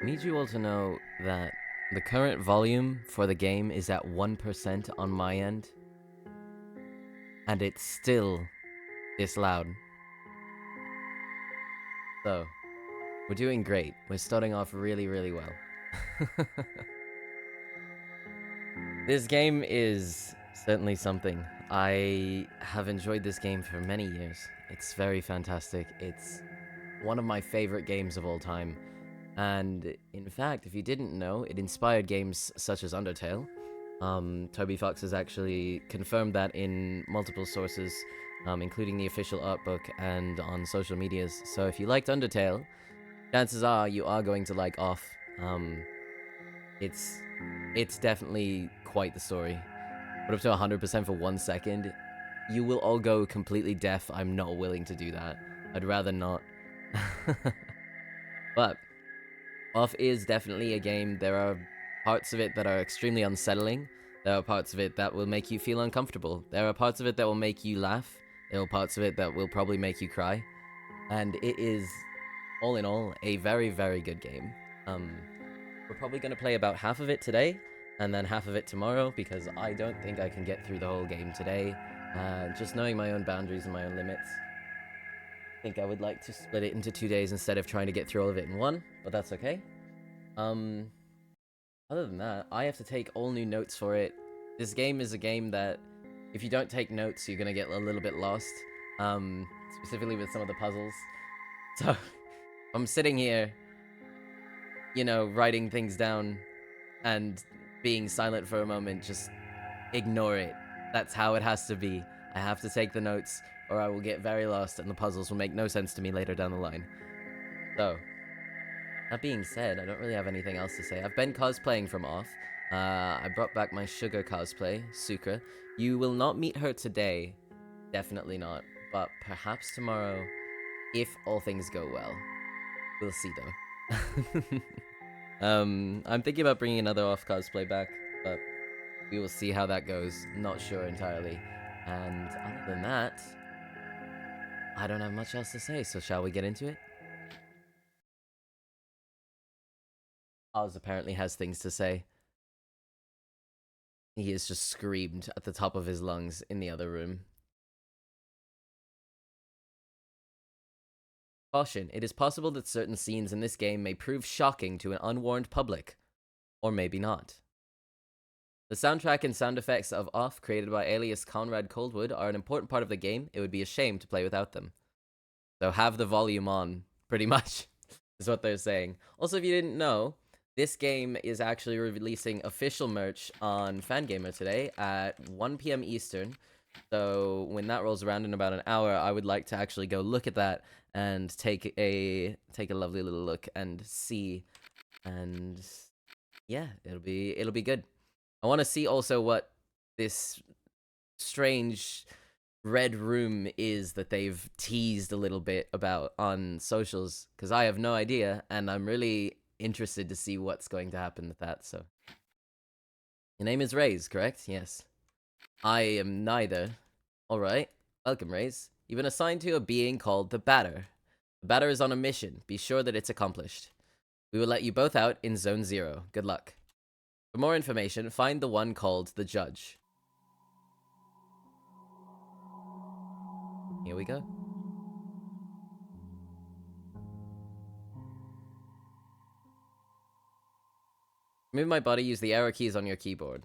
I need you all to know that the current volume for the game is at 1% on my end, and it's still this loud. So, we're doing great. We're starting off really, really well. This game is certainly something. I have enjoyed this game for many years. It's very fantastic. It's one of my favorite games of all time. And in fact, if you didn't know, it inspired games such as Undertale. Toby Fox has actually confirmed that in multiple sources, including the official art book and on social medias. So if you liked Undertale, chances are you are going to like Off. It's it's definitely quite the story. Put up to 100% for 1 second, you will all go completely deaf. I'm not willing to do that. I'd rather not. But Off is definitely a game. There are parts of it that are extremely unsettling. There are parts of it that will make you feel uncomfortable. There are parts of it that will make you laugh. There are parts of it that will probably make you cry. And it is, all in all, a very, very good game. We're probably going to play about half of it today, and then half of it tomorrow, because I don't think I can get through the whole game today. Just knowing my own boundaries and my own limits, I think I would like to split it into 2 days instead of trying to get through all of it in one, but that's okay. Other than that, I have to take all new notes for it. This game is a game that, if you don't take notes, you're gonna get a little bit lost, specifically with some of the puzzles. So, I'm sitting here, writing things down and being silent for a moment, just ignore it. That's how it has to be. I have to take the notes, or I will get very lost and the puzzles will make no sense to me later down the line. So, that being said, I don't really have anything else to say. I've been cosplaying from Off. I brought back my sugar cosplay, Sucra. You will not meet her today. Definitely not. But perhaps tomorrow, if all things go well. We'll see, though. I'm thinking about bringing another Off cosplay back, but we will see how that goes. Not sure entirely. And other than that, I don't have much else to say, so shall we get into it? Oz apparently has things to say. He has just screamed at the top of his lungs in the other room. Caution, it is possible that certain scenes in this game may prove shocking to an unwarned public. Or maybe not. The soundtrack and sound effects of Off, created by alias Conrad Coldwood, are an important part of the game. It would be a shame to play without them. So have the volume on, pretty much, is what they're saying. Also, if you didn't know, this game is actually releasing official merch on Fangamer today at 1 p.m. Eastern. So when that rolls around in about an hour, I would like to actually go look at that and take a lovely little look and see. And yeah, it'll be good. I want to see also what this strange red room is that they've teased a little bit about on socials, because I have no idea, and I'm really interested to see what's going to happen with that. So your name is Raze, correct? Yes. I am neither. Alright. Welcome, Raze. You've been assigned to a being called the Batter. The Batter is on a mission. Be sure that it's accomplished. We will let you both out in Zone 0. Good luck. For more information, find the one called the Judge. Here we go. To move my body, use the arrow keys on your keyboard.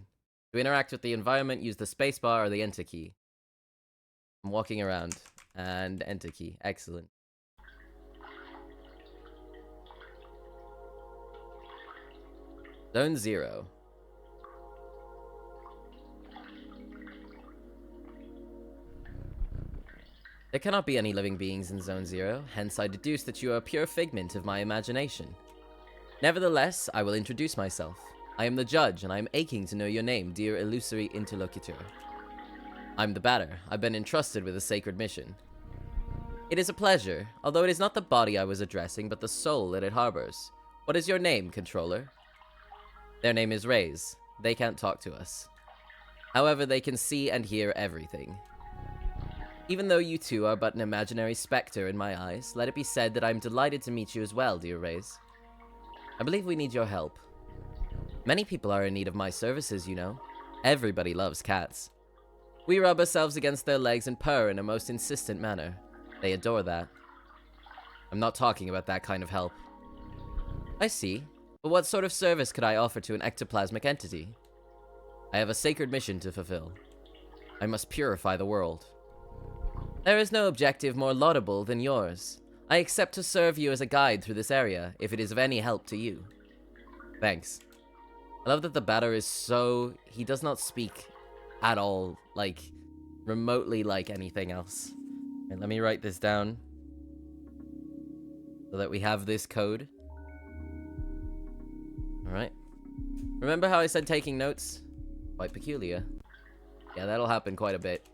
To interact with the environment, use the spacebar or the enter key. I'm walking around, and enter key. Excellent. Zone 0. There cannot be any living beings in Zone 0, hence I deduce that you are a pure figment of my imagination. Nevertheless, I will introduce myself. I am the Judge, and I am aching to know your name, dear illusory interlocutor. I'm the Batter. I've been entrusted with a sacred mission. It is a pleasure, although it is not the body I was addressing, but the soul that it harbors. What is your name, controller? Their name is Raze. They can't talk to us. However, they can see and hear everything. Even though you two are but an imaginary specter in my eyes, let it be said that I am delighted to meet you as well, dear Raze. I believe we need your help. Many people are in need of my services, you know. Everybody loves cats. We rub ourselves against their legs and purr in a most insistent manner. They adore that. I'm not talking about that kind of help. I see. But what sort of service could I offer to an ectoplasmic entity? I have a sacred mission to fulfill. I must purify the world. There is no objective more laudable than yours. I accept to serve you as a guide through this area, if it is of any help to you. Thanks. I love that the batter is so... He does not speak at all, like, remotely like anything else. And let me write this down. So that we have this code. Alright. Remember how I said taking notes? Quite peculiar. Yeah, that'll happen quite a bit.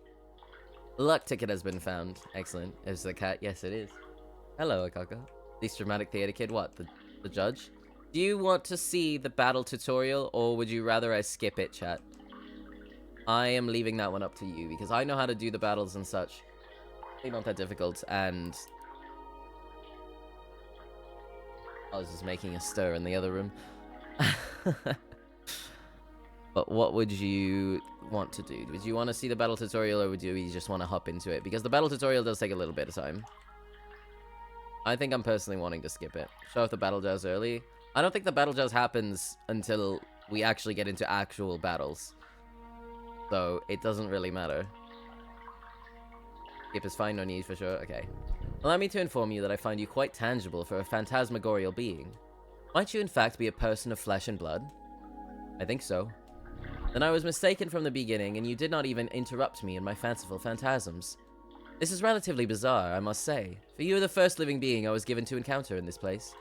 The luck ticket has been found. Excellent. Is the cat? Yes, it is. Hello, Akaka. Least dramatic theater kid. What? The judge? Do you want to see the battle tutorial, or would you rather I skip it, chat? I am leaving that one up to you, because I know how to do the battles and such. They're not that difficult, and... I was just making a stir in the other room. But what would you want to do? Would you want to see the battle tutorial, or would you just want to hop into it? Because the battle tutorial does take a little bit of time. I think I'm personally wanting to skip it. Show off the battle jazz early. I don't think the battle jazz happens until we actually get into actual battles. So, it doesn't really matter. Skip is fine, no need for sure. Okay. Allow me to inform you that I find you quite tangible for a phantasmagorial being. Might you in fact be a person of flesh and blood? I think so. Then I was mistaken from the beginning, and you did not even interrupt me in my fanciful phantasms. This is relatively bizarre, I must say, for you are the first living being I was given to encounter in this place.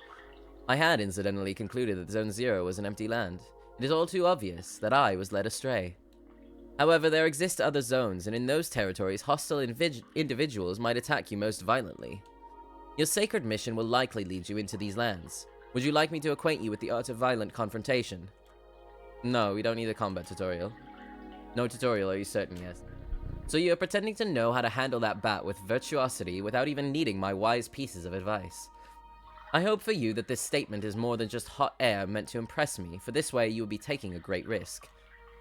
I had incidentally concluded that Zone 0 was an empty land. It is all too obvious that I was led astray. However, there exist other zones, and in those territories, hostile individuals might attack you most violently. Your sacred mission will likely lead you into these lands. Would you like me to acquaint you with the art of violent confrontation? No, we don't need a combat tutorial. No tutorial, are you certain? Yes. So you are pretending to know how to handle that bat with virtuosity without even needing my wise pieces of advice. I hope for you that this statement is more than just hot air meant to impress me, for this way you will be taking a great risk.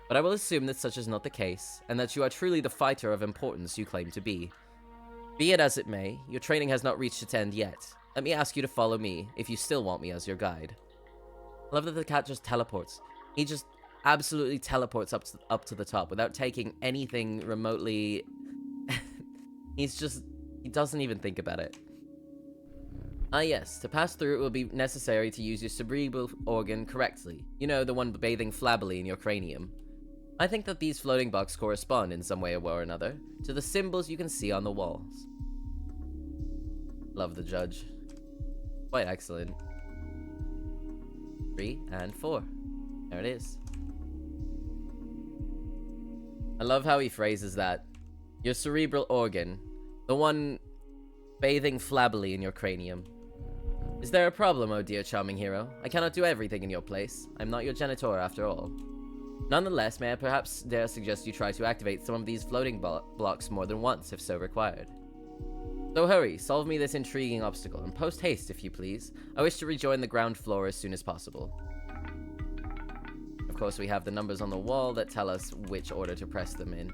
But I will assume that such is not the case, and that you are truly the fighter of importance you claim to be. Be it as it may, your training has not reached its end yet. Let me ask you to follow me, if you still want me as your guide. I love that the cat just teleports. He just absolutely teleports up to the top without taking anything remotely... He doesn't even think about it. Ah yes, to pass through it will be necessary to use your cerebral organ correctly. You know, the one bathing flabbily in your cranium. I think that these floating blocks correspond in some way or another to the symbols you can see on the walls. Love the judge. Quite excellent. 3 and 4. There it is. I love how he phrases that. Your cerebral organ. The one bathing flabbily in your cranium. Is there a problem, oh dear charming hero? I cannot do everything in your place. I'm not your janitor after all. Nonetheless, may I perhaps dare suggest you try to activate some of these floating blocks more than once, if so required. So hurry, solve me this intriguing obstacle, and post haste if you please. I wish to rejoin the ground floor as soon as possible. Of course, we have the numbers on the wall that tell us which order to press them in.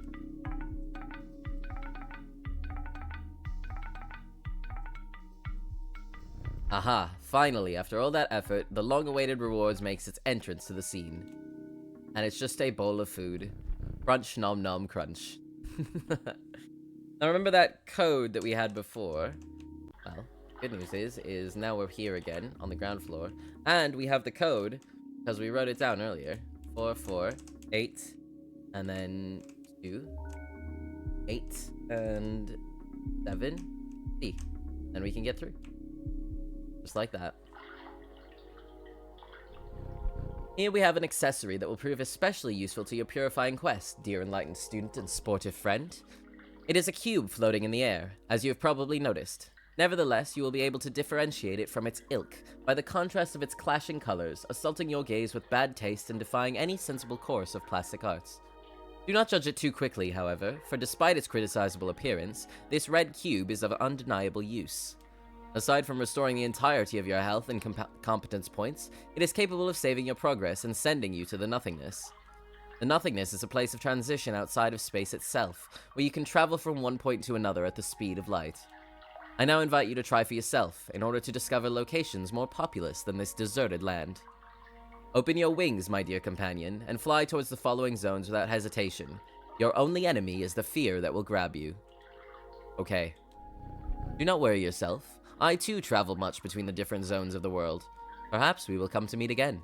Aha, finally, after all that effort, the long-awaited rewards makes its entrance to the scene. And it's just a bowl of food. Crunch, nom nom, crunch. Now remember that code that we had before? Well, good news is now we're here again, on the ground floor. And we have the code, because we wrote it down earlier. 4, 4, 8, and then 2, 8, and 7, C. Then we can get through. Just like that. Here we have an accessory that will prove especially useful to your purifying quest, dear enlightened student and sportive friend. It is a cube floating in the air, as you have probably noticed. Nevertheless, you will be able to differentiate it from its ilk by the contrast of its clashing colors, assaulting your gaze with bad taste and defying any sensible course of plastic arts. Do not judge it too quickly, however, for despite its criticizable appearance, this red cube is of undeniable use. Aside from restoring the entirety of your health and competence points, it is capable of saving your progress and sending you to the nothingness. The nothingness is a place of transition outside of space itself, where you can travel from one point to another at the speed of light. I now invite you to try for yourself, in order to discover locations more populous than this deserted land. Open your wings, my dear companion, and fly towards the following zones without hesitation. Your only enemy is the fear that will grab you. Okay. Do not worry yourself. I too travel much between the different zones of the world. Perhaps we will come to meet again.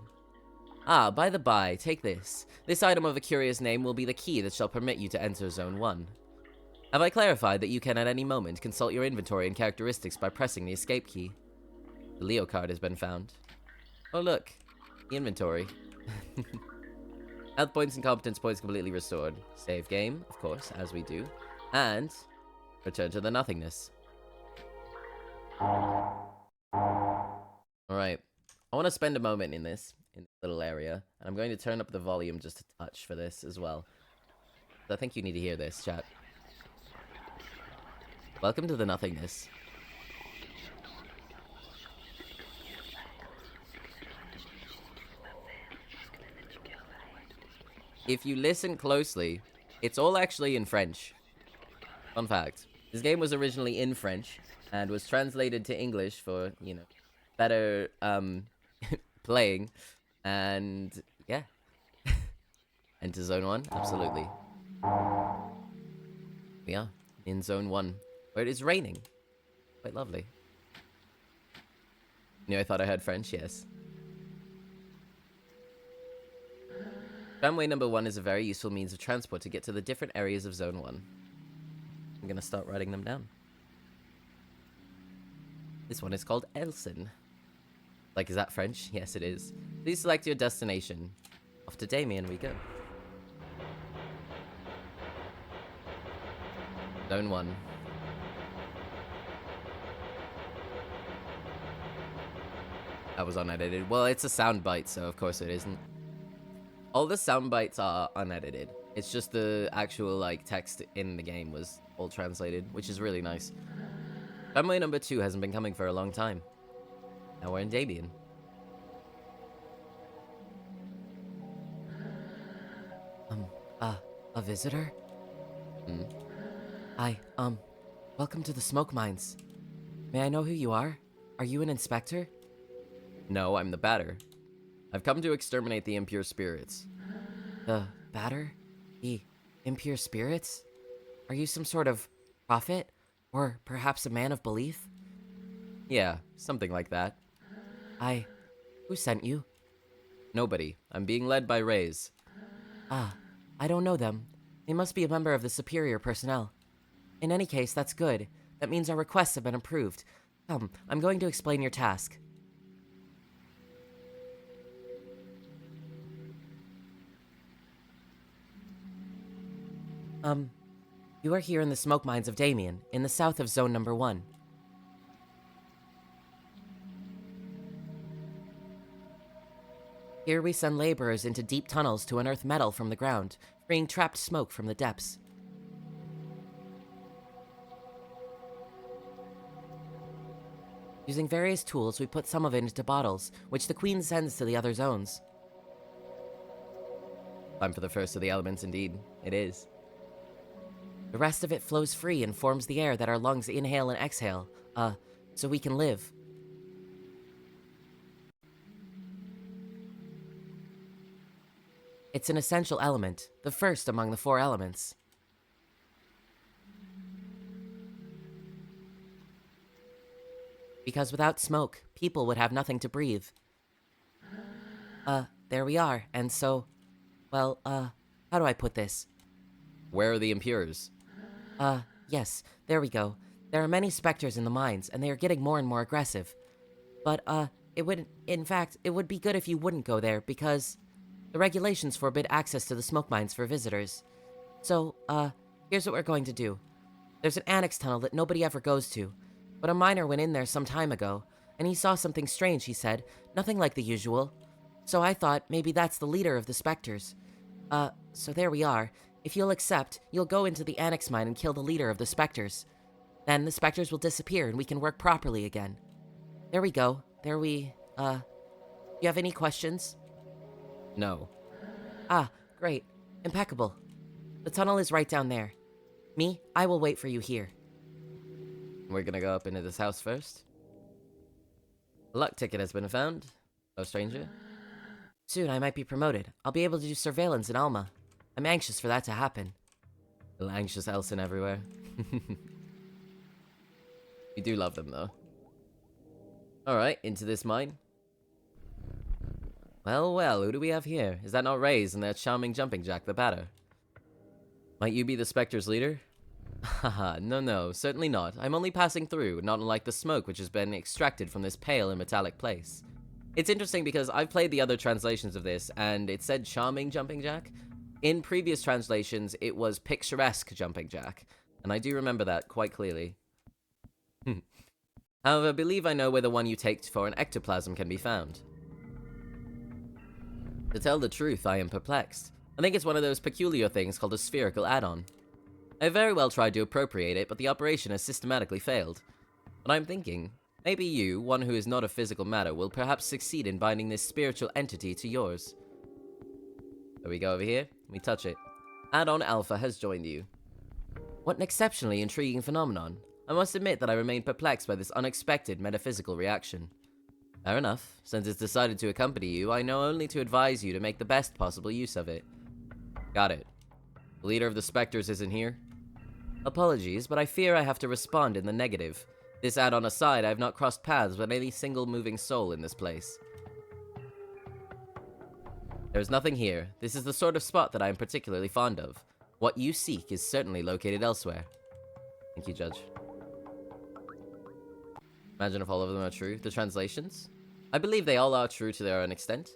Ah, by the by, take this. This item of a curious name will be the key that shall permit you to enter Zone 1. Have I clarified that you can at any moment consult your inventory and characteristics by pressing the escape key? The Leo card has been found. Oh look, the inventory. Health points and competence points completely restored. Save game, of course, as we do. And return to the nothingness. Alright, I want to spend a moment in this little area, and I'm going to turn up the volume just a touch for this as well. I think you need to hear this, chat. Welcome to the nothingness. If you listen closely, it's all actually in French. Fun fact. This game was originally in French, and was translated to English for, you know, better, playing. And, yeah. And to Zone 1, absolutely. We are in Zone 1, where it is raining. Quite lovely. I thought I heard French, yes. Tramway number 1 is a very useful means of transport to get to the different areas of Zone 1. I'm gonna start writing them down. This one is called Elsen. Like, is that French? Yes, it is. Please select your destination. Off to Damien we go. Zone 1. That was unedited. Well, it's a soundbite, so of course it isn't. All the soundbites are unedited. It's just the actual, like, text in the game was all translated, which is really nice. Tramway number 2 hasn't been coming for a long time. Now we're in Damien. A visitor? Welcome to the smoke mines. May I know who you are? Are you an inspector? No, I'm the batter. I've come to exterminate the impure spirits. The batter? The impure spirits? Are you some sort of prophet? Or perhaps a man of belief? Yeah, something like that. Who sent you? Nobody. I'm being led by Rays. I don't know them. They must be a member of the superior personnel. In any case, that's good. That means our requests have been approved. Come, I'm going to explain your task. You are here in the smoke mines of Damien, in the south of Zone number 1. Here we send laborers into deep tunnels to unearth metal from the ground, freeing trapped smoke from the depths. Using various tools, we put some of it into bottles, which the Queen sends to the other zones. Time for the first of the elements, indeed. It is. The rest of it flows free and forms the air that our lungs inhale and exhale, so we can live. It's an essential element, the first among the 4 elements. Because without smoke, people would have nothing to breathe. There we are, and so... Well, how do I put this? Where are the impures? Yes, there we go. There are many specters in the mines, and they are getting more and more aggressive. But, it would be good if you wouldn't go there, because the regulations forbid access to the smoke mines for visitors. So, here's what we're going to do. There's an annex tunnel that nobody ever goes to, but a miner went in there some time ago, and he saw something strange, he said. Nothing like the usual. So I thought maybe that's the leader of the specters. So there we are. If you'll accept, you'll go into the annex mine and kill the leader of the specters. Then the specters will disappear and we can work properly again. There we go. You have any questions? No. Ah, great. Impeccable. The tunnel is right down there. I will wait for you here. We're gonna go up into this house first. A luck ticket has been found. Oh, stranger. Soon I might be promoted. I'll be able to do surveillance in Alma. I'm anxious for that to happen. Little anxious Elson everywhere. We do love them, though. Alright, into this mine. Well, who do we have here? Is that not Ray's and their charming jumping jack, the batter? Might you be the Spectre's leader? Haha, no, certainly not. I'm only passing through, not unlike the smoke which has been extracted from this pale and metallic place. It's interesting because I've played the other translations of this, and it said charming jumping jack. In previous translations, it was picturesque jumping jack, and I do remember that quite clearly. However, I believe I know where the one you take for an ectoplasm can be found. To tell the truth, I am perplexed. I think it's one of those peculiar things called a spherical add-on. I very well tried to appropriate it, but the operation has systematically failed. But I'm thinking, maybe you, one who is not of physical matter, will perhaps succeed in binding this spiritual entity to yours. So we go over here, we touch it. Add-on Alpha has joined you. What an exceptionally intriguing phenomenon. I must admit that I remain perplexed by this unexpected metaphysical reaction. Fair enough. Since it's decided to accompany you, I know only to advise you to make the best possible use of it. Got it. The leader of the Spectres isn't here? Apologies, but I fear I have to respond in the negative. This add-on aside, I have not crossed paths with any single moving soul in this place. There's nothing here. This is the sort of spot that I am particularly fond of. What you seek is certainly located elsewhere. Thank you, Judge. Imagine if all of them are true. The translations? I believe they all are true to their own extent.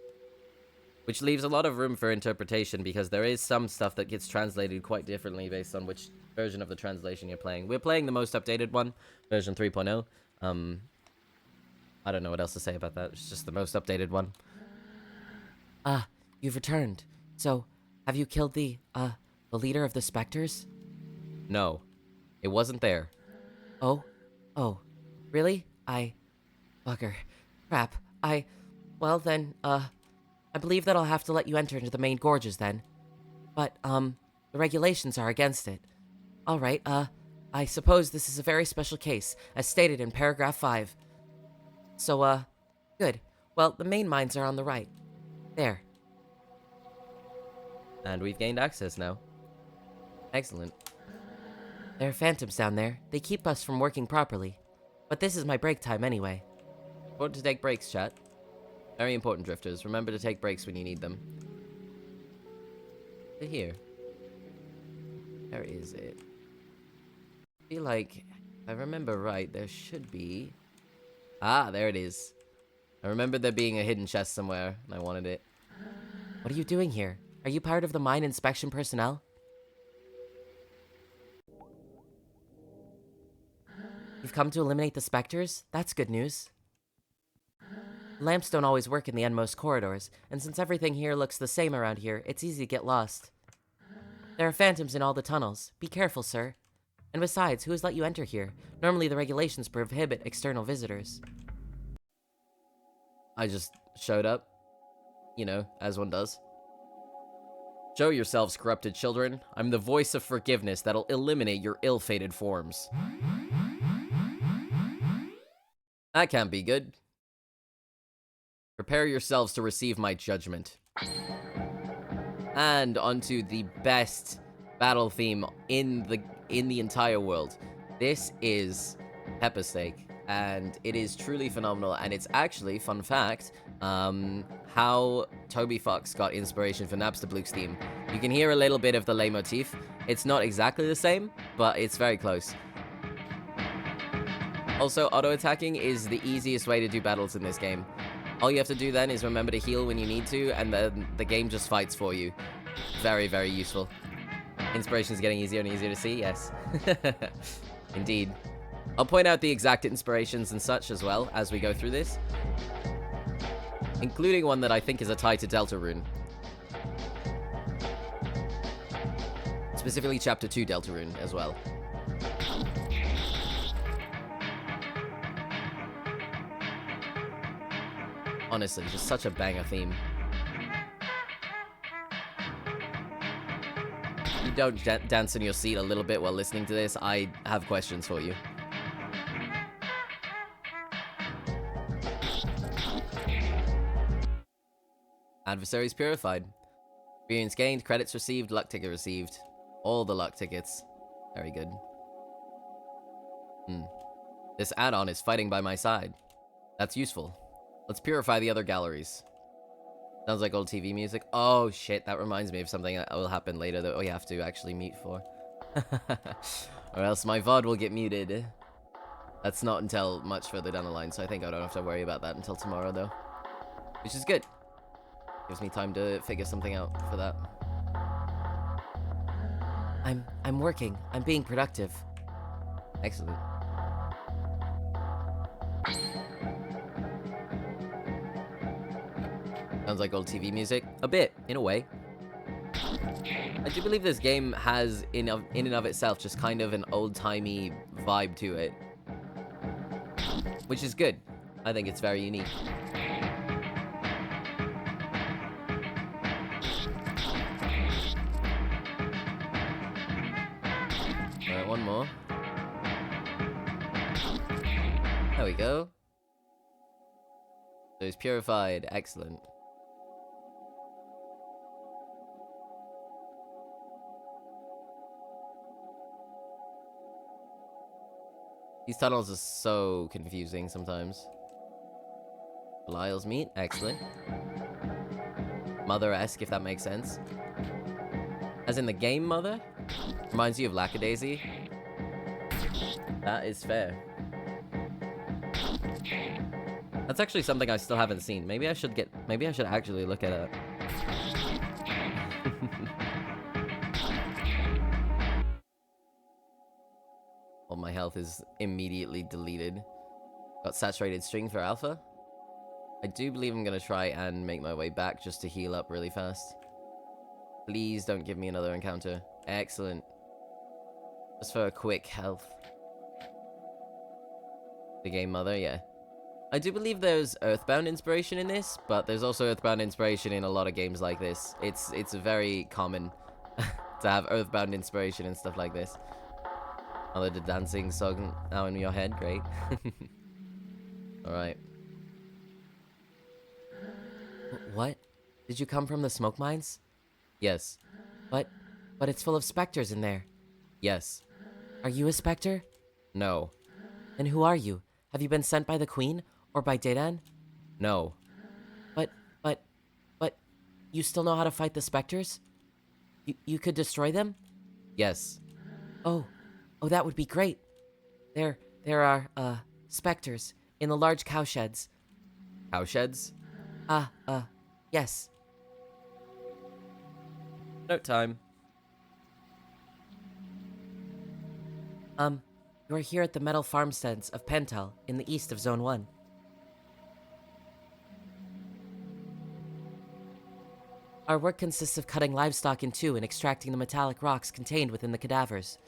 Which leaves a lot of room for interpretation because there is some stuff that gets translated quite differently based on which version of the translation you're playing. We're playing the most updated one, version 3.0. I don't know what else to say about that. It's just the most updated one. Ah, you've returned. So, have you killed the leader of the Spectres? No. It wasn't there. Oh? Really? Bugger. Crap. Well then, I believe that I'll have to let you enter into the main gorges then. But, the regulations are against it. Alright, I suppose this is a very special case, as stated in paragraph 5. So, good. Well, the main mines are on the right. There. And we've gained access now. Excellent. There are phantoms down there. They keep us from working properly. But this is my break time anyway. Important to take breaks, chat. Very important, drifters. Remember to take breaks when you need them. Here. Where is it? I feel like, if I remember right, there should be... Ah, there it is. I remember there being a hidden chest somewhere, and I wanted it. What are you doing here? Are you part of the mine inspection personnel? You've come to eliminate the Spectres? That's good news. Lamps don't always work in the endmost corridors, and since everything here looks the same around here, it's easy to get lost. There are phantoms in all the tunnels. Be careful, sir. And besides, who has let you enter here? Normally the regulations prohibit external visitors. I just showed up. You know, as one does. Show yourselves, corrupted children. I'm the voice of forgiveness that'll eliminate your ill-fated forms. That can't be good. Prepare yourselves to receive my judgment. And onto the best battle theme in the entire world. This is Pepper Steak, and it is truly phenomenal. And it's actually, fun fact, how Toby Fox got inspiration for Napster Blue's theme. You can hear a little bit of the leitmotif. It's not exactly the same, but it's very close. Also, auto-attacking is the easiest way to do battles in this game. All you have to do then is remember to heal when you need to, and then the game just fights for you. Very, very useful. Inspiration is getting easier and easier to see, yes. Indeed. I'll point out the exact inspirations and such as well as we go through this. Including one that I think is a tie to Deltarune. Specifically Chapter 2 Deltarune as well. Honestly, just such a banger theme. You don't dance in your seat a little bit while listening to this, I have questions for you. Adversaries purified. Experience gained, credits received, luck ticket received. All the luck tickets. Very good. This add-on is fighting by my side. That's useful. Let's purify the other galleries. Sounds like old TV music. Oh shit, that reminds me of something that will happen later that we have to actually mute for. Or else my VOD will get muted. That's not until much further down the line, so I think I don't have to worry about that until tomorrow though. Which is good. Gives me time to figure something out for that. I'm working. I'm being productive. Excellent. Sounds like old TV music. A bit, in a way. I do believe this game has, in and of itself, just kind of an old-timey vibe to it. Which is good. I think it's very unique. Alright, one more. There we go. So it's purified. Excellent. These tunnels are so confusing sometimes. Belial's meat. Excellent. Mother-esque, if that makes sense. As in the game Mother? Reminds you of Lackadaisy? That is fair. That's actually something I still haven't seen. Maybe I should actually look at it. All my health is immediately deleted. Got saturated string for alpha. I do believe I'm gonna try and make my way back just to heal up really fast. Please don't give me another encounter. Excellent. Just for a quick health. The game Mother, yeah. I do believe there's Earthbound inspiration in this, but there's also Earthbound inspiration in a lot of games like this. It's very common to have Earthbound inspiration and stuff like this. Another the dancing song now in your head, great. Alright. What? Did you come from the smoke mines? Yes. But it's full of specters in there. Yes. Are you a specter? No. And who are you? Have you been sent by the Queen? Or by Dedan? No. But, you still know how to fight the specters? You could destroy them? Yes. Oh, that would be great. There are, specters in the large cowsheds. Cowsheds? Yes. Note time. You are here at the metal farmsteads of Pentel in the east of Zone 1. Our work consists of cutting livestock in two and extracting the metallic rocks contained within the cadavers.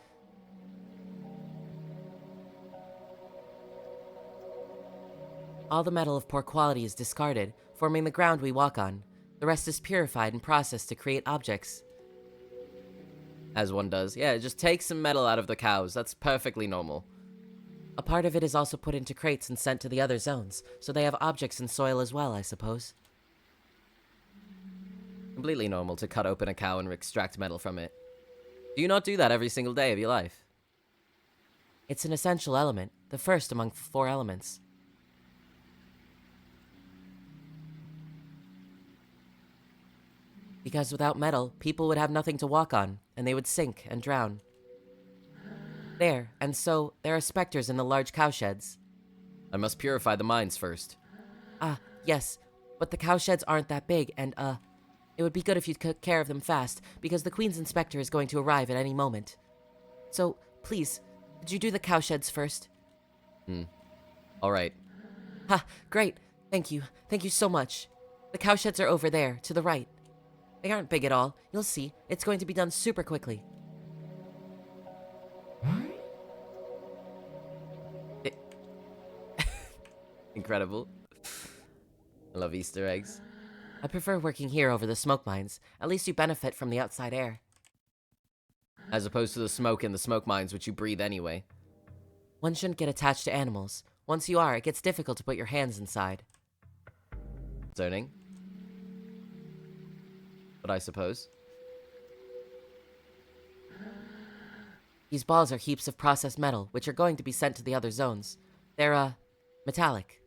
All the metal of poor quality is discarded, forming the ground we walk on. The rest is purified and processed to create objects. As one does. Yeah, just take some metal out of the cows. That's perfectly normal. A part of it is also put into crates and sent to the other zones, so they have objects in soil as well, I suppose. Completely normal to cut open a cow and extract metal from it. Do you not do that every single day of your life? It's an essential element, the first among 4 elements. Because without metal, people would have nothing to walk on, and they would sink and drown. There are specters in the large cowsheds. I must purify the mines first. Yes, but the cowsheds aren't that big, and, it would be good if you took care of them fast, because the Queen's inspector is going to arrive at any moment. So, please, could you do the cowsheds first? Alright. Ha, great. Thank you. Thank you so much. The cowsheds are over there, to the right. They aren't big at all. You'll see. It's going to be done super quickly. Incredible. I love Easter eggs. I prefer working here over the smoke mines. At least you benefit from the outside air. As opposed to the smoke in the smoke mines, which you breathe anyway. One shouldn't get attached to animals. Once you are, it gets difficult to put your hands inside. Concerning. But I suppose. These balls are heaps of processed metal, which are going to be sent to the other zones. They're, metallic.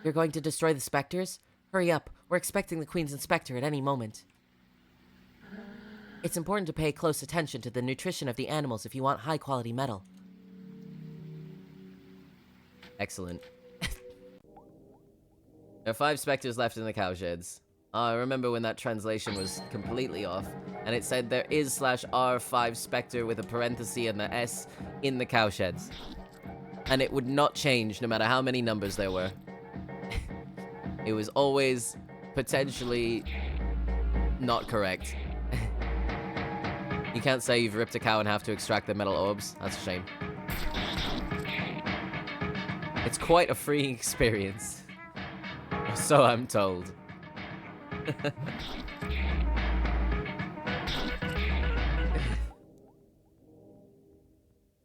You're going to destroy the specters? Hurry up, we're expecting the Queen's Inspector at any moment. It's important to pay close attention to the nutrition of the animals if you want high-quality metal. Excellent. There are 5 specters left in the cowsheds. I remember when that translation was completely off, and it said there is /R5 specter with a parenthesis and the S in the cowsheds. And it would not change no matter how many numbers there were. It was always potentially not correct. You can't say you've ripped a cow in half to extract the metal orbs. That's a shame. It's quite a freeing experience. So I'm told.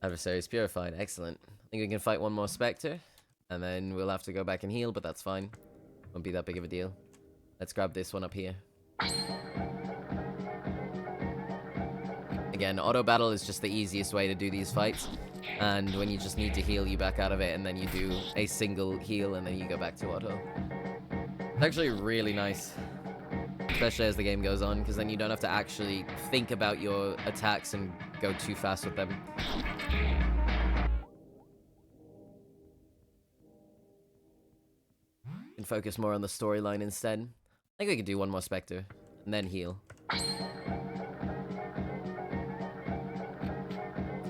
Adversaries purified. Excellent. I think we can fight one more Spectre. And then we'll have to go back and heal, but that's fine. Won't be that big of a deal. Let's grab this one up here. Again, auto battle is just the easiest way to do these fights. And when you just need to heal, you back out of it, and then you do a single heal, and then you go back to auto. It's actually really nice. Especially as the game goes on, because then you don't have to actually think about your attacks and go too fast with them. You can focus more on the storyline instead. I think we could do one more Spectre, and then heal.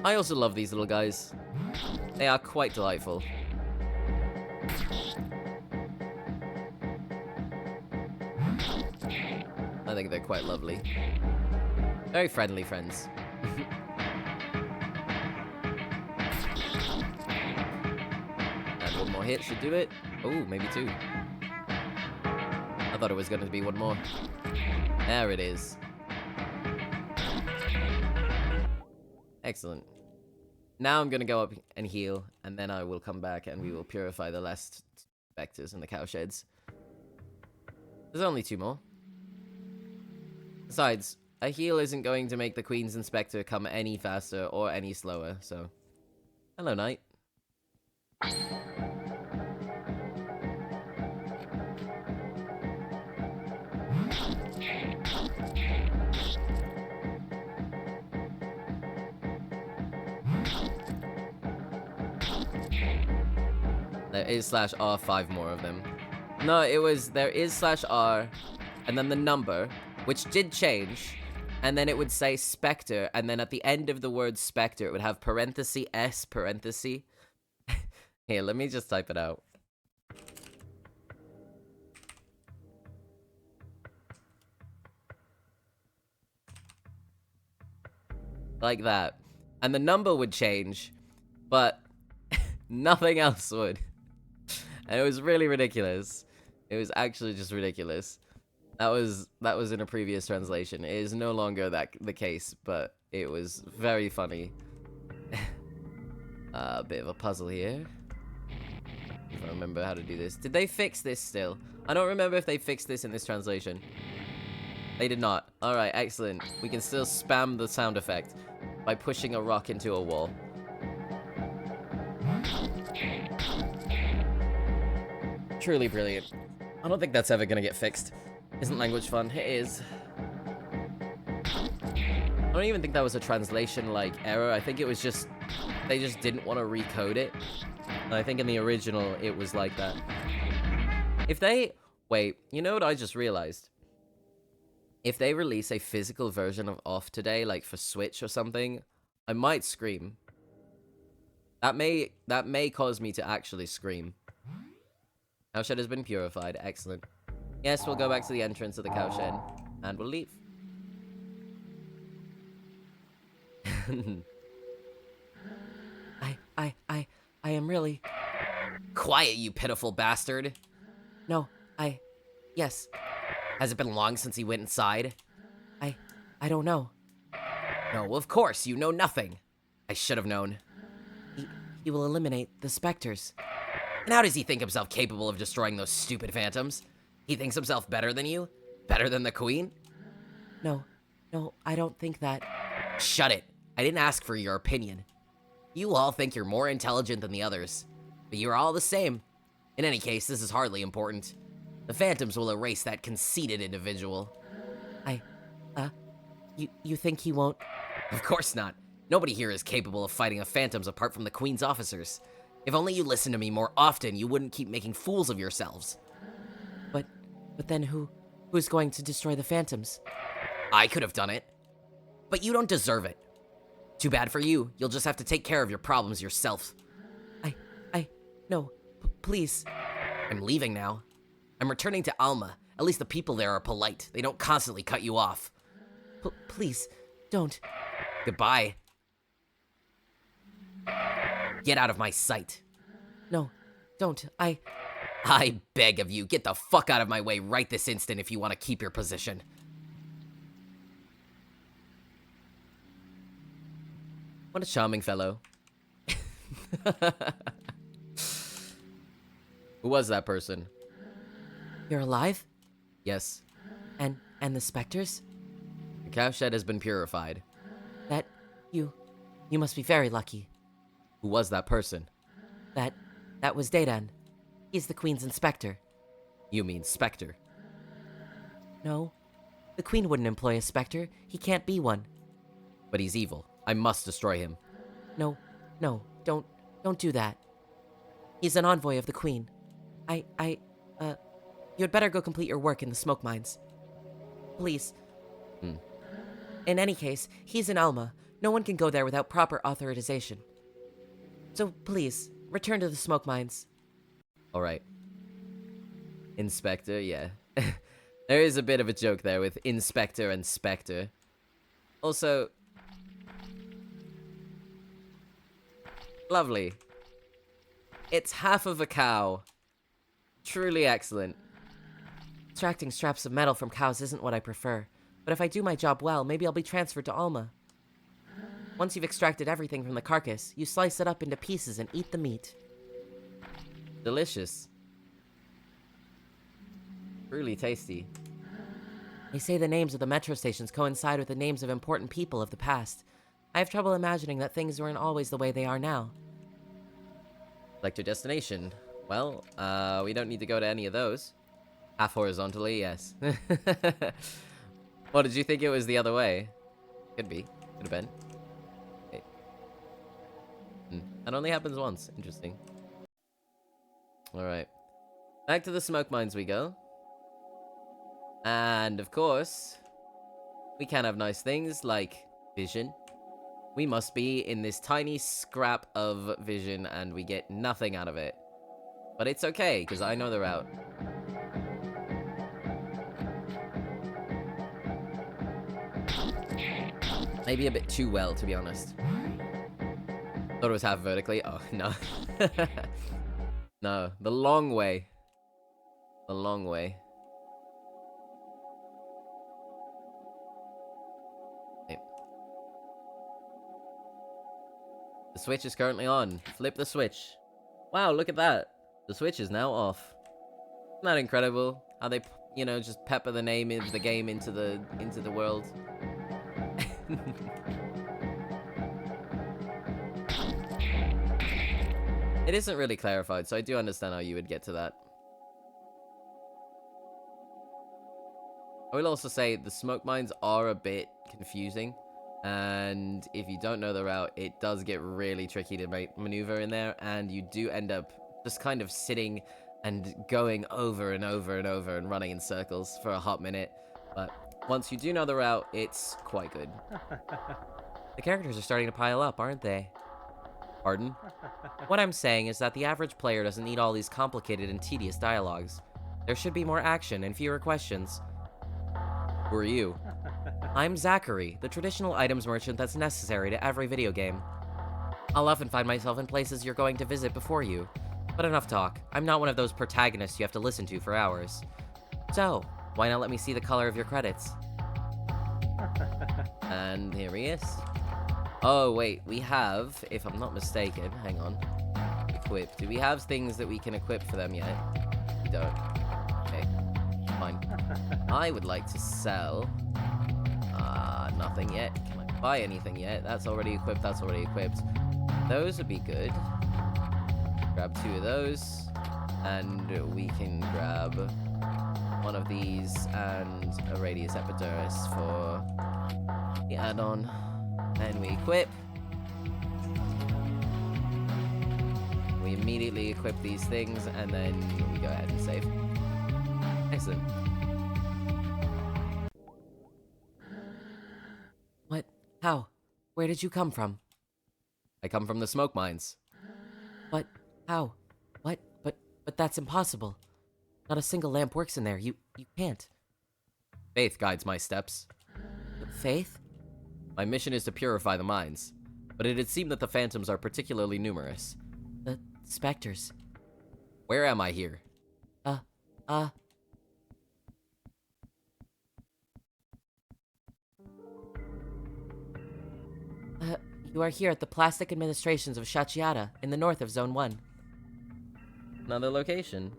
I also love these little guys. They are quite delightful. I think they're quite lovely. Very friendly friends. And one more hit should do it. Oh, maybe 2. I thought it was going to be one more. There it is. Excellent. Now I'm going to go up and heal, and then I will come back and we will purify the last specters in the cowsheds. There's only 2 more. Besides, a heal isn't going to make the Queen's Inspector come any faster or any slower, so... Hello, Knight. There is /R 5 more of them. No, it was, there is /R, and then the number, which did change, and then it would say Spectre, and then at the end of the word Spectre, it would have parenthesis S parenthesis. Here, let me just type it out. Like that. And the number would change, but nothing else would. And it was really ridiculous. It was actually just ridiculous. That was in a previous translation. It is no longer the case, but it was very funny. A bit of a puzzle here. If I remember how to do this. Did they fix this still? I don't remember if they fixed this in this translation. They did not. Alright, excellent. We can still spam the sound effect by pushing a rock into a wall. Truly brilliant. I don't think that's ever gonna get fixed. Isn't language fun? It is. I don't even think that was a translation, like, error. I think it was just... They just didn't want to recode it. And I think in the original, it was like that. If they... Wait, you know what I just realized? If they release a physical version of Off today, like for Switch or something, I might scream. That may cause me to actually scream. Cowshed has been purified. Excellent. Yes, we'll go back to the entrance of the cowshed, and we'll leave. I am really... Quiet, you pitiful bastard. No, yes, Has it been long since he went inside? I, I don't know. No, of course, you know nothing. I should have known. He, he will eliminate the specters. And how does he think himself capable of destroying those stupid phantoms? He thinks himself better than you? Better than the queen? No, I don't think that. Shut it. I didn't ask for your opinion. You all think you're more intelligent than the others, but you're all the same. In any case, this is hardly important. The phantoms will erase that conceited individual. You think he won't? Of course not. Nobody here is capable of fighting the phantoms apart from the queen's officers. If only you listened to me more often, you wouldn't keep making fools of yourselves. But then who's going to destroy the phantoms? I could have done it. But you don't deserve it. Too bad for you. You'll just have to take care of your problems yourself. No, please. I'm leaving now. I'm returning to Alma. At least the people there are polite. They don't constantly cut you off. Please, don't. Goodbye. Get out of my sight. No, don't. I beg of you, get the fuck out of my way right this instant if you want to keep your position. What a charming fellow. Who was that person? You're alive? Yes. And the specters? The cowshed has been purified. That you must be very lucky. Who was that person? That was Daydan. He's the Queen's inspector. You mean Spectre. No, the Queen wouldn't employ a specter. He can't be one. But he's evil. I must destroy him. No, don't do that. He's an envoy of the Queen. You'd better go complete your work in the smoke mines. Please. In any case, he's in Alma. No one can go there without proper authorization. So please, return to the smoke mines. Alright. Inspector, yeah. There is a bit of a joke there with Inspector and Spectre. Also, lovely. It's half of a cow. Truly excellent. Extracting straps of metal from cows isn't what I prefer, but if I do my job well, maybe I'll be transferred to Alma. Once you've extracted everything from the carcass, you slice it up into pieces and eat the meat. Delicious. Truly tasty. They say the names of the metro stations coincide with the names of important people of the past. I have trouble imagining that things weren't always the way they are now. Select your destination. Well, we don't need to go to any of those. Half horizontally, yes. What, did you think it was the other way? Could be. Could have been. Okay. That only happens once. Interesting. Alright. Back to the smoke mines we go. And, of course, we can have nice things like vision. We must be in this tiny scrap of vision and we get nothing out of it. But it's okay, because I know the route. Maybe a bit too well, to be honest. Thought it was half vertically. Oh, no. No, the long way. The long way. Okay. The switch is currently on. Flip the switch. Wow, look at that. The switch is now off. Isn't that incredible? How they, you know, just pepper the name of the game into the world. It isn't really clarified, so I do understand how you would get to that. I will also say the smoke mines are a bit confusing, and if you don't know the route, it does get really tricky to maneuver in there, and you do end up just kind of sitting and going over and over and over and running in circles for a hot minute. But once you do know the route, it's quite good. The characters are starting to pile up, aren't they? Pardon? What I'm saying is that the average player doesn't need all these complicated and tedious dialogues. There should be more action and fewer questions. Who are you? I'm Zachary, the traditional items merchant that's necessary to every video game. I'll often find myself in places you're going to visit before you, But enough talk. I'm not one of those protagonists you have to listen to for hours. So, why not let me see the color of your credits? And here he is. Oh, wait, we have, if I'm not mistaken, hang on. Equip. Do we have things that we can equip for them yet? We don't. Okay, fine. I would like to sell. Nothing yet. Can I buy anything yet? That's already equipped, that's already equipped. Those would be good. Grab 2 of those. And we can grab one of these and a radius epidermis for the add-on. And we equip. We immediately equip these things, and then we go ahead and save. Excellent. What? How? Where did you come from? I come from the smoke mines. But, how? What? But that's impossible. Not a single lamp works in there. You can't. Faith guides my steps. Faith? My mission is to purify the mines, but it had seemed that the phantoms are particularly numerous. The specters. Where am I here? You are here at the plastic administrations of Shachiata, in the north of Zone 1. Another location.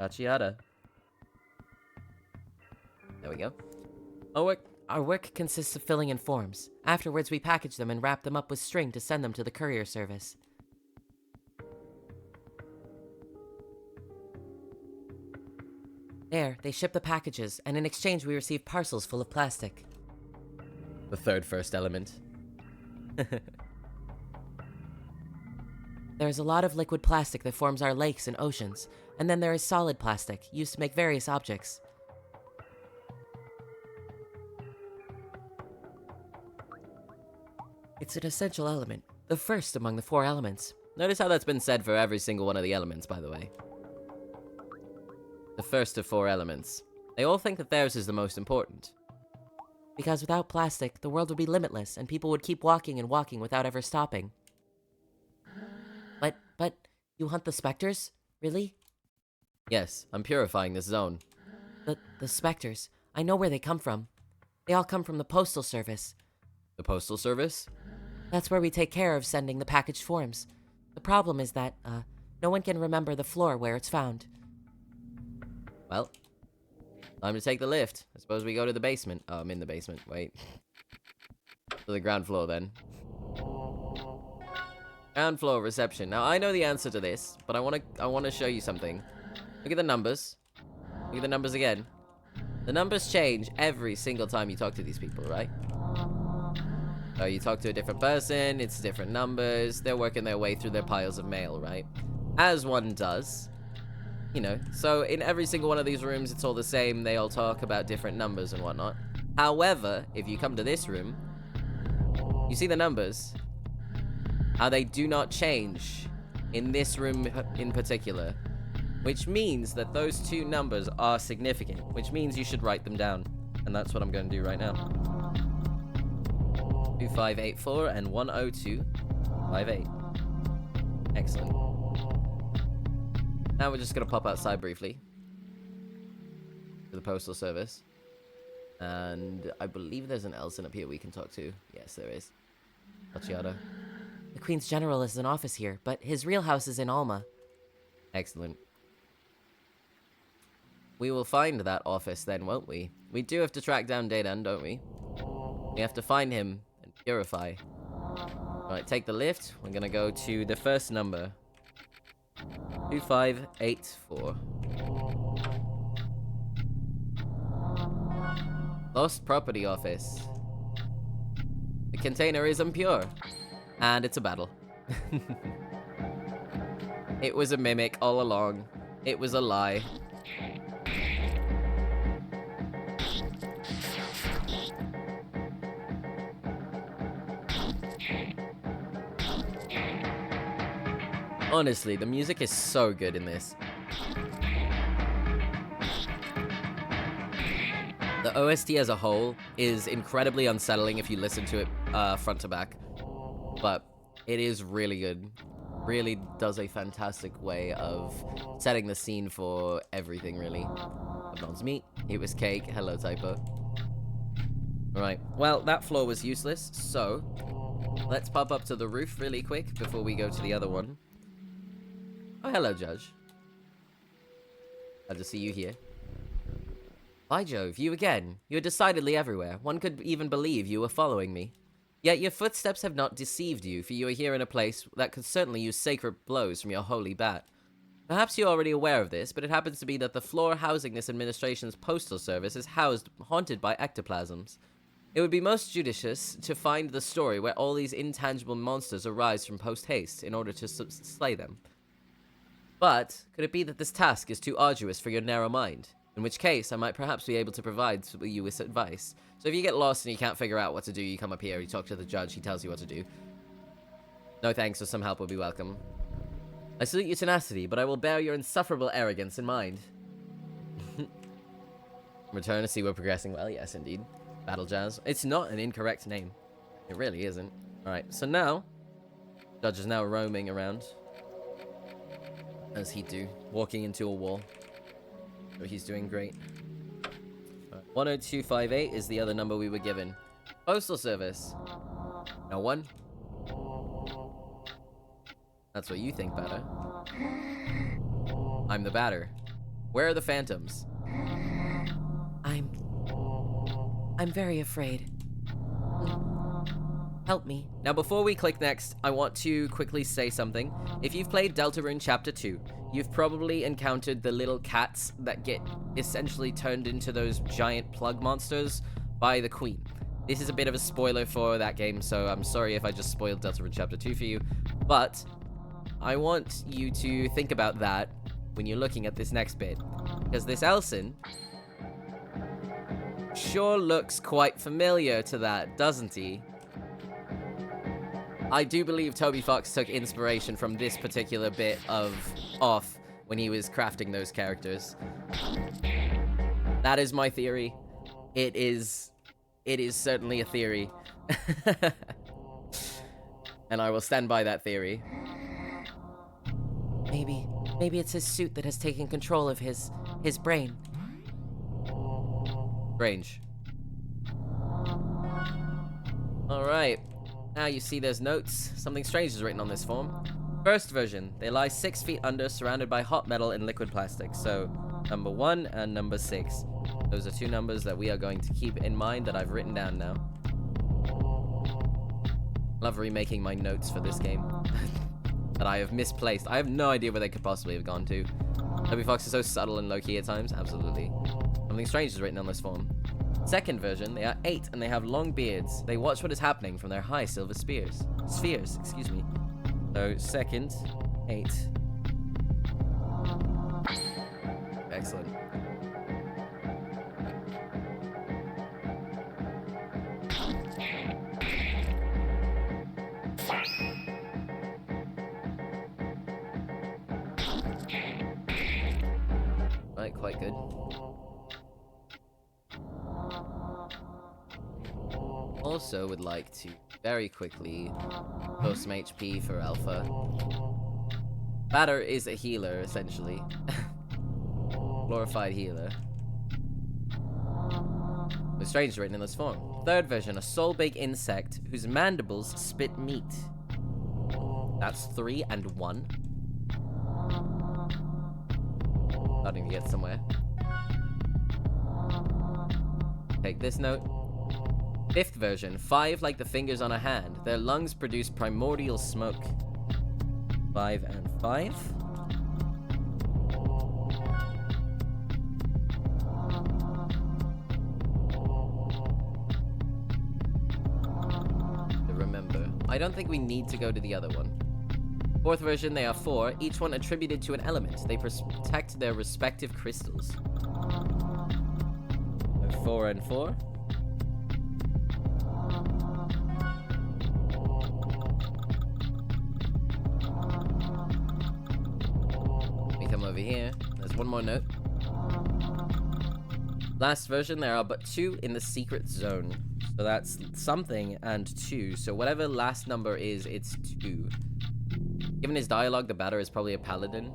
Gachiata. There we go. Our work consists of filling in forms. Afterwards, we package them and wrap them up with string to send them to the courier service. There, they ship the packages, and in exchange we receive parcels full of plastic. The third first element. There is a lot of liquid plastic that forms our lakes and oceans, and then there is solid plastic, used to make various objects. It's an essential element, the first among the 4 elements. Notice how that's been said for every single one of the elements, by the way. The first of 4 elements. They all think that theirs is the most important. Because without plastic, the world would be limitless, and people would keep walking and walking without ever stopping. But, you hunt the specters? Really? Yes, I'm purifying this zone. The specters. I know where they come from. They all come from the Postal Service. The Postal Service? That's where we take care of sending the packaged forms. The problem is that, no one can remember the floor where it's found. Well, time to take the lift. I suppose we go to the basement. Oh, I'm in the basement. Wait. To the ground floor, then. Ground floor reception. Now, I know the answer to this, but I want to show you something. Look at the numbers. Look at the numbers again. The numbers change every single time you talk to these people, right? So you talk to a different person, it's different numbers, they're working their way through their piles of mail, right? As one does. You know, so in every single one of these rooms, it's all the same, they all talk about different numbers and whatnot. However, if you come to this room, you see the numbers, how they do not change in this room in particular, which means that those 2 numbers are significant, which means you should write them down. And that's what I'm going to do right now. 2584 and 10258. Excellent. Now we're just going to pop outside briefly to the Postal Service. And I believe there's an Elson up here we can talk to. Yes, there is. Gachiata. The Queen's General is in office here, but his real house is in Alma. Excellent. We will find that office then, won't we? We do have to track down Daydan, don't we? We have to find him and purify. Alright, take the lift. We're gonna go to the first number. 2584. Lost Property Office. The container is impure. And it's a battle. It was a mimic all along. It was a lie. Honestly, the music is so good in this. The OST as a whole is incredibly unsettling if you listen to it front to back. But It is really good. Really does a fantastic way of setting the scene for everything, really. Bronze meat. It was cake. Hello, typo. Right. Well, that floor was useless, so let's pop up to the roof really quick before we go to the other one. Oh, hello, Judge. Glad to see you here. By Jove, you again. You're decidedly everywhere. One could even believe you were following me. Yet your footsteps have not deceived you, for you are here in a place that could certainly use sacred blows from your holy bat. Perhaps you're already aware of this, but it happens to be that the floor housing this administration's postal service is haunted by ectoplasms. It would be most judicious to find the story where all these intangible monsters arise from post-haste in order to slay them. But could it be that this task is too arduous for your narrow mind? In which case, I might perhaps be able to provide you with advice. So if you get lost and you can't figure out what to do, you come up here, you talk to the judge, he tells you what to do. No thanks, or some help will be welcome. I salute your tenacity, but I will bear your insufferable arrogance in mind. Return to see we're progressing well. Yes, indeed. Battle Jazz. It's not an incorrect name. It really isn't. Alright, so now, Judge is now roaming around. As he'd do, walking into a wall. So he's doing great. 10258 is the other number we were given. Postal Service. No one. That's what you think, Batter. I'm the Batter. Where are the phantoms? I'm very afraid. Help me. Now, before we click next, I want to quickly say something. If you've played Deltarune Chapter 2, you've probably encountered the little cats that get essentially turned into those giant plug monsters by the Queen. This is a bit of a spoiler for that game, so I'm sorry if I just spoiled Deltarune Chapter 2 for you, but I want you to think about that when you're looking at this next bit, because this Elson sure looks quite familiar to that, doesn't he? I do believe Toby Fox took inspiration from this particular bit of off when he was crafting those characters. That is my theory. It is certainly a theory. And I will stand by that theory. Maybe it's his suit that has taken control of his brain. Strange. Alright. Now you see there's notes. Something strange is written on this form. First version. They lie 6 feet under, surrounded by hot metal and liquid plastic. So, number 1 and number 6. Those are 2 numbers that we are going to keep in mind that I've written down now. Love remaking my notes for this game. That I have misplaced. I have no idea where they could possibly have gone to. Toby Fox is so subtle and low-key at times. Absolutely. Something strange is written on this form. Second version, they are 8 and they have long beards. They watch what is happening from their high silver spheres, excuse me. So, second, 8. Excellent. Right, quite good. Also would like to very quickly post some HP for Alpha. Batter is a healer, essentially. Glorified healer. With strange written in this form. Third version, a soul-big insect whose mandibles spit meat. That's 3 and 1. Starting to get somewhere. Take this note. Fifth version, 5 like the fingers on a hand. Their lungs produce primordial smoke. 5 and 5. Remember, I don't think we need to go to the other one. Fourth version, they are 4, each one attributed to an element. They protect their respective crystals. 4 and 4. We come over here. There's one more note. Last version, there are but 2 in the secret zone. So that's something and 2. So whatever last number is, it's 2. Given his dialogue, the batter is probably a paladin.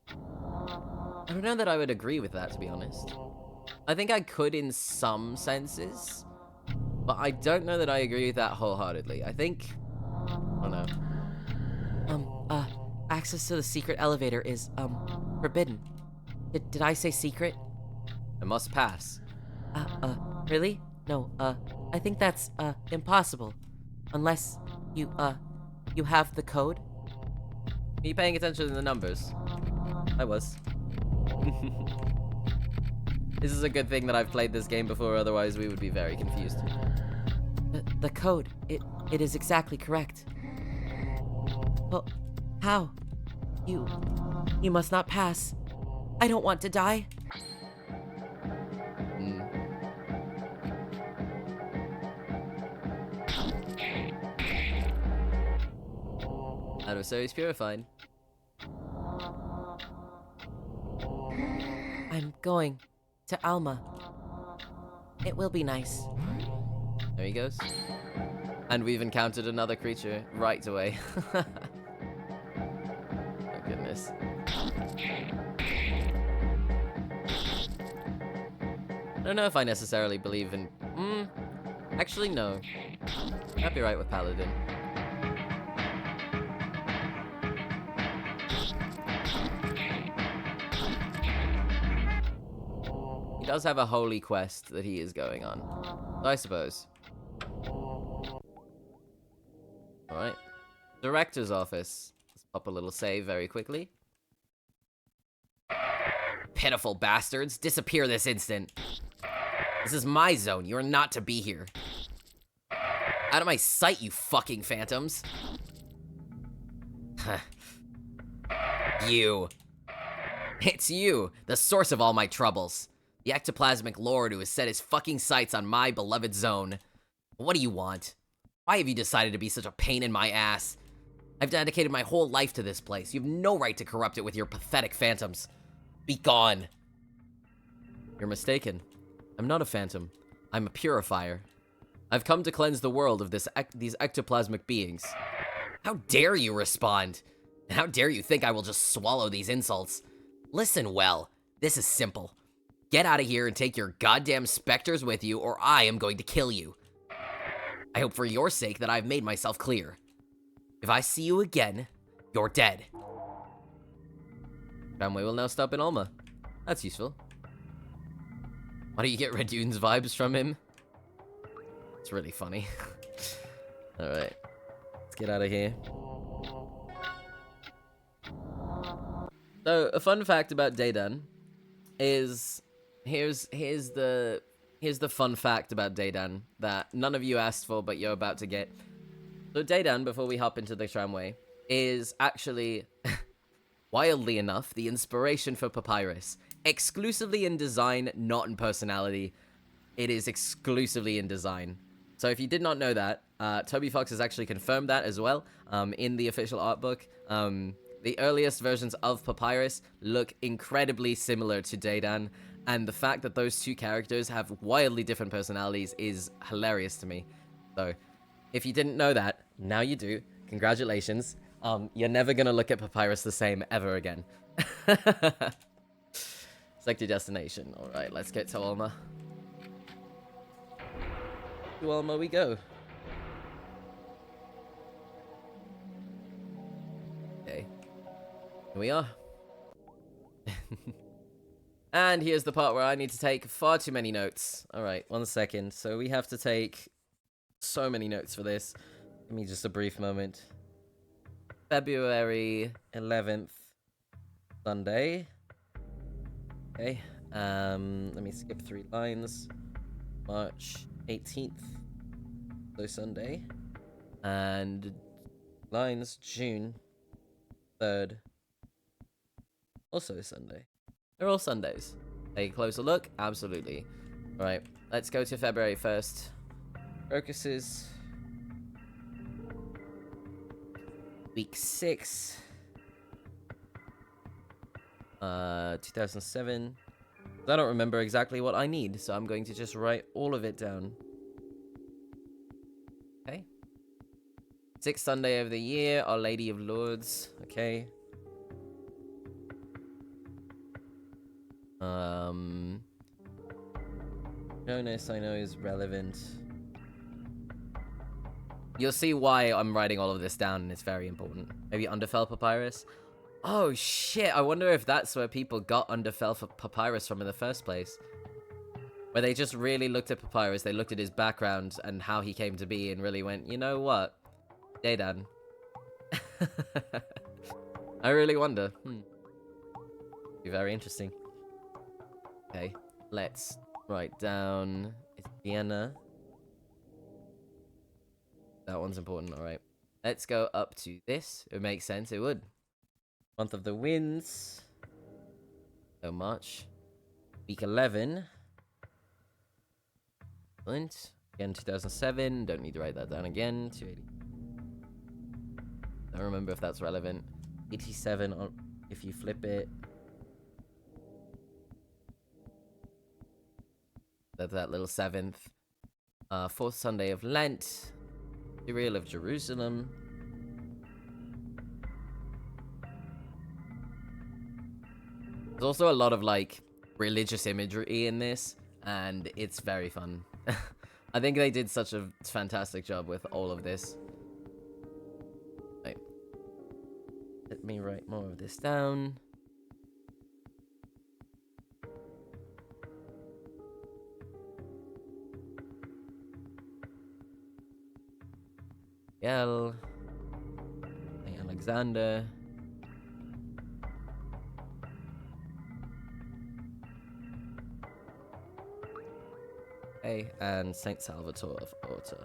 I don't know that I would agree with that, to be honest. I think I could in some senses, but I don't know that I agree with that wholeheartedly. I think... I don't know. Access to the secret elevator is, forbidden. Did I say secret? I must pass. Really? No, I think that's, impossible. Unless you have the code? Are you paying attention to the numbers? I was. This is a good thing that I've played this game before, otherwise we would be very confused. The code, it is exactly correct. Well, how? You must not pass. I don't want to die. Adversaries purified. I'm going to Alma. It will be nice. There he goes. And we've encountered another creature right away. Oh, goodness. I don't know if I necessarily believe in... Actually, no. I'd be right with Paladin. He does have a holy quest that he is going on. I suppose. Alright. Director's office. Let's pop a little save very quickly. Pitiful bastards. Disappear this instant. This is my zone. You are not to be here. Out of my sight, you fucking phantoms. You. It's you, the source of all my troubles. The ectoplasmic lord who has set his fucking sights on my beloved zone. What do you want? Why have you decided to be such a pain in my ass? I've dedicated my whole life to this place. You have no right to corrupt it with your pathetic phantoms. Be gone. You're mistaken. I'm not a phantom. I'm a purifier. I've come to cleanse the world of these ectoplasmic beings. How dare you respond? How dare you think I will just swallow these insults? Listen well. This is simple. Get out of here and take your goddamn specters with you, or I am going to kill you. I hope for your sake that I've made myself clear. If I see you again, you're dead. Tramway will now stop in Alma. That's useful. Why do you get Redune's vibes from him? It's really funny. Alright. Let's get out of here. So, a fun fact about Daydan is... Here's the fun fact about Daydan that none of you asked for, but you're about to get. So Daydan, before we hop into the tramway, is actually, wildly enough, the inspiration for Papyrus. Exclusively in design, not in personality. It is exclusively in design. So if you did not know that, Toby Fox has actually confirmed that as well in the official art book. The earliest versions of Papyrus look incredibly similar to Daydan. And the fact that those two characters have wildly different personalities is hilarious to me. So, if you didn't know that, now you do. Congratulations. You're never gonna look at Papyrus the same ever again. Select your destination. Alright, let's get to Alma. To Alma we go. Okay. Here we are. And here's the part where I need to take far too many notes. Alright, 1 second. So we have to take so many notes for this. Give me just a brief moment. February 11th, Sunday. Okay, let me skip 3 lines. March 18th, so Sunday. And lines, June 3rd, also Sunday. They're all Sundays. Take a closer look? Absolutely. Alright, let's go to February 1st. Focuses. Week 6. 2007. I don't remember exactly what I need, so I'm going to just write all of it down. Okay. 6th Sunday of the year, Our Lady of Lourdes. Okay. Jonas, I know, is relevant. You'll see why I'm writing all of this down, and it's very important. Maybe Underfell Papyrus? Oh, shit. I wonder if that's where people got Underfell Papyrus from in the first place. Where they just really looked at Papyrus, they looked at his background and how he came to be, and really went, you know what? Daydan. I really wonder. Be very interesting. Okay, let's write down... It's Vienna. That one's important, alright. Let's go up to this. It would make sense, it would. Month of the Winds. So much. Week 11. Excellent. Again, 2007. Don't need to write that down again. 280. Don't remember if that's relevant. 87 on, if you flip it. That's that little 7th. 4th Sunday of Lent. Serial of Jerusalem. There's also a lot of, like, religious imagery in this, and it's very fun. I think they did such a fantastic job with all of this. Right. Let me write more of this down. Hey, Alexander. Hey, and Saint Salvatore of Orta.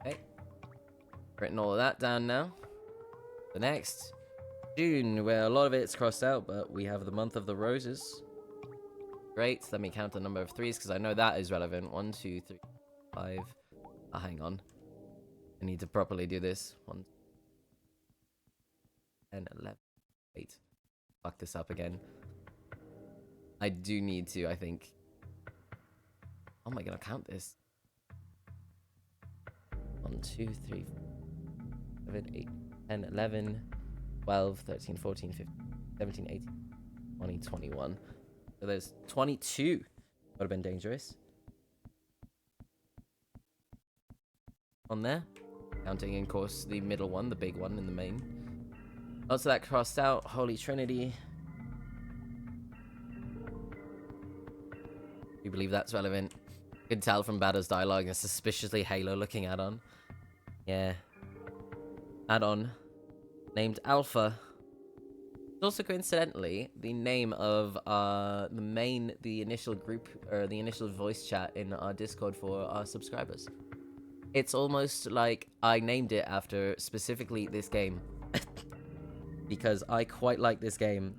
Okay. Written all of that down now. The next, June, where a lot of it's crossed out, but we have the month of the roses. Great. Let me count the number of 3s, because I know that is relevant. 1, 2, 3, 5. Oh, hang on. I need to properly do this. 1, 10, 11. Wait. Fuck this up again. I do need to, I think. How am I going to count this? 1, 2, 3, 4, 7, 8, 10, 11, 12, 13, 14, 15, 17, 18, 20, 21. So there's 22. Would have been dangerous. On there. Counting, of course, the middle one, the big one in the main. Also that crossed out. Holy Trinity. You believe that's relevant? You can tell from Badder's dialogue, a suspiciously Halo-looking add-on. Yeah. Add-on. Named Alpha. It's also coincidentally the name of the initial group, or the initial voice chat in our Discord for our subscribers. It's almost like I named it after specifically this game. Because I quite like this game.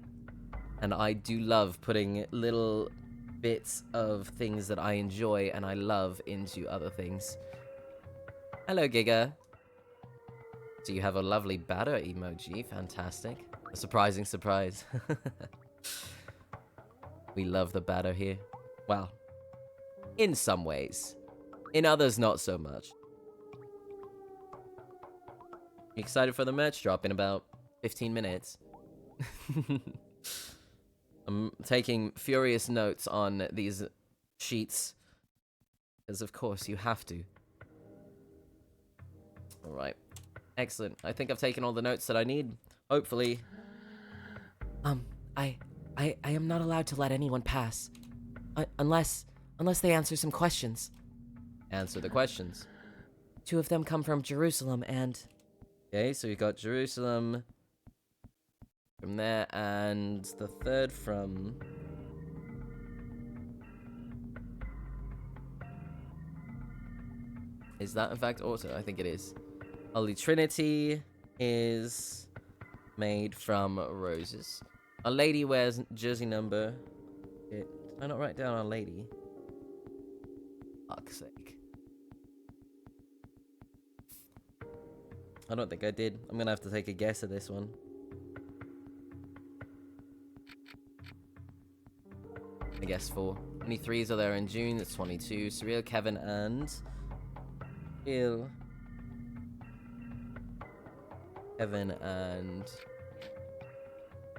And I do love putting little bits of things that I enjoy and I love into other things. Hello, Giga. So you have a lovely batter emoji. Fantastic. A surprising surprise. We love the batter here. Well, in some ways. In others, not so much. You excited for the merch drop in about 15 minutes? I'm taking furious notes on these sheets. Because of course you have to. Alright. Excellent. I think I've taken all the notes that I need. Hopefully. I am not allowed to let anyone pass. Unless they answer some questions. Answer the questions. 2 of them come from Jerusalem and... Okay, so we've got Jerusalem from there, and the third from... Is that in fact Orta? I think it is. Holy Trinity is made from roses. Our Lady wears jersey number. Did I not write down Our Lady? Fuck's sake. I don't think I did. I'm gonna have to take a guess at this one. guess 4. 23s are there in June, that's 22. Surreal, Kevin, and... Surreal... Kevin, and...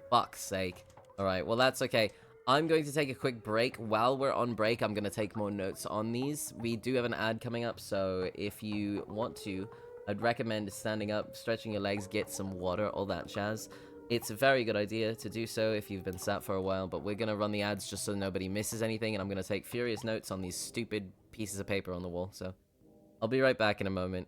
Fuck's sake. Alright, well that's okay. I'm going to take a quick break. While we're on break, I'm going to take more notes on these. We do have an ad coming up, so if you want to, I'd recommend standing up, stretching your legs, get some water, all that jazz. It's a very good idea to do so if you've been sat for a while, but we're going to run the ads just so nobody misses anything, and I'm going to take furious notes on these stupid pieces of paper on the wall, so I'll be right back in a moment.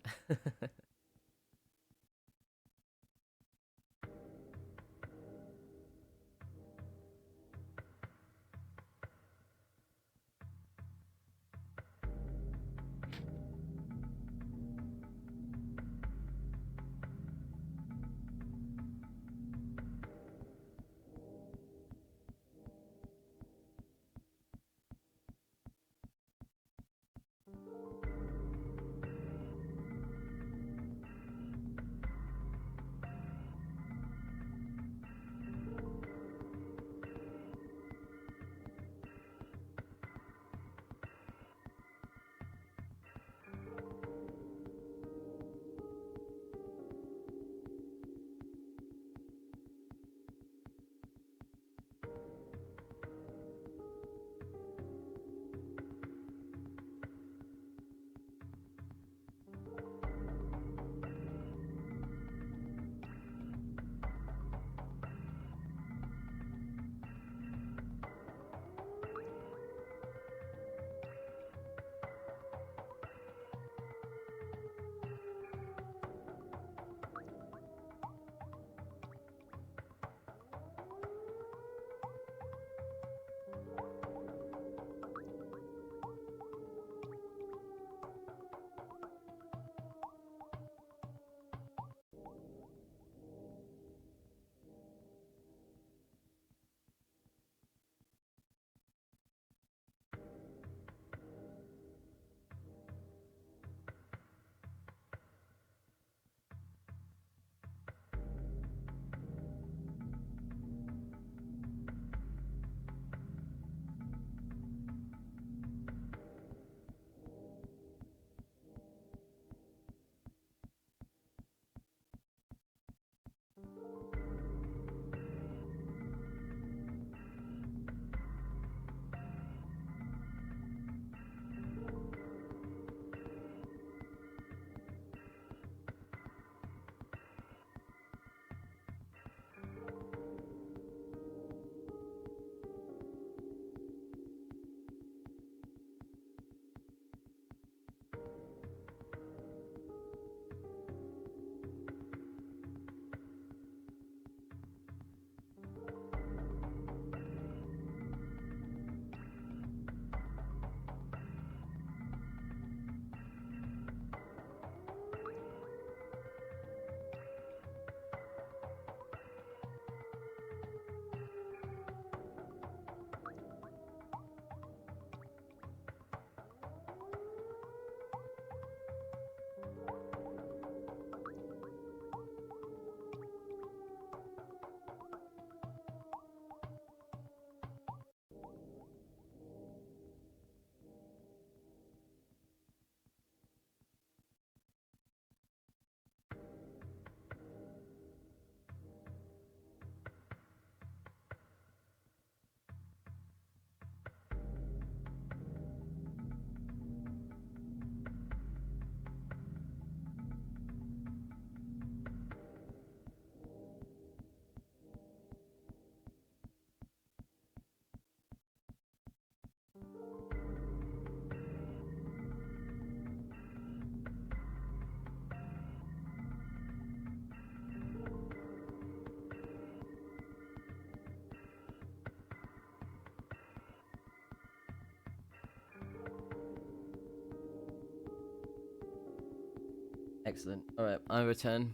Excellent. Alright, I return,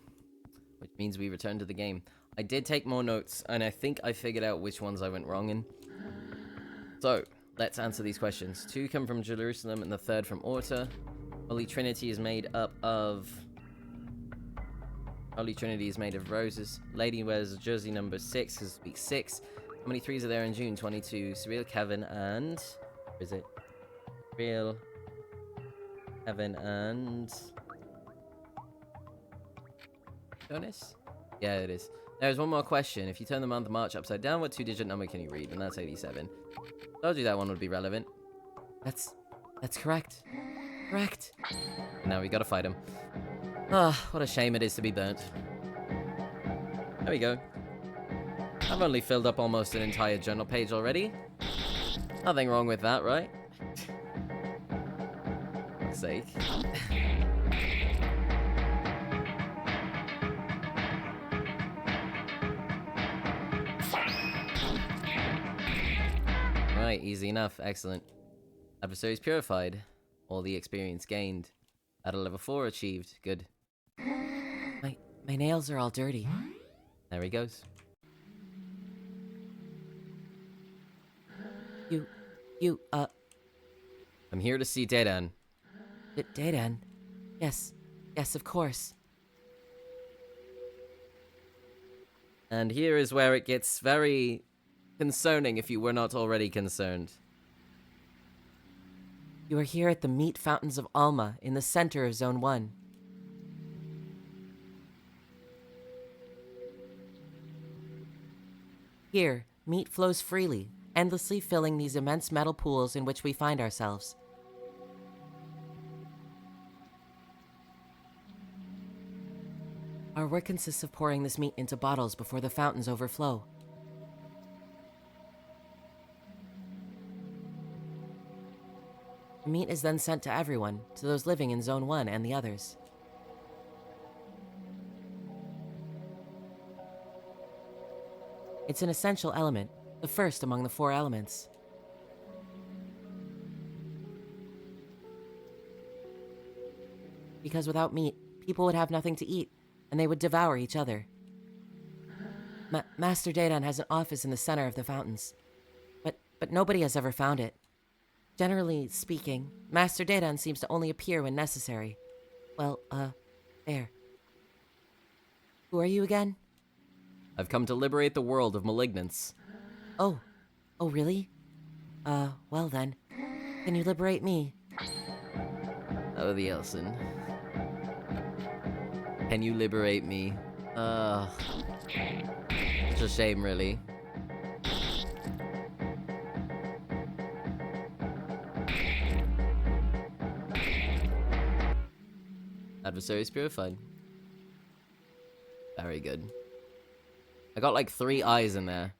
which means we return to the game. I did take more notes, and I think I figured out which ones I went wrong in. So, let's answer these questions. 2 come from Jerusalem, and the 3rd from Orta. Holy Trinity is made up of... Holy Trinity is made of roses. Lady wears jersey number 6 because week 6. How many 3s are there in June? 22. Surreal, Kevin, and... Where is it? Real, Kevin, and... Jonas? Yeah, it is. There's one more question. If you turn the month of March upside down, what 2-digit number can you read? And that's 87. Told you that one would be relevant. That's correct. Correct. And now we gotta fight him. Ah, what a shame it is to be burnt. There we go. I've only filled up almost an entire journal page already. Nothing wrong with that, right? For fuck's sake. Right, easy enough. Excellent. Adversaries purified. All the experience gained. Battle level 4 achieved. Good. My nails are all dirty. There he goes. I'm here to see Dedan. Dedan? Yes, of course. And here is where it gets very concerning if you were not already concerned. You are here at the meat fountains of Alma, in the center of Zone 1. Here, meat flows freely, endlessly filling these immense metal pools in which we find ourselves. Our work consists of pouring this meat into bottles before the fountains overflow. The meat is then sent to everyone, to those living in Zone 1 and the others. It's an essential element, the first among the 4 elements. Because without meat, people would have nothing to eat, and they would devour each other. Master Dedan has an office in the center of the fountains, but nobody has ever found it. Generally speaking, Master Dedan seems to only appear when necessary. Well, there. Who are you again? I've come to liberate the world of malignants. Oh, really? Well then, can you liberate me? Oh, the Elson. Can you liberate me? It's a shame, really. Adversaries purified. Very good. I got like 3 eyes in there.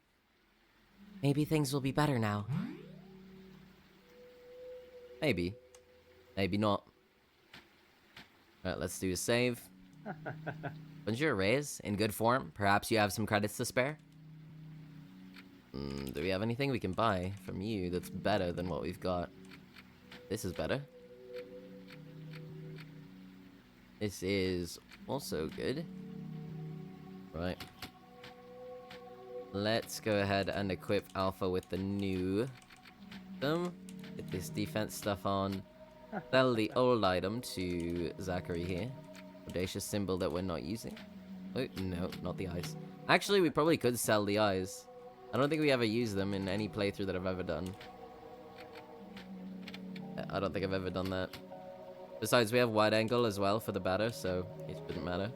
Maybe things will be better now. Maybe. Maybe not. Alright, let's do a save. Bonjour, Reyes. In good form. Perhaps you have some credits to spare? Do we have anything we can buy from you that's better than what we've got? This is better. This is also good. Right. Let's go ahead and equip Alpha with the new item. Get this defense stuff on. Sell the old item to Zachary here. Audacious symbol that we're not using. Oh, no, not the eyes. Actually, we probably could sell the eyes. I don't think we ever use them in any playthrough that I've ever done. I don't think I've ever done that. Besides, we have wide angle as well for the batter, so it shouldn't matter.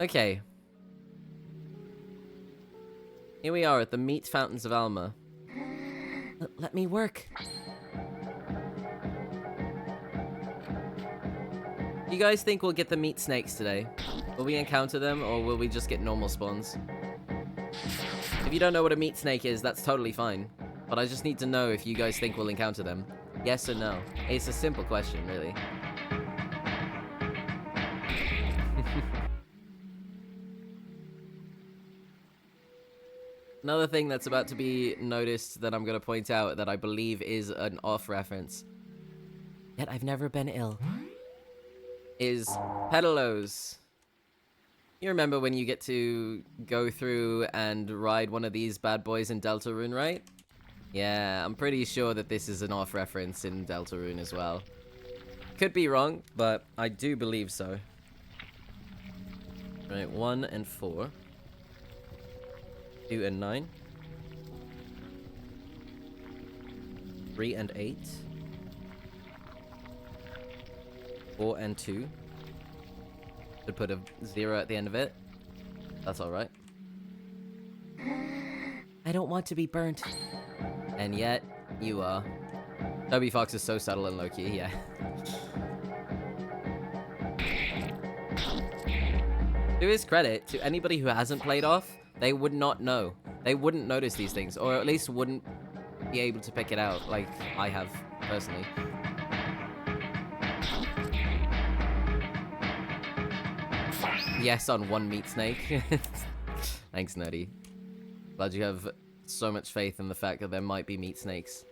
Okay. Here we are at the meat fountains of Alma. Let me work. You guys think we'll get the meat snakes today? Will we encounter them, or will we just get normal spawns? If you don't know what a meat snake is, that's totally fine. But I just need to know if you guys think we'll encounter them. Yes or no? It's a simple question, really. Another thing that's about to be noticed that I'm going to point out that I believe is an off reference. Yet I've never been ill. Is pedalos. You remember when you get to go through and ride one of these bad boys in Deltarune, right? Yeah, I'm pretty sure that this is an off reference in Deltarune as well. Could be wrong, but I do believe so. Right, 1 and 4. 2 and 9. 3 and 8. 4 and 2. Could put a 0 at the end of it. That's alright. I don't want to be burnt. And yet, you are. Toby Fox is so subtle and low-key, yeah. To his credit, to anybody who hasn't played off, they would not know. They wouldn't notice these things, or at least wouldn't be able to pick it out, like I have, personally. Yes on one meat snake. Thanks, Nerdy. Glad you have so much faith in the fact that there might be meat snakes.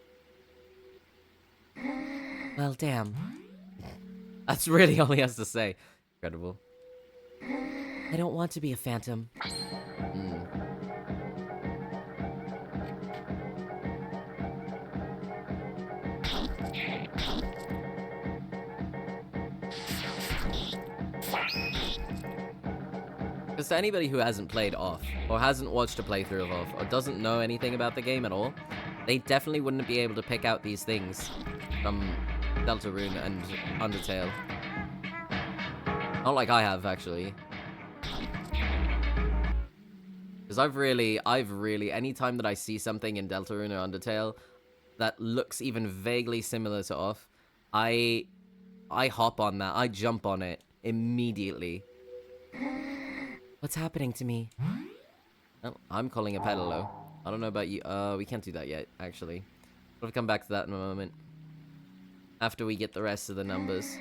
Well, damn. That's really all he has to say. Incredible. I don't want to be a phantom. Because to anybody who hasn't played off, or hasn't watched a playthrough of off, or doesn't know anything about the game at all, they definitely wouldn't be able to pick out these things from Deltarune and Undertale. Not like I have, actually. Because I've really, anytime that I see something in Deltarune or Undertale that looks even vaguely similar to off, I hop on that, I jump on it immediately. What's happening to me? Oh, I'm calling a pedalo. I don't know about you. We can't do that yet, actually. We'll come back to that in a moment. After we get the rest of the numbers.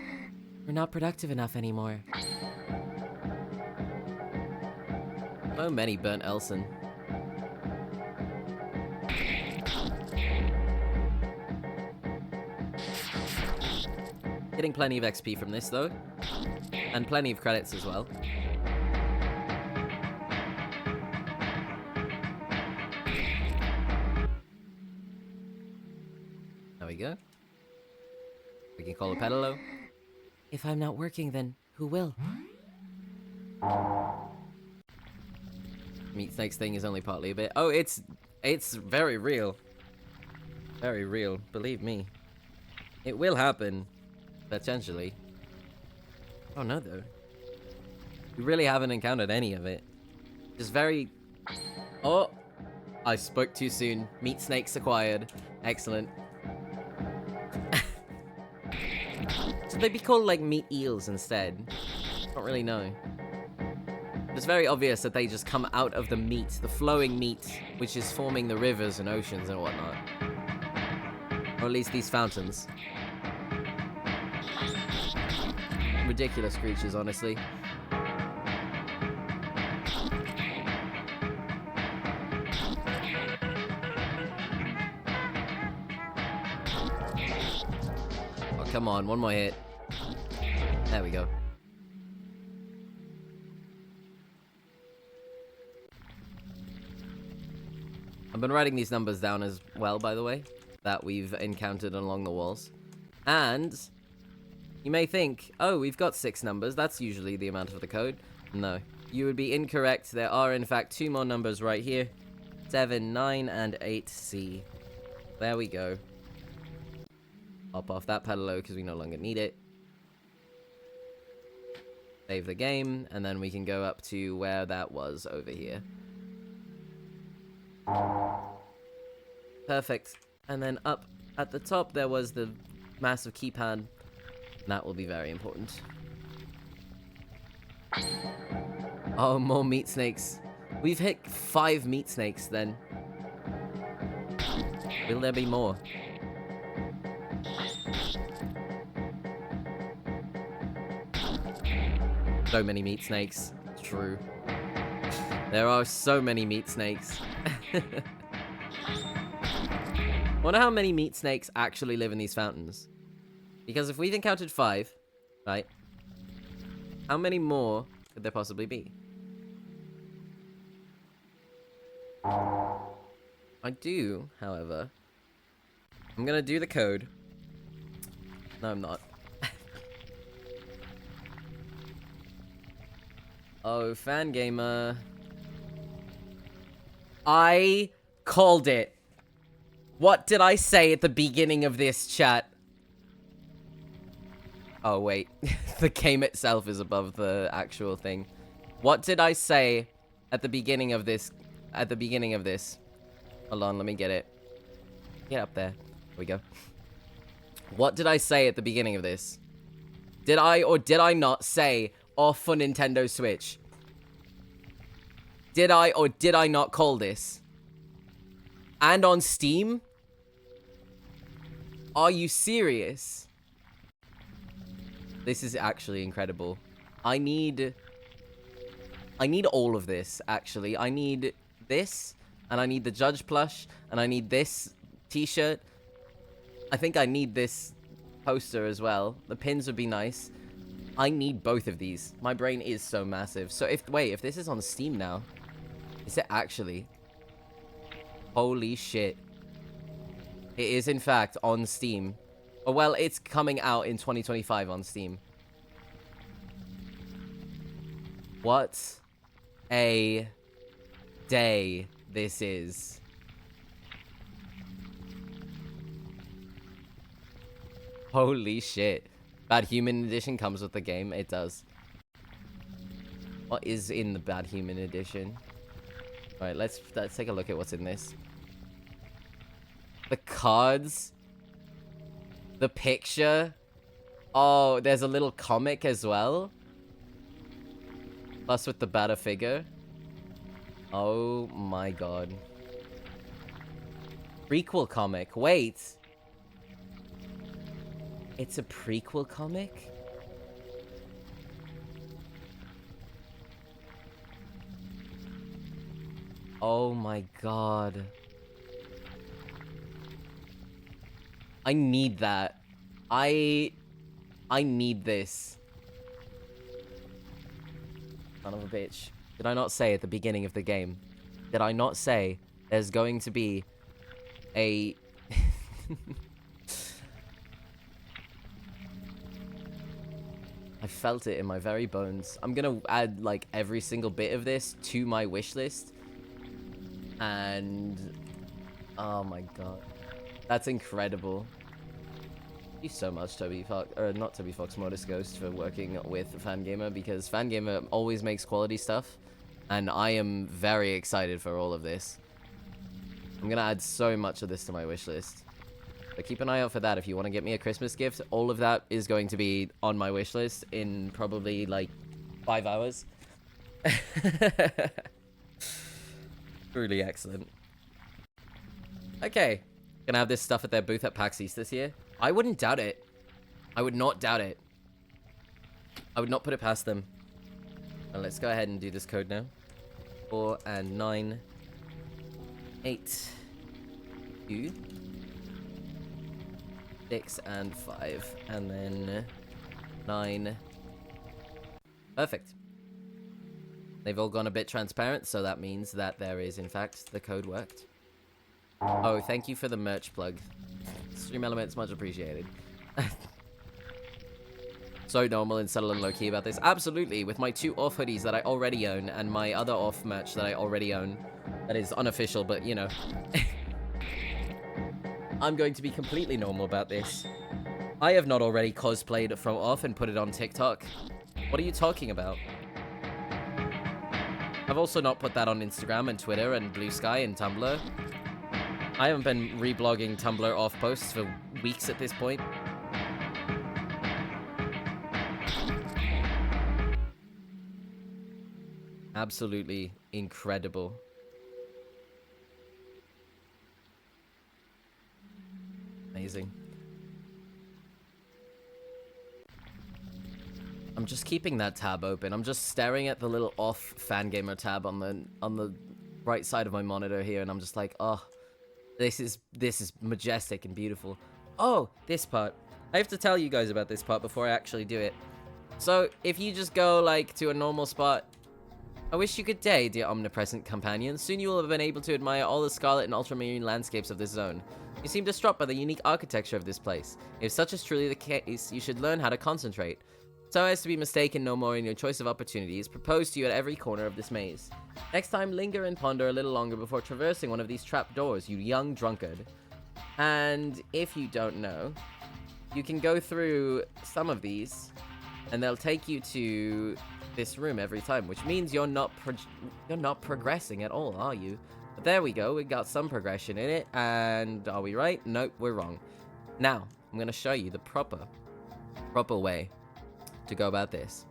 We're not productive enough anymore. Oh, many burnt Elson. Getting plenty of XP from this, though. And plenty of credits as well. There we go. We can call a pedalo. If I'm not working, then who will? Meat snakes thing is only partly a bit. Oh, it's very real. Very real. Believe me. It will happen. Potentially. Oh no, though. We really haven't encountered any of it. Just very... Oh! I spoke too soon. Meat snakes acquired. Excellent. Should they be called, like, meat eels instead? I don't really know. It's very obvious that they just come out of the meat, the flowing meat, which is forming the rivers and oceans and whatnot. Or at least these fountains. Ridiculous creatures, honestly. Oh, come on, one more hit. There we go. I've been writing these numbers down as well, by the way, that we've encountered along the walls. And you may think, oh, we've got 6 numbers. That's usually the amount of the code. No, you would be incorrect. There are, in fact, 2 more numbers right here. 7, 9, and 8C. There we go. Hop off that pedalo because we no longer need it. Save the game, and then we can go up to where that was over here. Perfect. And then up at the top, there was the massive keypad. That will be very important. Oh, more meat snakes. We've hit 5 meat snakes, then. Will there be more? So many meat snakes. True. There are so many meat snakes. Wonder how many meat snakes actually live in these fountains. Because if we've encountered 5, right? How many more could there possibly be? I do, however. I'm gonna do the code. No, I'm not. Oh, Fangamer. I called it. What did I say at the beginning of this, chat? Oh, wait. The game itself is above the actual thing. What did I say at the beginning of this? Hold on, let me get it. Get up there. Here we go. What did I say at the beginning of this? Did I or did I not say off for Nintendo Switch? Did I or did I not call this? And on Steam? Are you serious? This is actually incredible. I need all of this, actually. I need this, and I need the Judge plush, and I need this t-shirt. I think I need this poster as well. The pins would be nice. I need both of these. My brain is so massive. So if this is on Steam now, is it actually? Holy shit. It is, in fact, on Steam. Oh, well, it's coming out in 2025 on Steam. What a day this is. Holy shit. Bad Human Edition comes with the game. It does. What is in the Bad Human Edition? Alright, let's take a look at what's in this. The cards. The picture. Oh, there's a little comic as well. Plus with the Bada figure. Oh my god. Prequel comic. Wait. It's a prequel comic? Oh my god. I need that. I need this. Son of a bitch. Did I not say at the beginning of the game? Did I not say there's going to be a... I felt it in my very bones. I'm gonna add, like, every single bit of this to my wish list. And... oh my god. That's incredible. Thank you so much, Toby Fox, or not Toby Fox, Mortis Ghost, for working with Fangamer, because Fangamer always makes quality stuff, and I am very excited for all of this. I'm gonna add so much of this to my wish list. But keep an eye out for that if you want to get me a Christmas gift. All of that is going to be on my wish list in probably, like, 5 hours. Truly excellent. Okay. Gonna have this stuff at their booth at PAX East this year. I wouldn't doubt it. I would not doubt it. I would not put it past them. Well, let's go ahead and do this code now. 4 and 9. 8. 2. 6 and 5. And then 9. Perfect. They've all gone a bit transparent, so that means that there is, in fact, the code worked. Oh, thank you for the merch plug. Stream Elements, much appreciated. So normal and subtle and low-key about this. Absolutely, with my 2 off hoodies that I already own, and my other off merch that I already own. That is unofficial, but, you know. I'm going to be completely normal about this. I have not already cosplayed from off and put it on TikTok. What are you talking about? I've also not put that on Instagram and Twitter and Blue Sky and Tumblr. I haven't been reblogging Tumblr off posts for weeks at this point. Absolutely incredible. Amazing. I'm just keeping that tab open. I'm just staring at the little off Fangamer tab on the right side of my monitor here, and I'm just like, oh, this is majestic and beautiful. Oh, this part. I have to tell you guys about this part before I actually do it. So, if you just go, like, to a normal spot, I wish you good day, dear omnipresent companion. Soon you will have been able to admire all the scarlet and ultramarine landscapes of this zone. You seem distraught by the unique architecture of this place. If such is truly the case, you should learn how to concentrate. So as to be mistaken no more in your choice of opportunities proposed to you at every corner of this maze. Next time, linger and ponder a little longer before traversing one of these trap doors, you young drunkard. And if you don't know, you can go through some of these, and they'll take you to this room every time, which means you're not progressing at all, are you? But there we go, we got some progression in it, and are we right? Nope, we're wrong. Now, I'm gonna show you the proper way to go about this.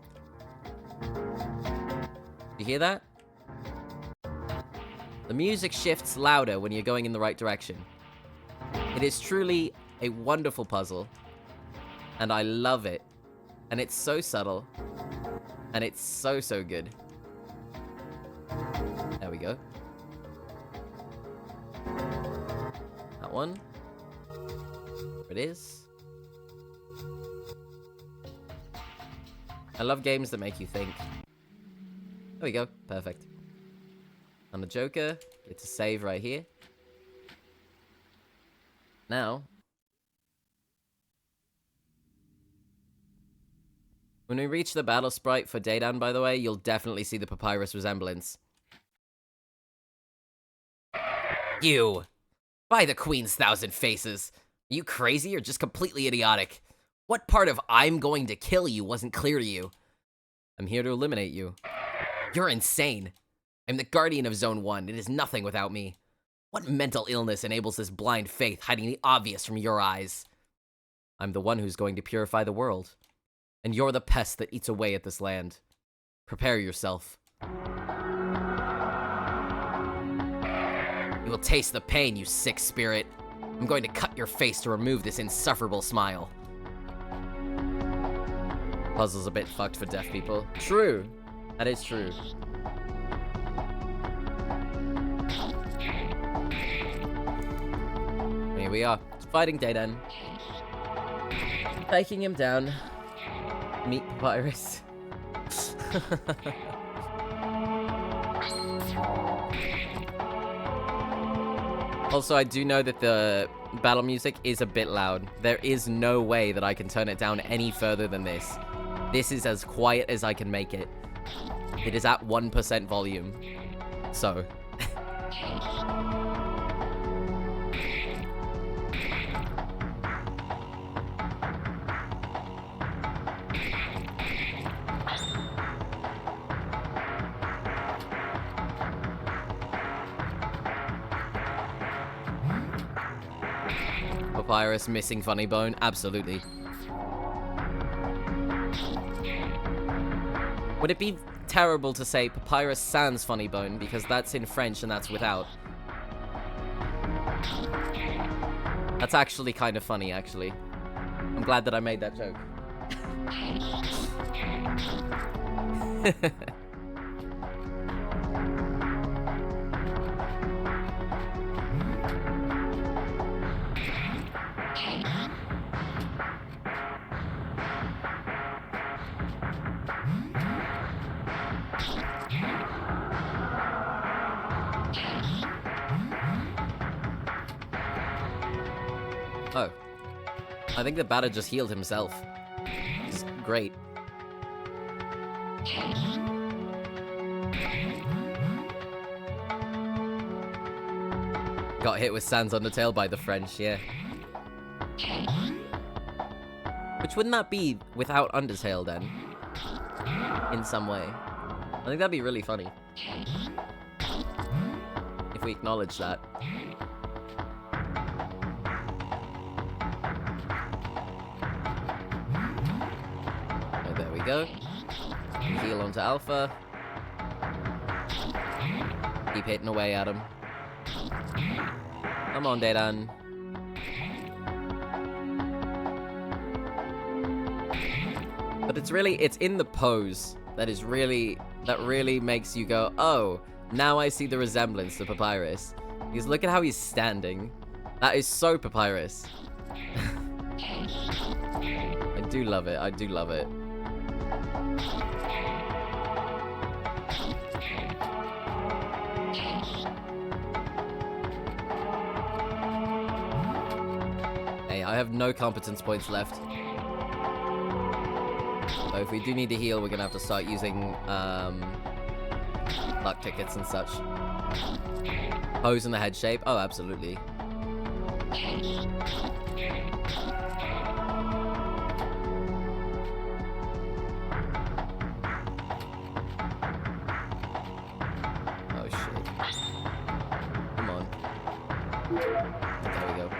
You hear that? The music shifts louder when you're going in the right direction. It is truly a wonderful puzzle, and I love it. And it's so subtle, and it's so good. There we go. That one. There it is. I love games that make you think. There we go. Perfect. On the Joker, get to save right here. Now, when we reach the battle sprite for Daydan, by the way, you'll definitely see the Papyrus resemblance. You! By the Queen's thousand faces! Are you crazy or just completely idiotic? What part of I'm going to kill you wasn't clear to you? I'm here to eliminate you. You're insane. I'm the guardian of Zone 1. It is nothing without me. What mental illness enables this blind faith hiding the obvious from your eyes? I'm the one who's going to purify the world. And you're the pest that eats away at this land. Prepare yourself. You will taste the pain, you sick spirit. I'm going to cut your face to remove this insufferable smile. Puzzle's a bit fucked for deaf people. True. That is true. Here we are. Fighting Daydan. Taking him down. Meet Papyrus. Also, I do know that the battle music is a bit loud. There is no way that I can turn it down any further than this. This is as quiet as I can make it. It is at 1% volume. So. Papyrus missing funny bone? Absolutely. Would it be terrible to say Papyrus sans funny bone because that's in French and that's without? That's actually kind of funny, actually. I'm glad that I made that joke. Oh. I think the batter just healed himself. It's great. Got hit with Sans Undertale by the French, yeah. Which wouldn't that be without Undertale then? In some way. I think that'd be really funny. If we acknowledge that. Oh, there we go. Heal onto Alpha. Keep hitting away at him. Come on, Daydan. But it's in the pose that really makes you go, oh, now I see the resemblance to Papyrus. Because look at how he's standing. That is so Papyrus. I do love it. I do love it. Hey, I have no competence points left. So if we do need to heal, we're gonna have to start using luck tickets and such. Pose in the head shape? Oh, absolutely. Oh shit. Come on. There we go.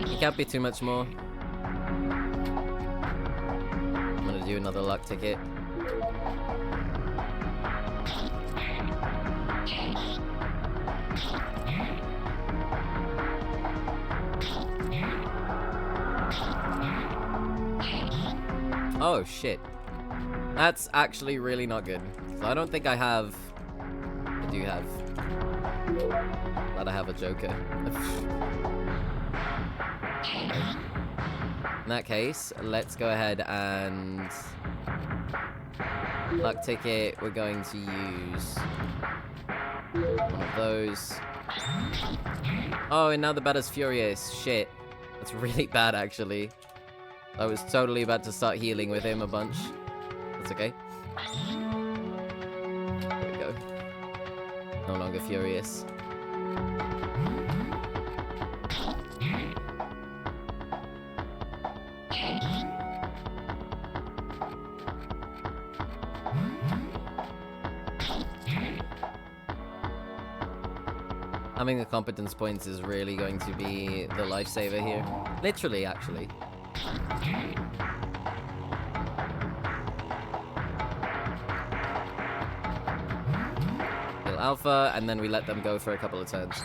It can't be too much more. I'm gonna do another luck ticket. Oh shit. That's actually really not good. So I don't think I have... I do have... Glad I have a Joker. In that case, let's go ahead and... Luck ticket, we're going to use... one of those. Oh, and now the batter's furious. Shit. That's really bad, actually. I was totally about to start healing with him a bunch. That's okay. There we go. No longer furious. Having the competence points is really going to be the lifesaver here. Literally, actually. Kill Alpha, and then we let them go for a couple of turns.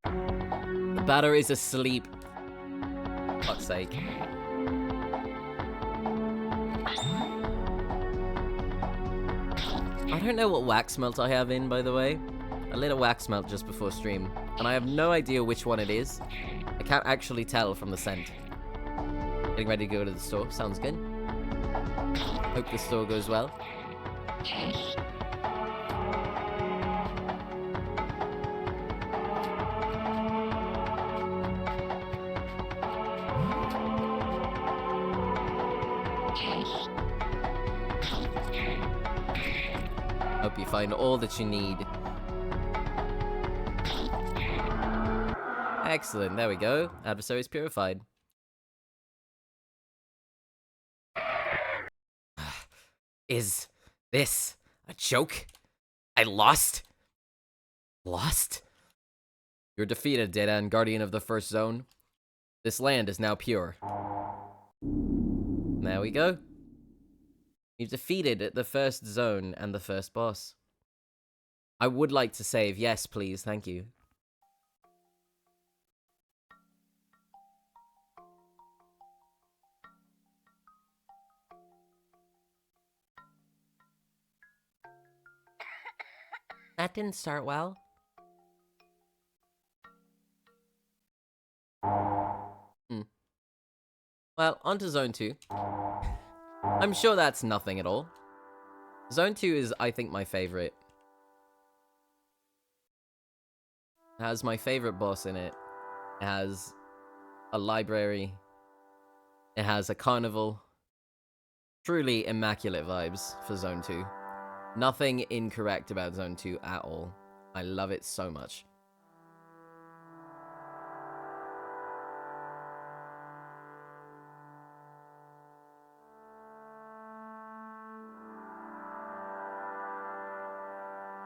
The batter is asleep. Fuck's sake. I don't know what wax melt I have in, by the way. I lit a wax melt just before stream, and I have no idea which one it is. I can't actually tell from the scent. Getting ready to go to the store. Sounds good. Hope the store goes well. Hope you find all that you need. Excellent, there we go. Adversary is purified. Is this a joke? I lost? Lost? You're defeated, Data and Guardian of the First Zone. This land is now pure. There we go. You've defeated the first zone and the first boss. I would like to save. Yes, please. Thank you. That didn't start well. Well, on to Zone 2. I'm sure that's nothing at all. Zone 2 is, I think, my favorite. It has my favorite boss in it. It has a library. It has a carnival. Truly immaculate vibes for Zone 2. Nothing incorrect about Zone 2 at all. I love it so much.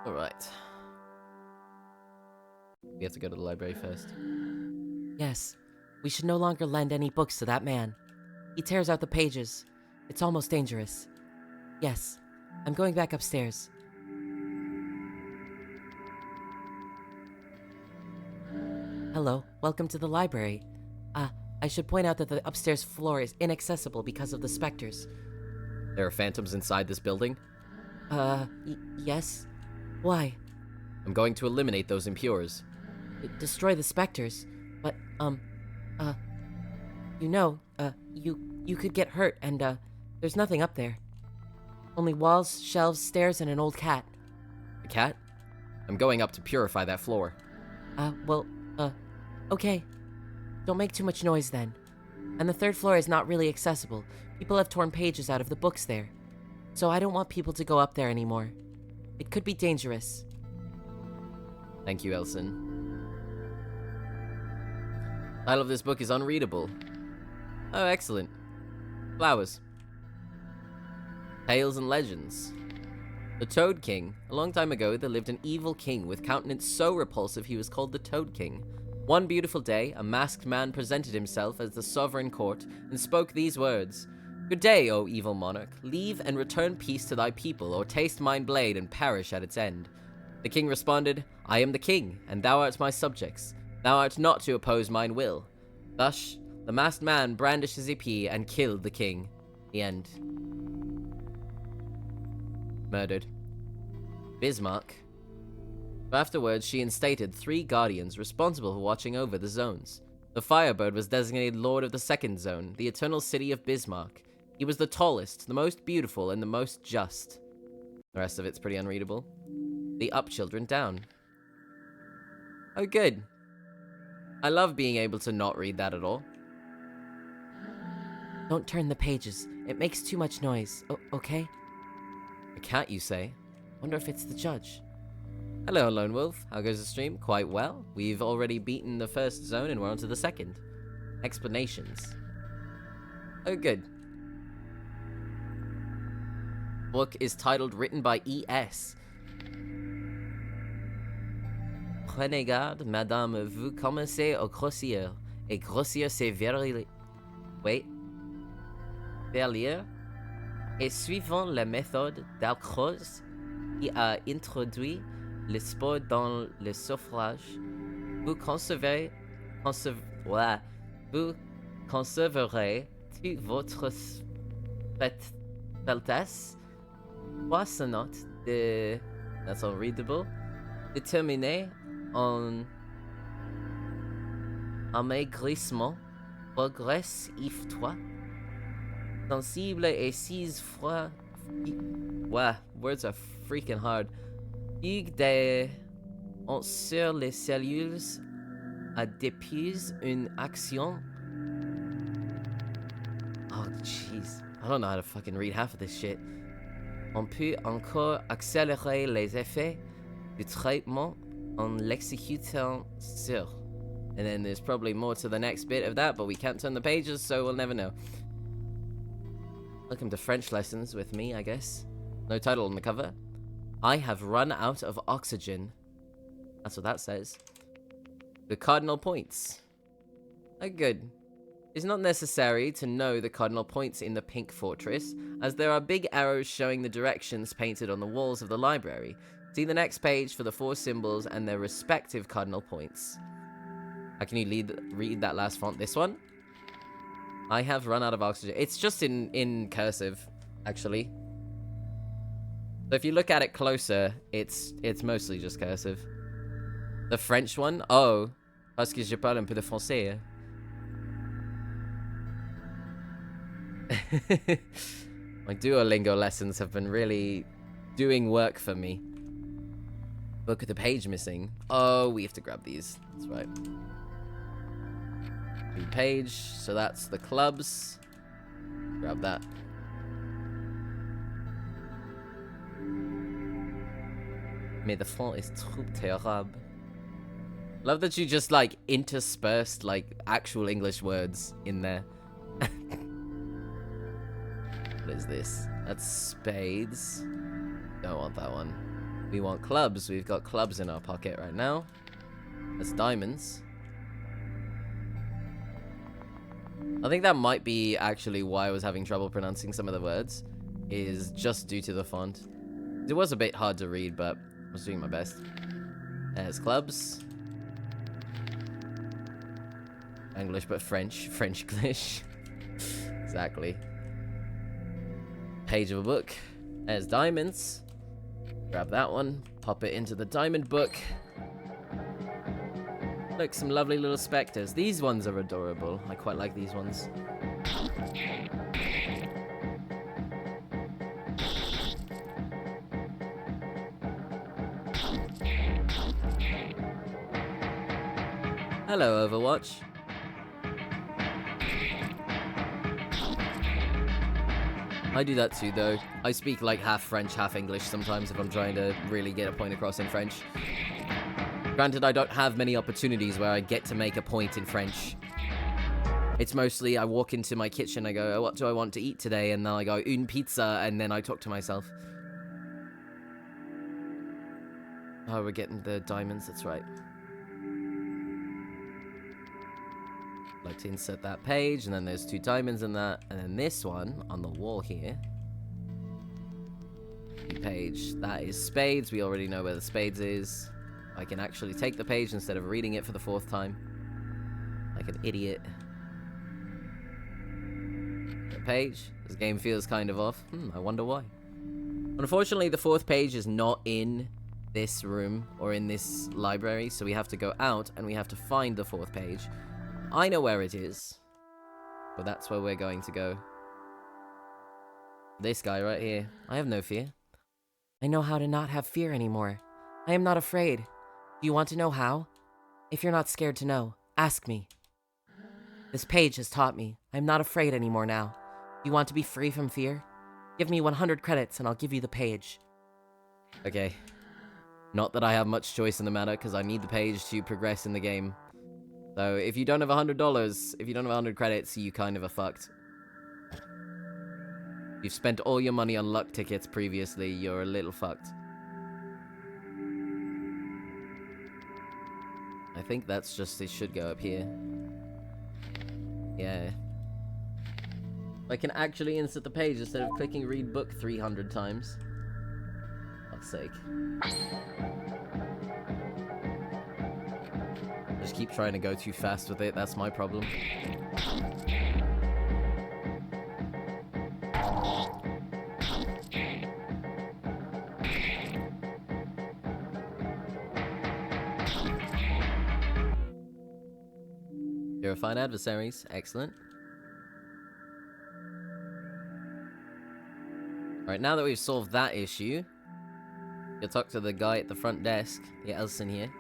Alright. We have to go to the library first. Yes, we should no longer lend any books to that man. He tears out the pages. It's almost dangerous. Yes, I'm going back upstairs. Hello, welcome to the library. I should point out that the upstairs floor is inaccessible because of the specters. There are phantoms inside this building? Yes? Why? I'm going to eliminate those impures. Destroy the specters? But, you could get hurt, and, there's nothing up there. Only walls, shelves, stairs, and an old cat. A cat? I'm going up to purify that floor. Okay, don't make too much noise then. And the third floor is not really accessible. People have torn pages out of the books there. So I don't want people to go up there anymore. It could be dangerous. Thank you, Elson. Title of this book is unreadable. Oh, excellent. Flowers. Tales and legends. The Toad King. A long time ago, there lived an evil king with countenance so repulsive he was called the Toad King. One beautiful day, a masked man presented himself as the sovereign court and spoke these words. Good day, O evil monarch. Leave and return peace to thy people, or taste mine blade and perish at its end. The king responded, I am the king, and thou art my subjects. Thou art not to oppose mine will. Thus, the masked man brandished his épée and killed the king. The end. Murdered. Bismarck. Afterwards, she instated 3 guardians responsible for watching over the zones. The Firebird was designated Lord of the Second Zone, the Eternal City of Bismarck. He was the tallest, the most beautiful, and the most just. The rest of it's pretty unreadable. The Up Children down. Oh, good. I love being able to not read that at all. Don't turn the pages. It makes too much noise. Okay? A cat, you say? Wonder if it's the judge. Hello, Lone Wolf. How goes the stream? Quite well. We've already beaten the first zone and we're on to the second. Explanations. Oh, good. Book is titled Written by E.S. Prenez garde, madame, vous commencez au grossier. Et grossier, c'est vers... Wait. Vers lire. Et suivant la méthode d'Alcroze, qui a introduit le sport dans le suffrage, vous conserverez toute votre speltesse, poissonnante de... That's unreadable. Déterminée en amaigrissement, progressif-toi, sensible et 6 fois... Wow, words are freaking hard. Hugues des... sur les cellules a depuis une action... Oh, jeez. I don't know how to fucking read half of this shit. On peut encore accélérer les effets du traitement en l'exécutant sur. And then there's probably more to the next bit of that, but we can't turn the pages, so we'll never know. Welcome to French lessons with me, I guess. No title on the cover. I have run out of oxygen. That's what that says. The cardinal points. Oh, good. It's not necessary to know the cardinal points in the Pink Fortress, as there are big arrows showing the directions painted on the walls of the library. See the next page for the 4 symbols and their respective cardinal points. How can you read that last font? This one? I have run out of oxygen. It's just in cursive, actually. So if you look at it closer, it's mostly just cursive. The French one? Oh, parce que je parle un peu de français. My Duolingo lessons have been really doing work for me. Look at the page missing. Oh, we have to grab these. That's right. New page. So that's the clubs. Grab that. Mais the font is trop terrible. Love that you just like interspersed like actual English words in there. What is this? That's spades. Don't want that one. We want clubs. We've got clubs in our pocket right now. That's diamonds. I think that might be actually why I was having trouble pronouncing some of the words. Is just due to the font. It was a bit hard to read, but I was doing my best. There's clubs. English but French. French-English. Exactly. Page of a book. There's diamonds. Grab that one. Pop it into the diamond book. Look, some lovely little specters. These ones are adorable. I quite like these ones. Hello, Overwatch. I do that too, though. I speak like half French, half English sometimes if I'm trying to really get a point across in French. Granted, I don't have many opportunities where I get to make a point in French. It's mostly I walk into my kitchen, I go, oh, what do I want to eat today? And then I go, une pizza, and then I talk to myself. Oh, we're getting the diamonds, that's right. I'd like to insert that page, and then there's 2 diamonds in that, and then this one on the wall here. Page, that is spades. We already know where the spades is. I can actually take the page instead of reading it for the 4th time. Like an idiot. The page. This game feels kind of off. I wonder why. Unfortunately, the 4th page is not in this room or in this library, so we have to go out and we have to find the 4th page. I know where it is, but that's where we're going to go. This guy right here. I have no fear. I know how to not have fear anymore. I am not afraid. Do you want to know how? If you're not scared to know, ask me. This page has taught me. I'm not afraid anymore now. You want to be free from fear? Give me 100 credits and I'll give you the page. Okay. Not that I have much choice in the matter, because I need the page to progress in the game. So if you don't have $100, if you don't have 100 credits, you kind of are fucked. You've spent all your money on luck tickets previously, you're a little fucked. I think that's just, it should go up here. Yeah. I can actually insert the page instead of clicking read book 300 times. Fuck's sake. Just keep trying to go too fast with it, that's my problem. Purified adversaries, excellent. Alright, now that we've solved that issue, you'll talk to the guy at the front desk, the Elson here,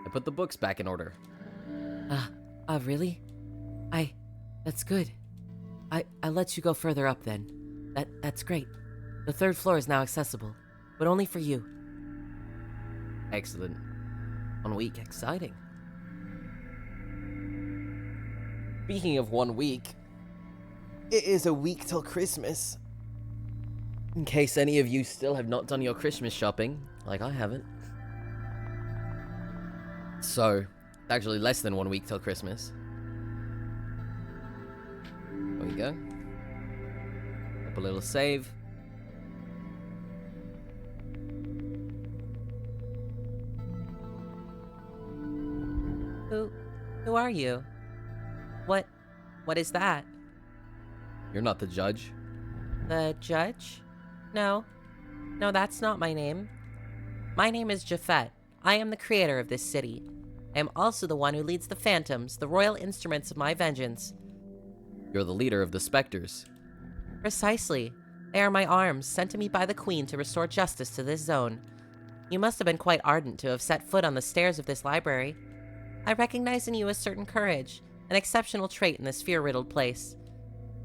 and put the books back in order. Really? That's good. I'll let you go further up then. That's great. The 3rd floor is now accessible, but only for you. Excellent. 1 week, exciting. Speaking of 1 week, it is a week till Christmas. In case any of you still have not done your Christmas shopping, like I haven't. So, actually less than 1 week till Christmas. There we go. Up a little save. Who are you? What is that? You're not the judge. The judge? No, that's not my name. My name is Japhet. I am the creator of this city. I am also the one who leads the Phantoms, the royal instruments of my vengeance. You're the leader of the Spectres. Precisely. They are my arms, sent to me by the Queen to restore justice to this zone. You must have been quite ardent to have set foot on the stairs of this library. I recognize in you a certain courage, an exceptional trait in this fear-riddled place.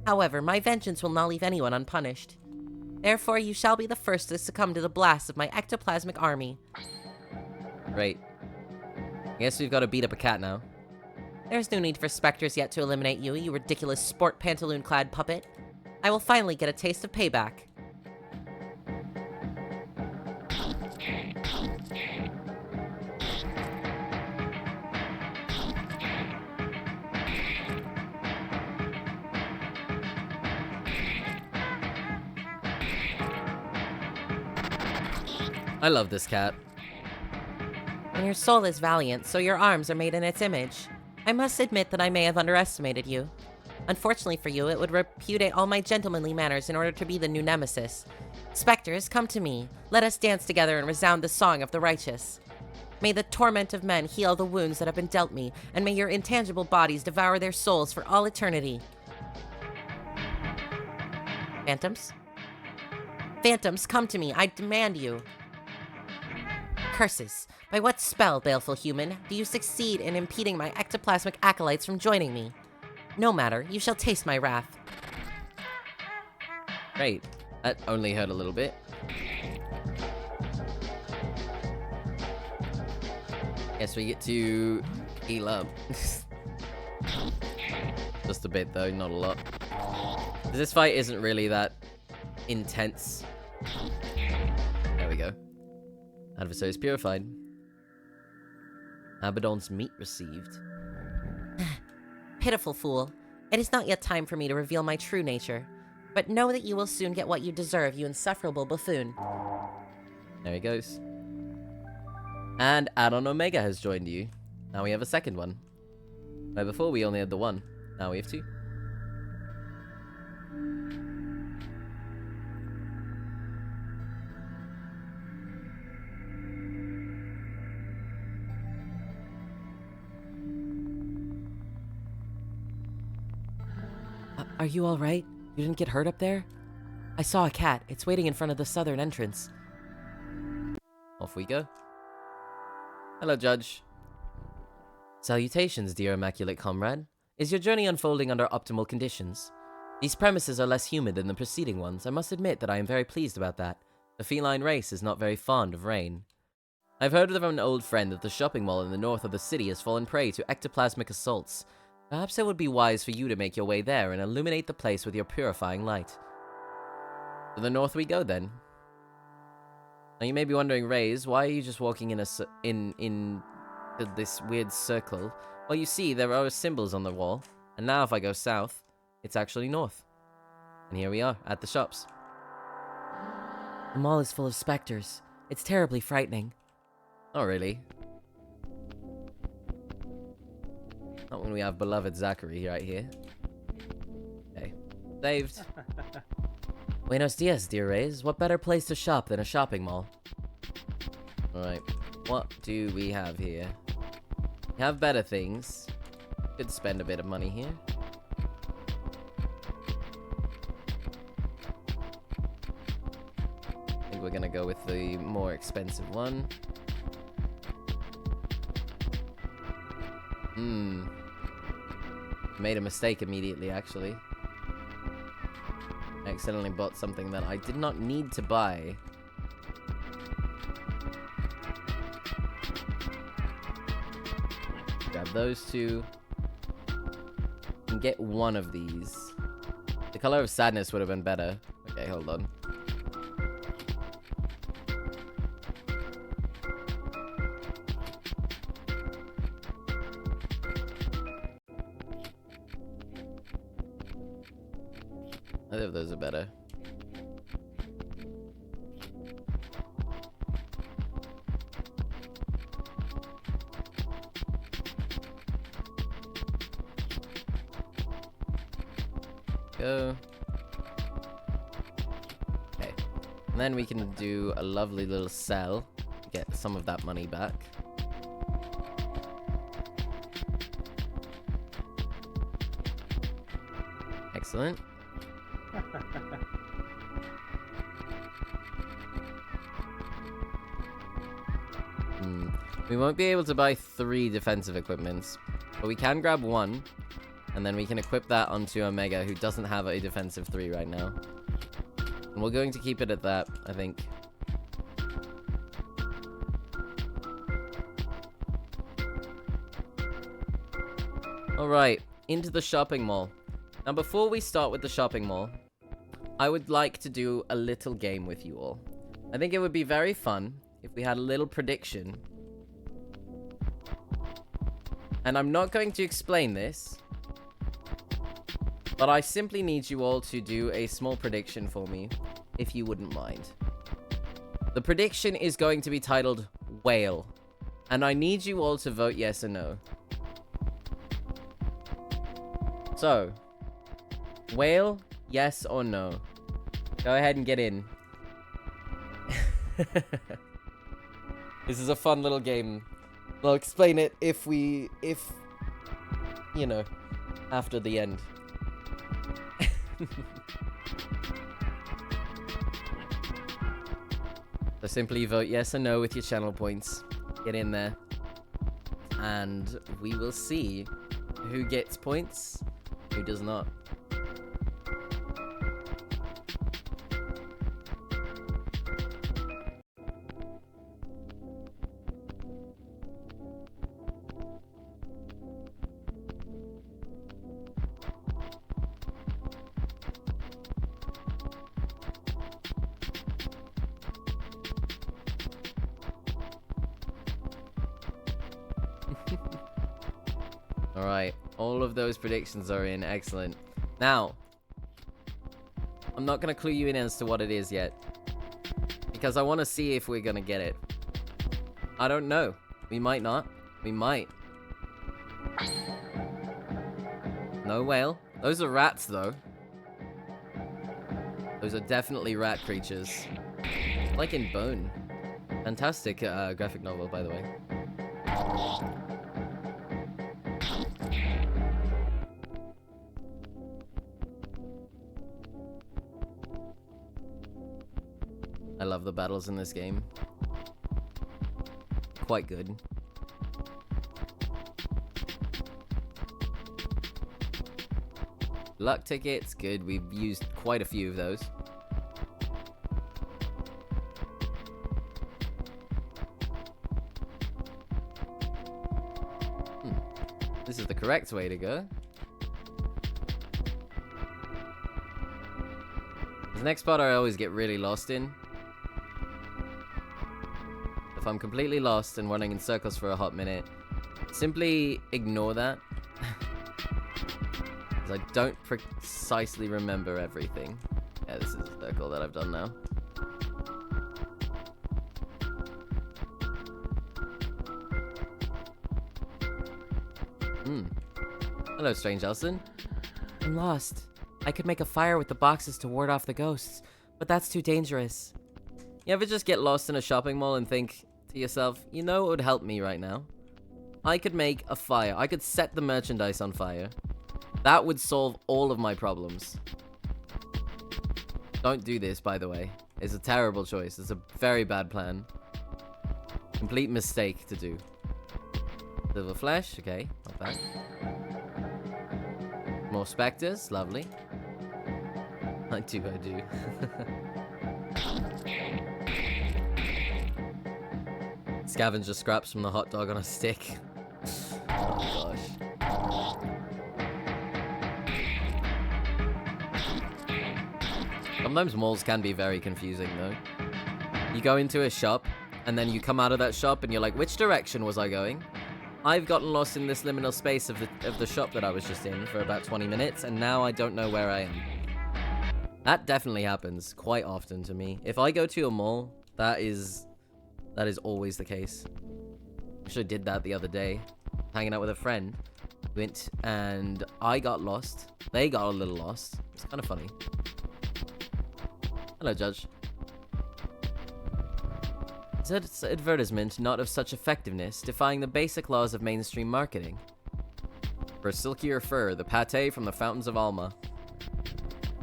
However, my vengeance will not leave anyone unpunished. Therefore, you shall be the first to succumb to the blasts of my ectoplasmic army. Great. I guess we've got to beat up a cat now. There's no need for specters yet to eliminate you, you ridiculous sport pantaloon-clad puppet. I will finally get a taste of payback. I love this cat. And your soul is valiant, so your arms are made in its image. I must admit that I may have underestimated you. Unfortunately for you, it would repudiate all my gentlemanly manners in order to be the new nemesis. Spectres, come to me. Let us dance together and resound the song of the righteous. May the torment of men heal the wounds that have been dealt me, and may your intangible bodies devour their souls for all eternity. Phantoms? Phantoms, come to me. I demand you. Curses! By what spell, baleful human, do you succeed in impeding my ectoplasmic acolytes from joining me? No matter, you shall taste my wrath. Great. That only hurt a little bit. Guess we get to heal up. Just a bit though, not a lot. This fight isn't really that intense. There we go. Adversary is purified. Abaddon's meat received. Pitiful fool. It is not yet time for me to reveal my true nature. But know that you will soon get what you deserve, you insufferable buffoon. There he goes. And Addon Omega has joined you. Now we have a second one. Where before we only had the one. Now we have two. Are you alright? You didn't get hurt up there? I saw a cat. It's waiting in front of the southern entrance. Off we go. Hello, Judge. Salutations, dear immaculate comrade. Is your journey unfolding under optimal conditions? These premises are less humid than the preceding ones. I must admit that I am very pleased about that. The feline race is not very fond of rain. I've heard from an old friend that the shopping mall in the north of the city has fallen prey to ectoplasmic assaults. Perhaps it would be wise for you to make your way there and illuminate the place with your purifying light. To the north we go, then. Now you may be wondering, Raze, why are you just walking in this weird circle? Well, you see, there are symbols on the wall, and now if I go south, it's actually north. And here we are, at the shops. The mall is full of specters. It's terribly frightening. Oh, really? Not when we have beloved Zachary right here. Okay. Saved. Buenos dias, dear Rays. What better place to shop than a shopping mall? Alright. What do we have here? We have better things. Could spend a bit of money here. I think we're gonna go with the more expensive one. Made a mistake immediately, actually. I accidentally bought something that I did not need to buy. Grab those two. And get one of these. The color of sadness would have been better. Okay, hold on. Either of those are better. Go. Okay. And then we can do a lovely little sell to get some of that money back. Excellent. We won't be able to buy 3 defensive equipments, but we can grab 1, and then we can equip that onto Omega, who doesn't have a defensive 3 right now. And we're going to keep it at that, I think. Alright, into the shopping mall. Now before we start with the shopping mall, I would like to do a little game with you all. I think it would be very fun if we had a little prediction. And I'm not going to explain this, but I simply need you all to do a small prediction for me, if you wouldn't mind. The prediction is going to be titled Whale, and I need you all to vote yes or no. So, whale, yes or no? Go ahead and get in. This is a fun little game. I'll explain it if you know, after the end. So simply vote yes or no with your channel points. Get in there. And we will see who gets points, who does not. Alright, all of those predictions are in. Excellent. Now, I'm not going to clue you in as to what it is yet, because I want to see if we're going to get it. I don't know. We might not. We might. No whale. Those are rats, though. Those are definitely rat creatures. Like in Bone. Fantastic graphic novel, by the way. I love the battles in this game. Quite good. Luck tickets, good. We've used quite a few of those. This is the correct way to go. The next part I always get really lost in. If I'm completely lost and running in circles for a hot minute, simply ignore that. Because I don't precisely remember everything. Yeah, this is a circle that I've done now. Hello, strange Elson. I'm lost. I could make a fire with the boxes to ward off the ghosts, but that's too dangerous. You ever just get lost in a shopping mall and think to yourself, you know what would help me right now? I could make a fire. I could set the merchandise on fire. That would solve all of my problems. Don't do this, by the way. It's a terrible choice. It's a very bad plan. Complete mistake to do. Silver flesh, okay, not bad. More specters, lovely. I do. Scavenger scraps from the hot dog on a stick. Oh gosh. Sometimes malls can be very confusing though. You go into a shop, and then you come out of that shop and you're like, which direction was I going? I've gotten lost in this liminal space of the shop that I was just in for about 20 minutes, and now I don't know where I am. That definitely happens quite often to me. If I go to a mall, that is always the case. Actually did that the other day. Hanging out with a friend. Went and I got lost. They got a little lost. It's kind of funny. Hello, Judge. Is advertisement not of such effectiveness, defying the basic laws of mainstream marketing? For silkier fur, the pate from the fountains of Alma.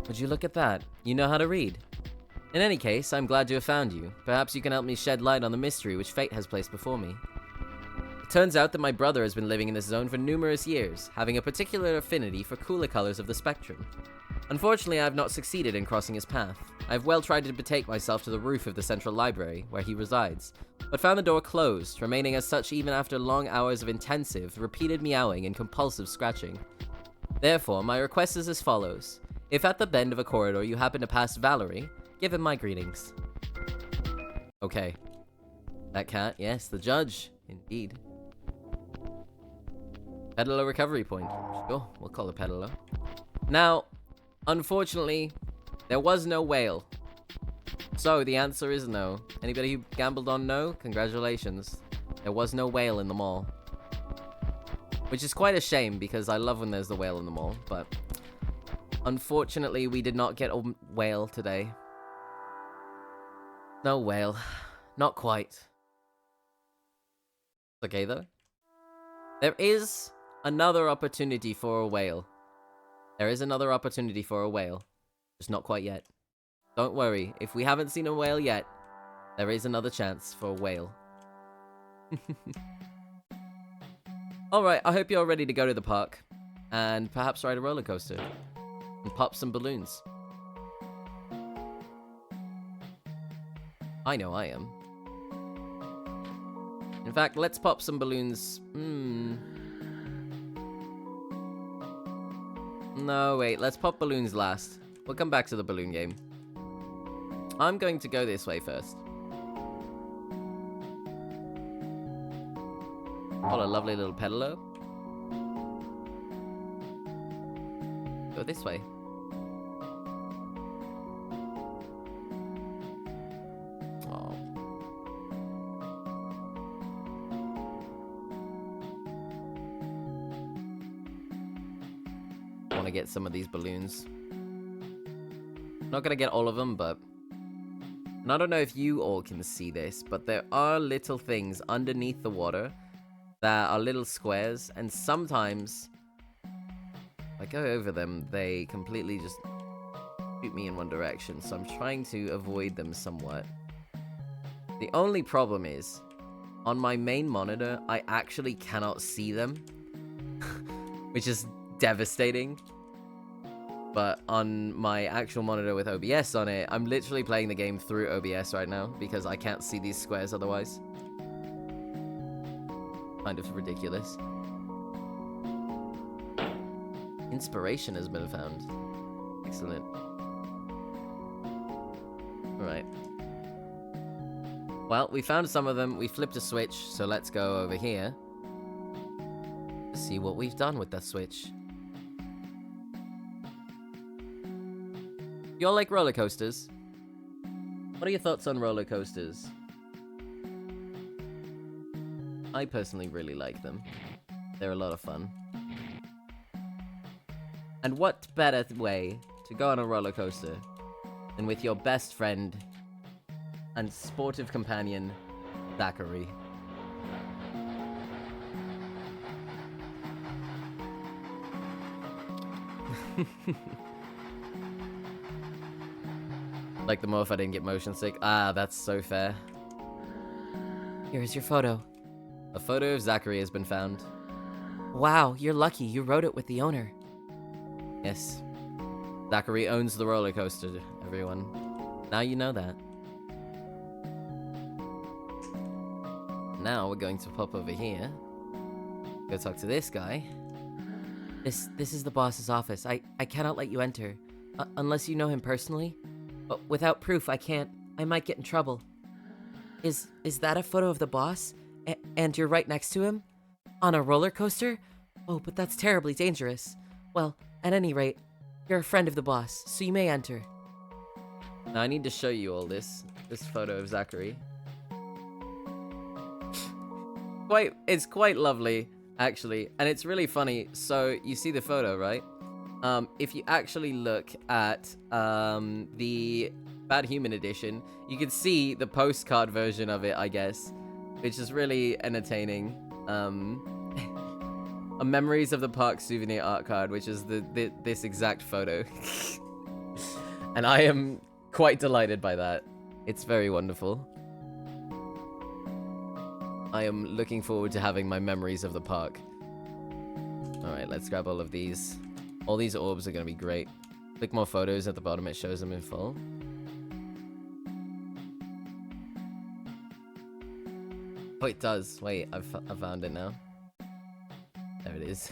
Would you look at that? You know how to read. In any case, I'm glad to have found you. Perhaps you can help me shed light on the mystery which fate has placed before me. It turns out that my brother has been living in this zone for numerous years, having a particular affinity for cooler colors of the spectrum. Unfortunately, I have not succeeded in crossing his path. I have well tried to betake myself to the roof of the central library, where he resides, but found the door closed, remaining as such even after long hours of intensive, repeated meowing and compulsive scratching. Therefore, my request is as follows. If at the bend of a corridor you happen to pass Valerie, give him my greetings. Okay. That cat, yes, the judge, indeed. Peddler recovery point. Sure, we'll call it Peddler. Now, unfortunately, there was no whale. So, the answer is no. Anybody who gambled on no, congratulations. There was no whale in the mall. Which is quite a shame, because I love when there's the whale in the mall, but unfortunately, we did not get a whale today. No whale. Not quite. Okay, though. There is another opportunity for a whale. There is another opportunity for a whale. Just not quite yet. Don't worry. If we haven't seen a whale yet, There is another chance for a whale. Alright, I hope you're ready to go to the park. And perhaps ride a roller coaster. And pop some balloons. I know I am. In fact, let's pop some balloons. No, wait, let's pop balloons last. We'll come back to the balloon game. I'm going to go this way first. What a lovely little pedalo. Go this way. Oh. I want to get some of these balloons. Not gonna get all of them, but... And I don't know if you all can see this, but there are little things underneath the water that are little squares, and sometimes if I go over them, they completely just shoot me in one direction, so I'm trying to avoid them somewhat. The only problem is, on my main monitor, I actually cannot see them, which is devastating. But on my actual monitor with OBS on it, I'm literally playing the game through OBS right now, because I can't see these squares otherwise. Kind of ridiculous. Inspiration has been found. Excellent. Alright. Well, we found some of them. We flipped a switch, so let's go over here. See what we've done with that switch. You all like roller coasters? What are your thoughts on roller coasters? I personally really like them. They're a lot of fun. And what better way to go on a roller coaster than with your best friend and sportive companion, Zachary. Like the more if I didn't get motion sick. Ah, that's so fair. Here's your photo. A photo of Zachary has been found. Wow, you're lucky. You wrote it with the owner. Yes. Zachary owns the roller coaster, everyone. Now you know that. Now we're going to pop over here. Go talk to this guy. This is the boss's office. I cannot let you enter. Unless you know him personally. But without proof, I can't. I might get in trouble. Is that a photo of the boss? And you're right next to him? On a roller coaster? Oh, but that's terribly dangerous. Well, at any rate, you're a friend of the boss, so you may enter. Now I need to show you all this photo of Zachary. It's quite lovely, actually, and it's really funny. So you see the photo, right? If you actually look at the Bad Human edition, you can see the postcard version of it, I guess, which is really entertaining. A Memories of the Park souvenir art card, which is this exact photo. And I am quite delighted by that. It's very wonderful. I am looking forward to having my memories of the park. Alright, let's grab all of these. All these orbs are going to be great. Click more photos at the bottom, it shows them in full. Oh, it does. Wait, I've found it now. There it is.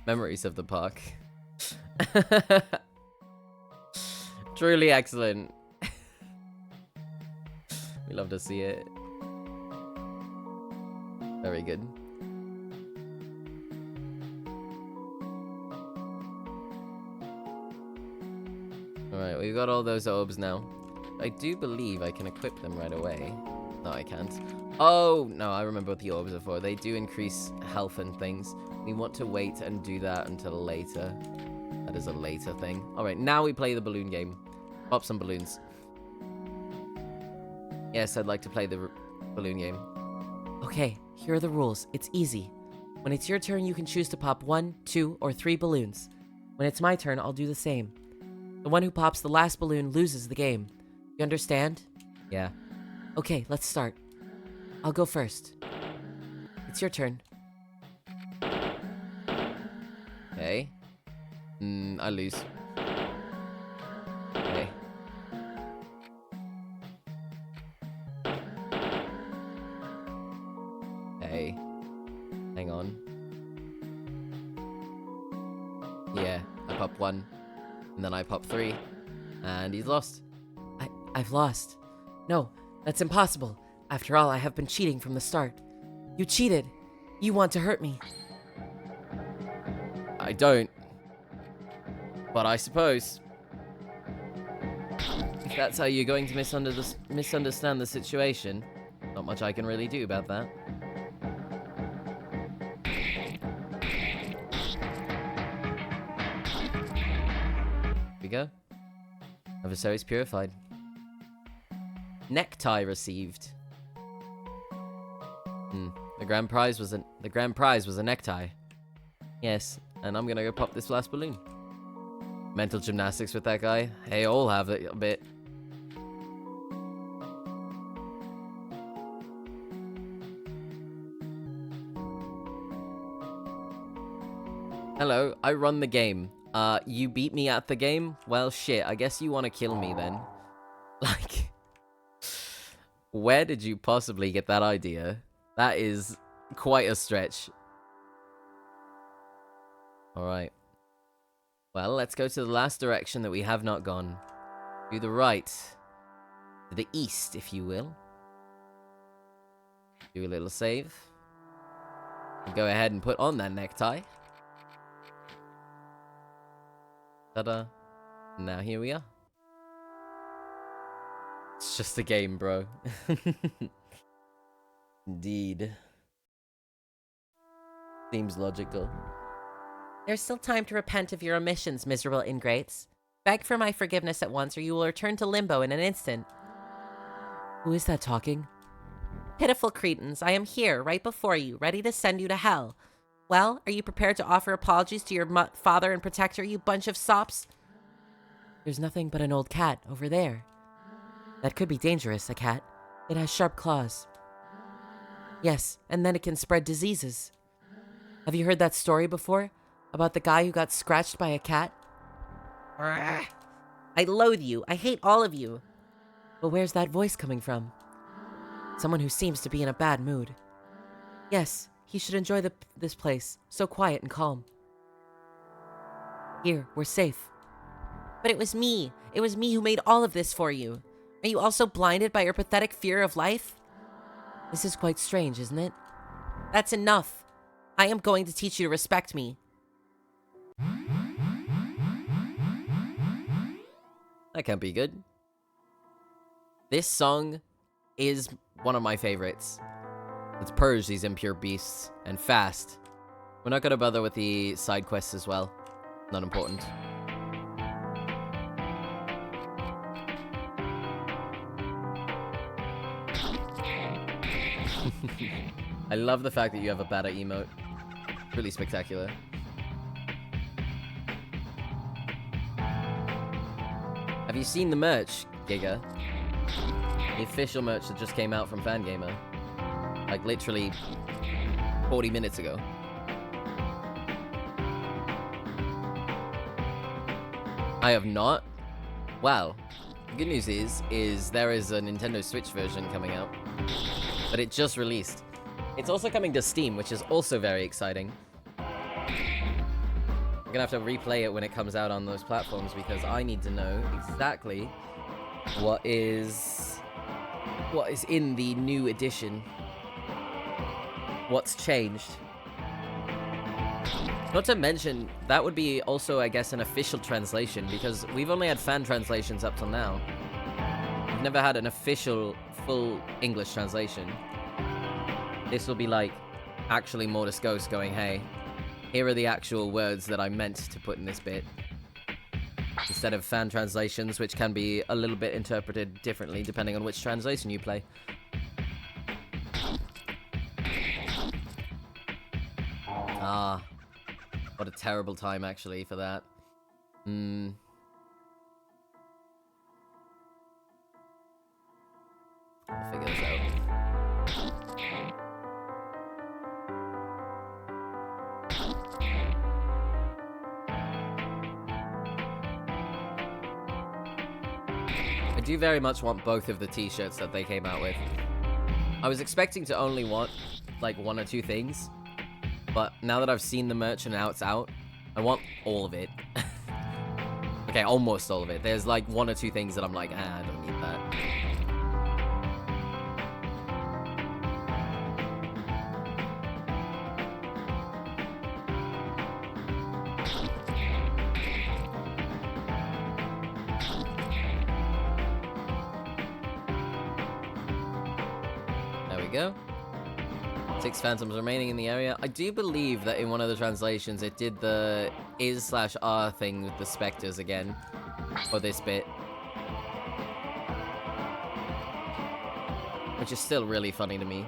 Memories of the park. Truly excellent. We love to see it. Very good. Alright, we've got all those orbs now. I do believe I can equip them right away. No, I can't. Oh, no, I remember what the orbs are for. They do increase health and things. We want to wait and do that until later. That is a later thing. Alright, now we play the balloon game. Pop some balloons. Yes, I'd like to play the balloon game. Okay, here are the rules. It's easy. When it's your turn, you can choose to pop 1, 2, or 3 balloons. When it's my turn, I'll do the same. The one who pops the last balloon loses the game. You understand? Yeah. Okay, let's start. I'll go first. It's your turn. Okay. I lose. Okay. Okay. Hang on. Yeah, I pop 1. And then I pop 3. And he's lost. I've lost. No, that's impossible. After all, I have been cheating from the start. You cheated. You want to hurt me. I don't. But I suppose. If that's how you're going to misunderstand the situation, not much I can really do about that. Here we go. Adversaries purified. Necktie received. The grand prize was a necktie. Yes, and I'm gonna go pop this last balloon. Mental gymnastics with that guy. They all have it a bit. Hello, I run the game. You beat me at the game? Well, shit, I guess you want to kill me then. Like, where did you possibly get that idea? That is quite a stretch. Alright. Well, let's go to the last direction that we have not gone. To the right. To the east, if you will. Do a little save. Go ahead and put on that necktie. Ta-da. Now here we are. It's just a game, bro. Indeed. Seems logical. There's still time to repent of your omissions, miserable ingrates. Beg for my forgiveness at once, or you will return to limbo in an instant. Who is that talking? Pitiful cretins, I am here, right before you, ready to send you to hell. Well, are you prepared to offer apologies to your father and protector, you bunch of sops? There's nothing but an old cat over there. That could be dangerous, a cat. It has sharp claws. Yes, and then it can spread diseases. Have you heard that story before? About the guy who got scratched by a cat? I loathe you. I hate all of you. But where's that voice coming from? Someone who seems to be in a bad mood. Yes, he should enjoy this place, so quiet and calm. Here, we're safe. But it was me. It was me who made all of this for you. Are you also blinded by your pathetic fear of life? This is quite strange, isn't it? That's enough. I am going to teach you to respect me. That can't be good. This song is one of my favorites. Let's purge these impure beasts, and fast. We're not gonna bother with the side quests as well. Not important. I love the fact that you have a bada emote. Really spectacular. Have you seen the merch, Giga? The official merch that just came out from Fangamer. Like, literally 40 minutes ago. I have not. Well, the good news is there is a Nintendo Switch version coming out. But it just released. It's also coming to Steam, which is also very exciting. I'm gonna have to replay it when it comes out on those platforms because I need to know exactly what is in the new edition. What's changed. Not to mention, that would be also, I guess, an official translation, because we've only had fan translations up till now. We've never had an official, full English translation. This will be like, actually Mortis Ghost going, hey, here are the actual words that I meant to put in this bit. Instead of fan translations, which can be a little bit interpreted differently depending on which translation you play. Ah, what a terrible time, actually, for that. I'll figure this out. I do very much want both of the t-shirts that they came out with. I was expecting to only want, like, 1 or 2 things. But now that I've seen the merch and now it's out, I want all of it. Okay, almost all of it. There's, like, 1 or 2 things that I'm like, I don't need that. There we go. 6 phantoms remaining in the area. I do believe that in one of the translations it did the is/are thing with the specters again for this bit. Which is still really funny to me.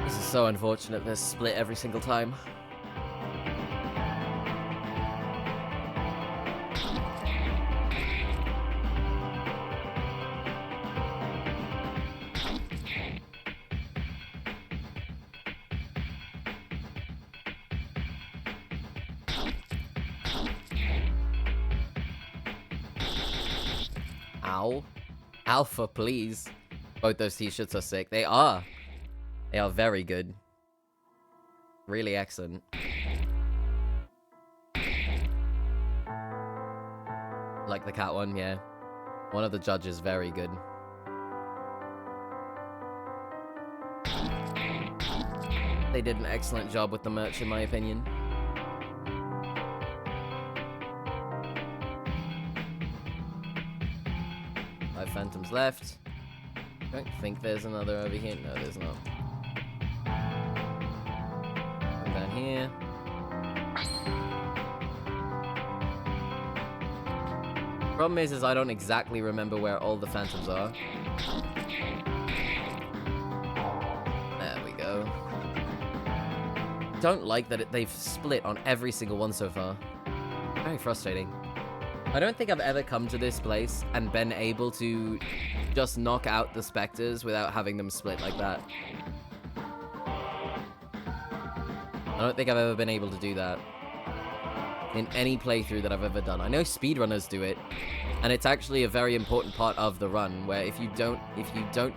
This is so unfortunate, they're split every single time. Ow. Alpha, please. Both those t-shirts are sick. They are. They are very good. Really excellent. Like the cat one, yeah. One of the judges, very good. They did an excellent job with the merch, in my opinion. Phantoms left. Don't think there's another over here. No, there's not. Come down here. Problem is I don't exactly remember where all the phantoms are. There we go. Don't like that they've split on every single one so far. Very frustrating. I don't think I've ever come to this place and been able to just knock out the specters without having them split like that. I don't think I've ever been able to do that in any playthrough that I've ever done. I know speedrunners do it, and it's actually a very important part of the run, where if you don't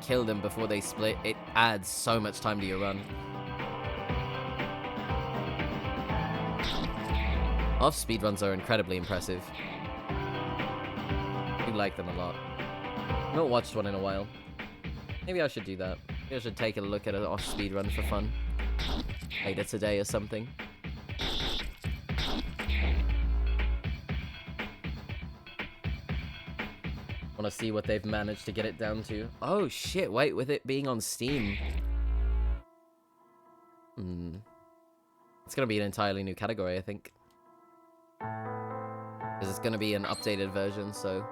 kill them before they split, it adds so much time to your run. Off speedruns are incredibly impressive. I like them a lot. I've not watched one in a while. Maybe I should do that. Maybe I should take a look at an off speedrun for fun. Later today or something. Want to see what they've managed to get it down to. Oh shit, wait, with it being on Steam. It's gonna be an entirely new category, I think. Because it's gonna be an updated version, so...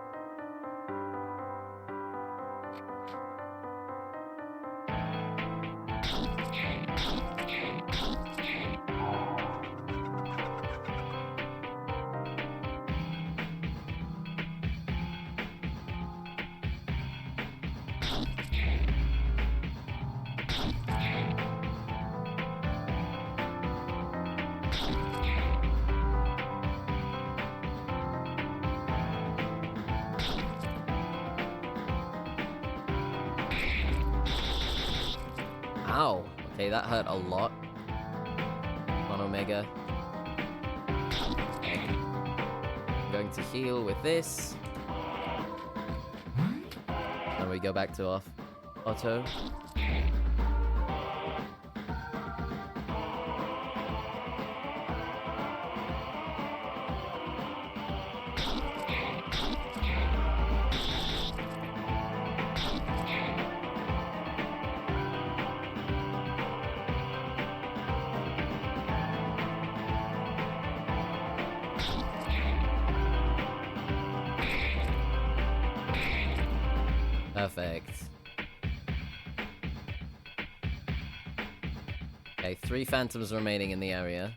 Ow. Okay, that hurt a lot. On Omega. Okay. I'm going to heal with this. And we go back to off auto. Perfect. Okay, 3 phantoms remaining in the area.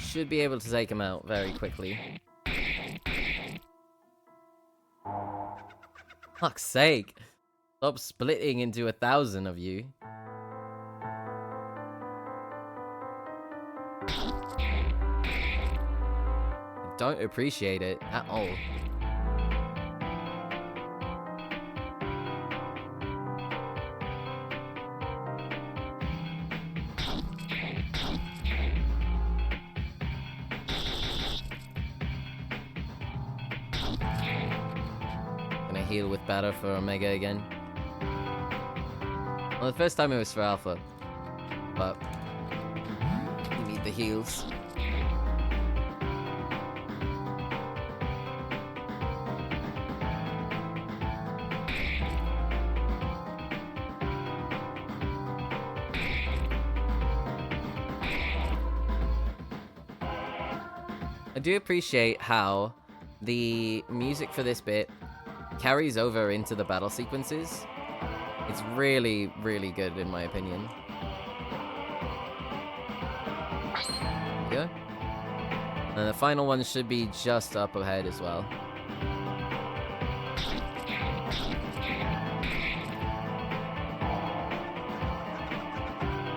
should be able to take him out very quickly. Fuck's sake. Stop splitting into 1,000 of you. I don't appreciate it at all. Gonna heal with batter for Omega again. Well, the first time it was for Alpha, but we need the heals. I do appreciate how the music for this bit carries over into the battle sequences. It's really, really good in my opinion. There we go. And the final one should be just up ahead as well.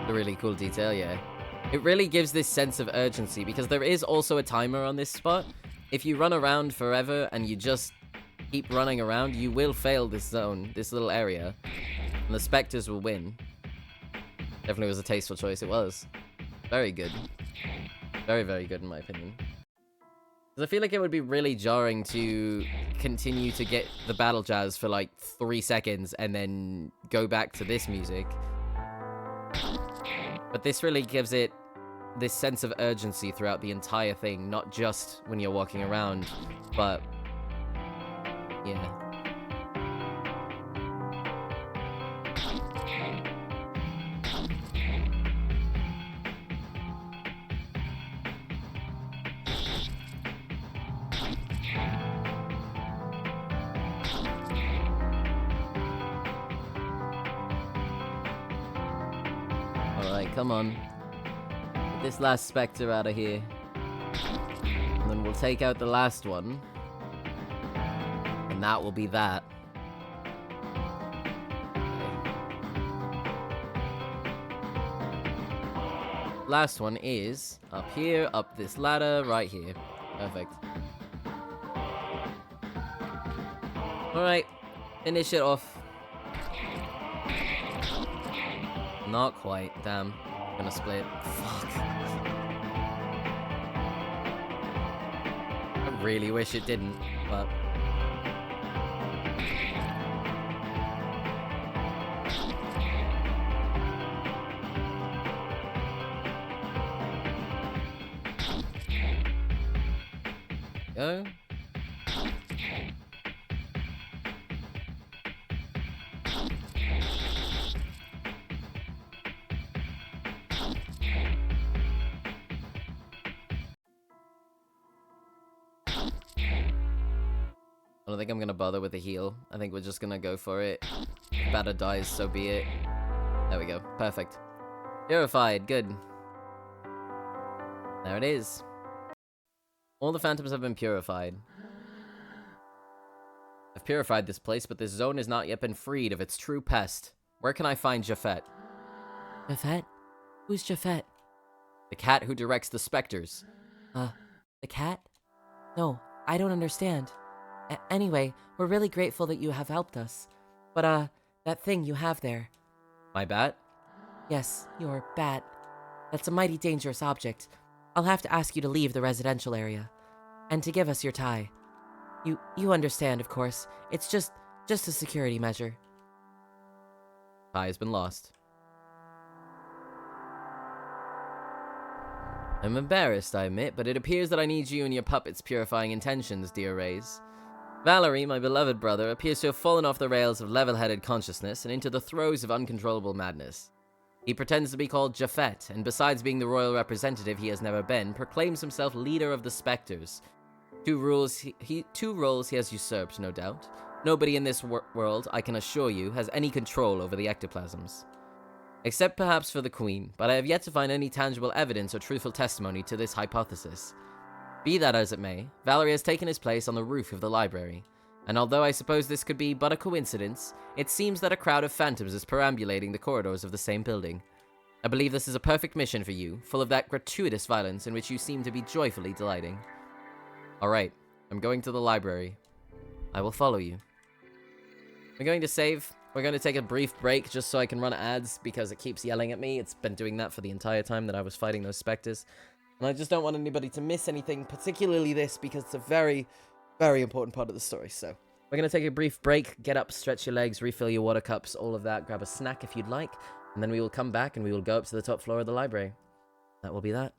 A really cool detail, yeah. It really gives this sense of urgency because there is also a timer on this spot. If you run around forever and you just keep running around, you will fail this zone, this little area, and the Spectres will win. Definitely was a tasteful choice, it was. Very good. Very, very good in my opinion. Because I feel like it would be really jarring to continue to get the battle jazz for like 3 seconds and then go back to this music. But this really gives it this sense of urgency throughout the entire thing, not just when you're walking around, but yeah. Alright, come on. Get this last Spectre out of here. And then we'll take out the last one. And that will be that. Okay. Last one is up here, up this ladder, right here. Perfect. Alright, finish it off. Not quite, damn. Gonna split. Fuck. I really wish it didn't, but... Go. I don't think I'm gonna bother with the heal. I think we're just gonna go for it. If Batter dies, so be it. There we go. Perfect. Purified. Good. There it is. All the phantoms have been purified. I've purified this place, but this zone has not yet been freed of its true pest. Where can I find Japhet? Japhet? Who's Japhet? The cat who directs the specters. The cat? No, I don't understand. Anyway, we're really grateful that you have helped us. But, that thing you have there. My bat? Yes, your bat. That's a mighty dangerous object. I'll have to ask you to leave the residential area. And to give us your tie. You understand, of course. It's just a security measure. Tie has been lost. I'm embarrassed, I admit, but it appears that I need you and your puppet's purifying intentions, dear Rays. Valerie, my beloved brother, appears to have fallen off the rails of level-headed consciousness and into the throes of uncontrollable madness. He pretends to be called Japhet, and besides being the royal representative he has never been, proclaims himself leader of the Spectres. Two roles he has usurped, no doubt. Nobody in this world, I can assure you, has any control over the ectoplasms. except perhaps for the Queen, but I have yet to find any tangible evidence or truthful testimony to this hypothesis. Be that as it may, Valerie has taken his place on the roof of the library, and although I suppose this could be but a coincidence, it seems that a crowd of phantoms is perambulating the corridors of the same building. I believe this is a perfect mission for you, full of that gratuitous violence in which you seem to be joyfully delighting. Alright, I'm going to the library. I will follow you. We're going to save. We're going to take a brief break just so I can run ads because it keeps yelling at me. It's been doing that for the entire time that I was fighting those specters. And I just don't want anybody to miss anything, particularly this, because it's a very, very important part of the story. So we're going to take a brief break, get up, stretch your legs, refill your water cups, all of that. Grab a snack if you'd like. And then we will come back and we will go up to the top floor of the library. That will be that.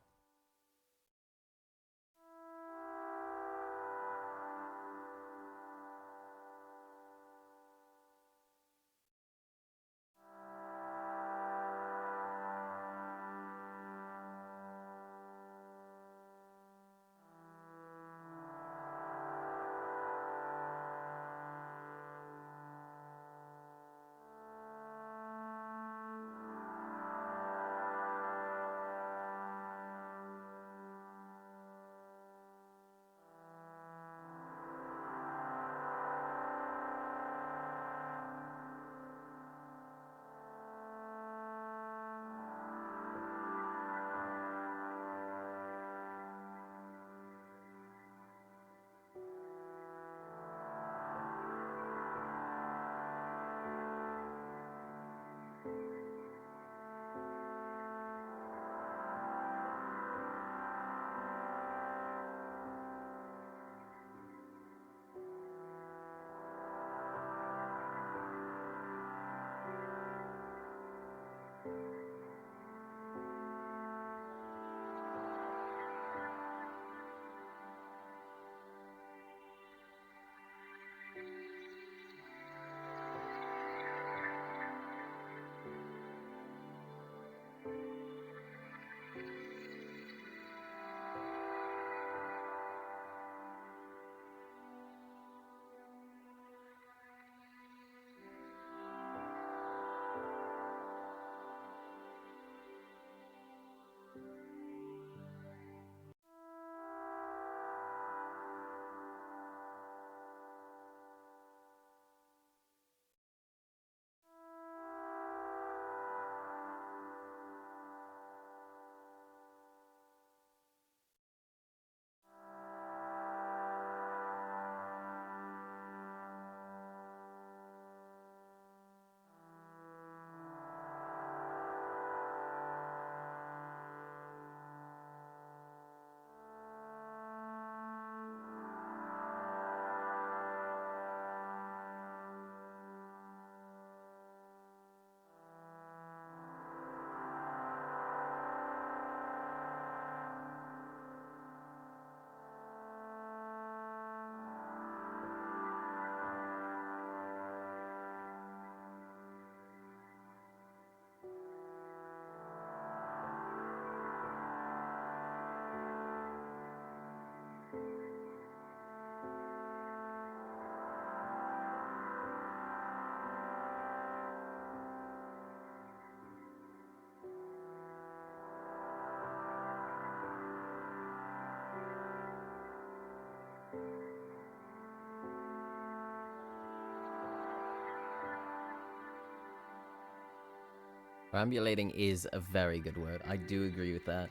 Perambulating is a very good word. I do agree with that.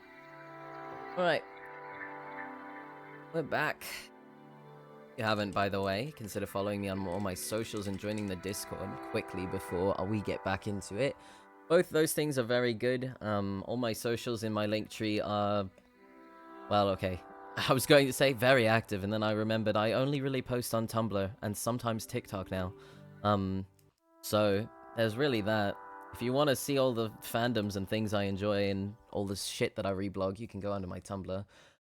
Alright. We're back. If you haven't, by the way, consider following me on all my socials and joining the Discord quickly before we get back into it. Both those things are very good. All my socials in my link tree are, well, okay. I was going to say very active, and then I remembered I only really post on Tumblr and sometimes TikTok now. So there's really that. If you want to see all the fandoms and things I enjoy and all the shit that I reblog, you can go onto my Tumblr.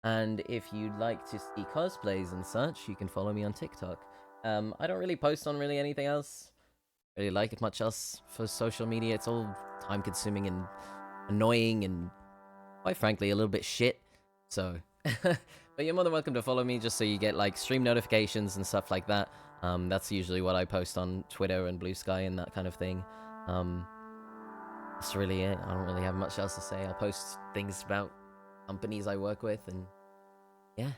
And if you'd like to see cosplays and such, you can follow me on TikTok. I don't really post on really anything else. Really like it much else for social media. It's all time-consuming and annoying and, quite frankly, a little bit shit. So, but you're more than welcome to follow me just so you get like stream notifications and stuff like that. That's usually what I post on Twitter and Blue Sky and that kind of thing. That's really it. I don't really have much else to say. I'll post things about companies I work with, and yeah,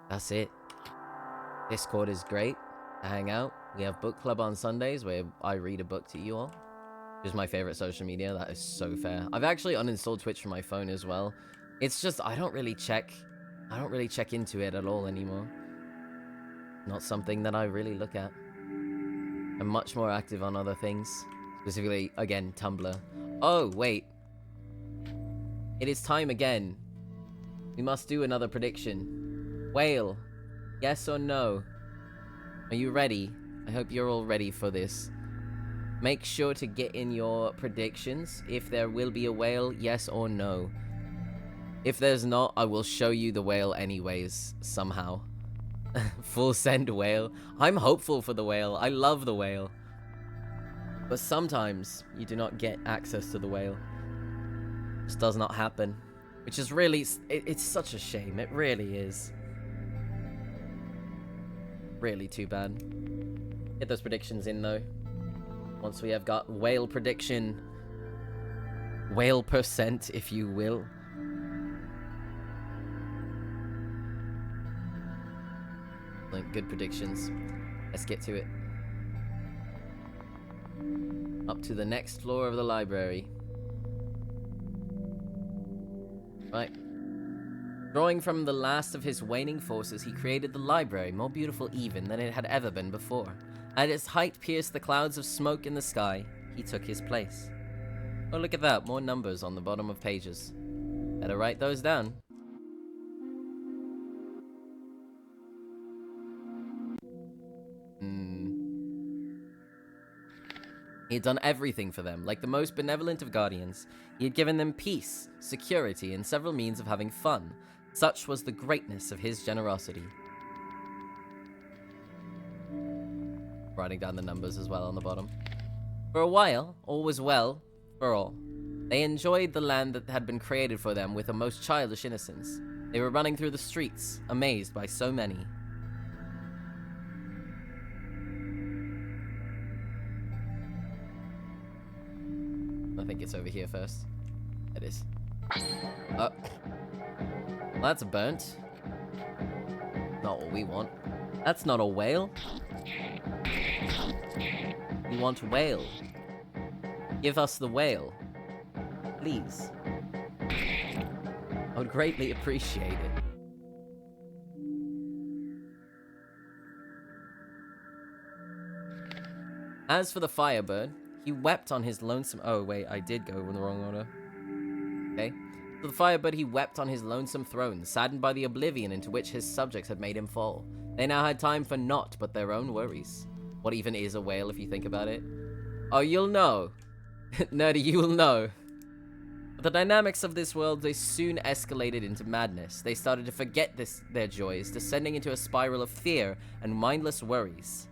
that's it. Discord is great to hang out. We have book club on Sundays where I read a book to you all. Which is my favorite social media. That is so fair. I've actually uninstalled Twitch from my phone as well. It's just I don't really check into it at all anymore. Not something that I really look at. I'm much more active on other things. Specifically, again, Tumblr. Oh, wait. It is time again. We must do another prediction. Whale. Yes or no? Are you ready? I hope you're all ready for this. Make sure to get in your predictions if there will be a whale, yes or no. If there's not, I will show you the whale anyways, somehow. Full send whale. I'm hopeful for the whale. I love the whale. But sometimes you do not get access to the whale. It just does not happen. Which is really, it's such a shame. It really is. Really too bad. Get those predictions in though. Once we have got whale prediction. Whale percent, if you will. Like, good predictions. Let's get to it. Up to the next floor of the library. Right. Drawing from the last of his waning forces, he created the library, more beautiful even than it had ever been before. At its height pierced the clouds of smoke in the sky, he took his place. Oh, look at that, more numbers on the bottom of pages. Better write those down. He had done everything for them, like the most benevolent of guardians. He had given them peace, security, and several means of having fun. Such was the greatness of his generosity. Writing down the numbers as well on the bottom. For a while, all was well for all. They enjoyed the land that had been created for them with a most childish innocence. They were running through the streets, amazed by so many. I think it's over here first. It is. Oh. Well, that's burnt. Not what we want. That's not a whale. We want whale. Give us the whale. Please. I would greatly appreciate it. As for the Firebird, he wept on his lonesome... Oh, wait, I did go in the wrong order. Okay. For the Firebird, he wept on his lonesome throne, saddened by the oblivion into which his subjects had made him fall. They now had time for naught but their own worries. What even is a whale, if you think about it? Oh, you'll know. Nerdy, you will know. But the dynamics of this world, they soon escalated into madness. They started to forget their joys, descending into a spiral of fear and mindless worries.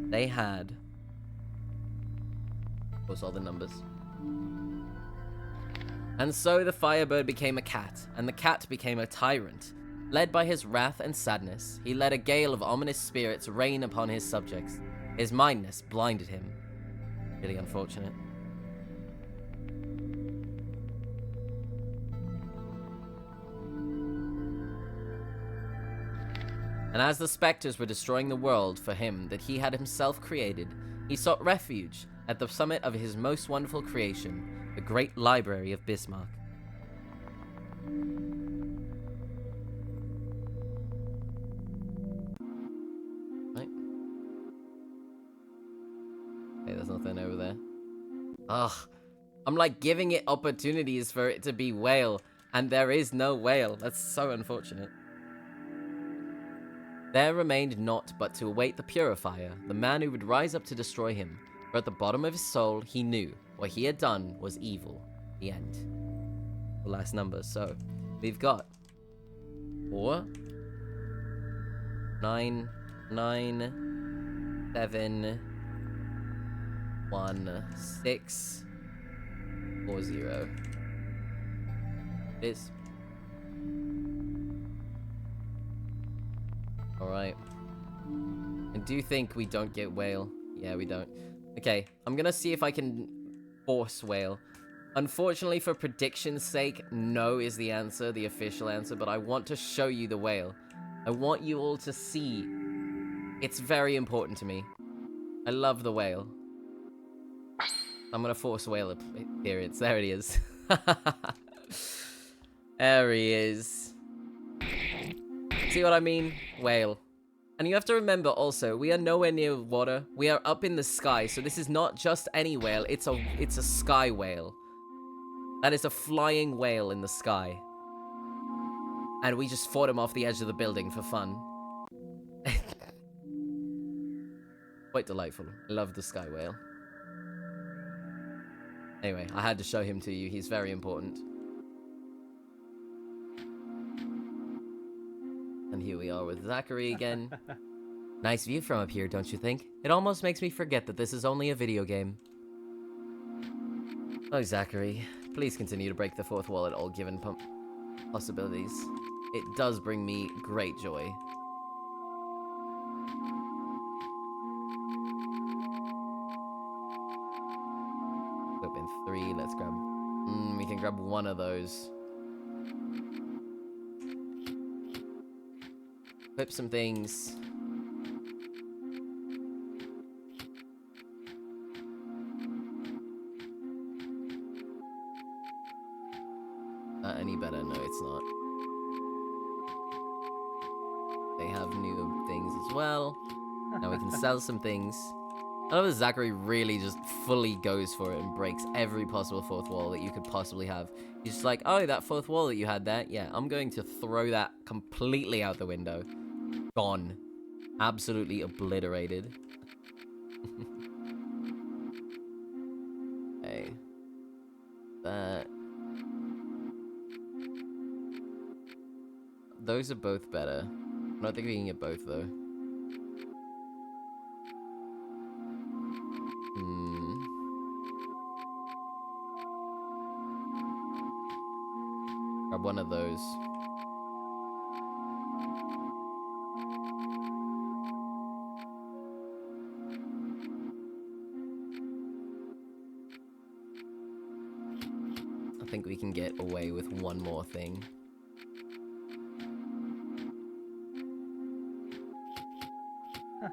They had... What's all the numbers? And so the Firebird became a cat, and the cat became a tyrant. Led by his wrath and sadness, he let a gale of ominous spirits rain upon his subjects. His mindness blinded him. Really unfortunate. And as the specters were destroying the world for him that he had himself created, he sought refuge at the summit of his most wonderful creation, the great library of Bismarck. Right. Okay, there's nothing over there. Ugh. I'm like giving it opportunities for it to be whale, and there is no whale. That's so unfortunate. There remained naught but to await the Purifier, the man who would rise up to destroy him. For at the bottom of his soul, he knew what he had done was evil. The end. The last number. So, we've got 4, 9, 9, 7, 1, 6, 4, 0. It is. Alright. I do think we don't get whale. Yeah, we don't. Okay, I'm gonna see if I can Force whale. Unfortunately, for prediction's sake, no is the answer, the official answer, but I want to show you the whale. I want you all to see. It's very important to me. I love the whale. I'm gonna force whale appearance. There it is. There he is. See what I mean? Whale. And you have to remember also, we are nowhere near water. We are up in the sky, so this is not just any whale. It's a sky whale. That is a flying whale in the sky. And we just fought him off the edge of the building for fun. Quite delightful. I love the sky whale. Anyway, I had to show him to you. He's very important. And here we are with Zachary again. Nice view from up here, don't you think? It almost makes me forget that this is only a video game. Oh, Zachary, please continue to break the fourth wall at all given possibilities. It does bring me great joy. Open 3, let's grab... we can grab one of those. Equip some things. Any better? No, it's not. They have new things as well. Now we can sell some things. I love that Zachary really just fully goes for it and breaks every possible fourth wall that you could possibly have. He's just like, oh, that fourth wall that you had there? Yeah, I'm going to throw that completely out the window. Gone. Absolutely obliterated. Okay. That. Those are both better. I don't think we can get both, though. Grab one of those. I think we can get away with one more thing.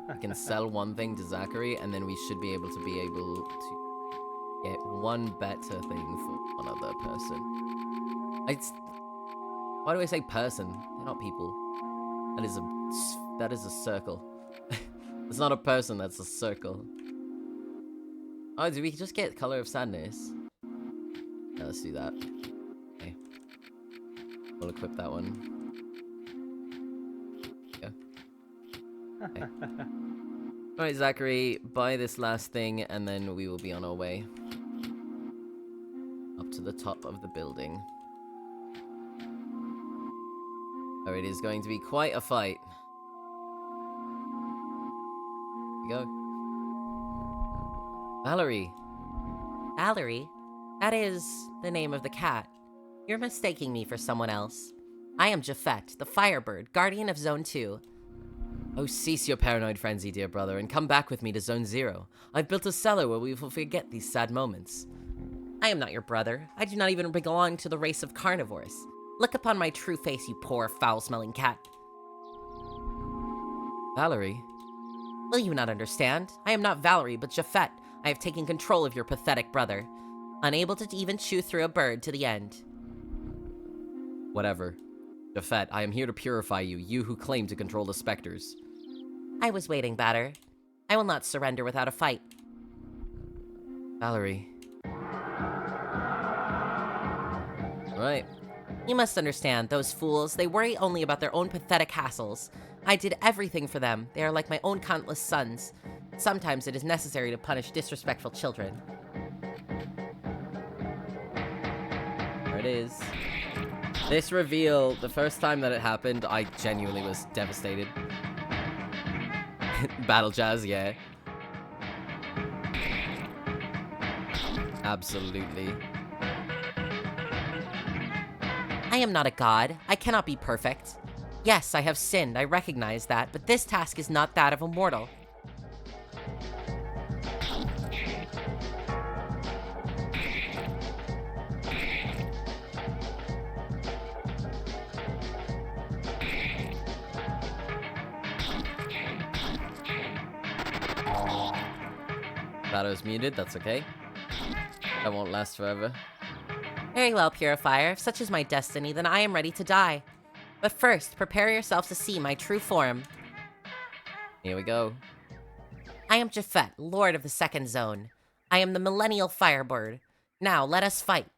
We can sell one thing to Zachary, and then we should be able to get one better thing for one other person. Why do I say person? They're not people. That is a circle. It's not a person, that's a circle. Oh, do we just get Color of Sadness? Yeah, let's do that. Okay. We'll equip that one. Okay. Alright, Zachary, buy this last thing, and then we will be on our way. Up to the top of the building. Oh, it is going to be quite a fight. Here we go. Valerie. Valerie? That is the name of the cat. You're mistaking me for someone else. I am Japhet, the Firebird, guardian of Zone 2. Oh, cease your paranoid frenzy, dear brother, and come back with me to Zone 0. I've built a cellar where we will forget these sad moments. I am not your brother. I do not even belong to the race of carnivores. Look upon my true face, you poor, foul-smelling cat. Valerie? Will you not understand? I am not Valerie, but Japhet. I have taken control of your pathetic brother. Unable to even chew through a bird to the end. Whatever. Japhet, I am here to purify you, you who claim to control the specters. I was waiting, Batter. I will not surrender without a fight. Valerie. Right. You must understand, those fools, they worry only about their own pathetic hassles. I did everything for them. They are like my own countless sons. Sometimes it is necessary to punish disrespectful children. There it is. This reveal, the first time that it happened, I genuinely was devastated. Battle jazz, yeah. Absolutely. I am not a god. I cannot be perfect. Yes, I have sinned, I recognize that, but this task is not that of a mortal. Batter's muted, that's okay. That won't last forever. Very well, Purifier. If such is my destiny, then I am ready to die. But first, prepare yourself to see my true form. Here we go. I am Japhet, Lord of the Second Zone. I am the Millennial Firebird. Now, let us fight.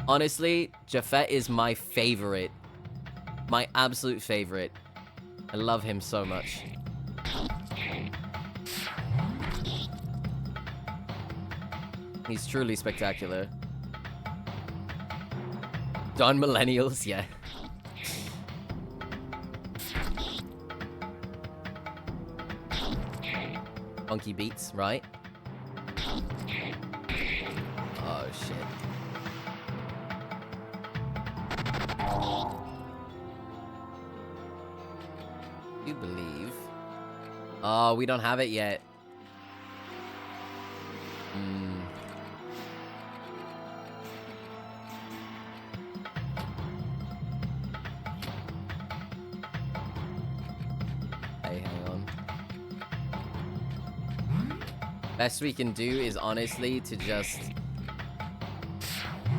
Honestly, Japhet is my favorite. My absolute favorite. I love him so much. He's truly spectacular. Done millennials, yeah. Funky beats, right? Oh, shit. You believe? Oh, we don't have it yet. Hey, hang on. Best we can do is honestly to just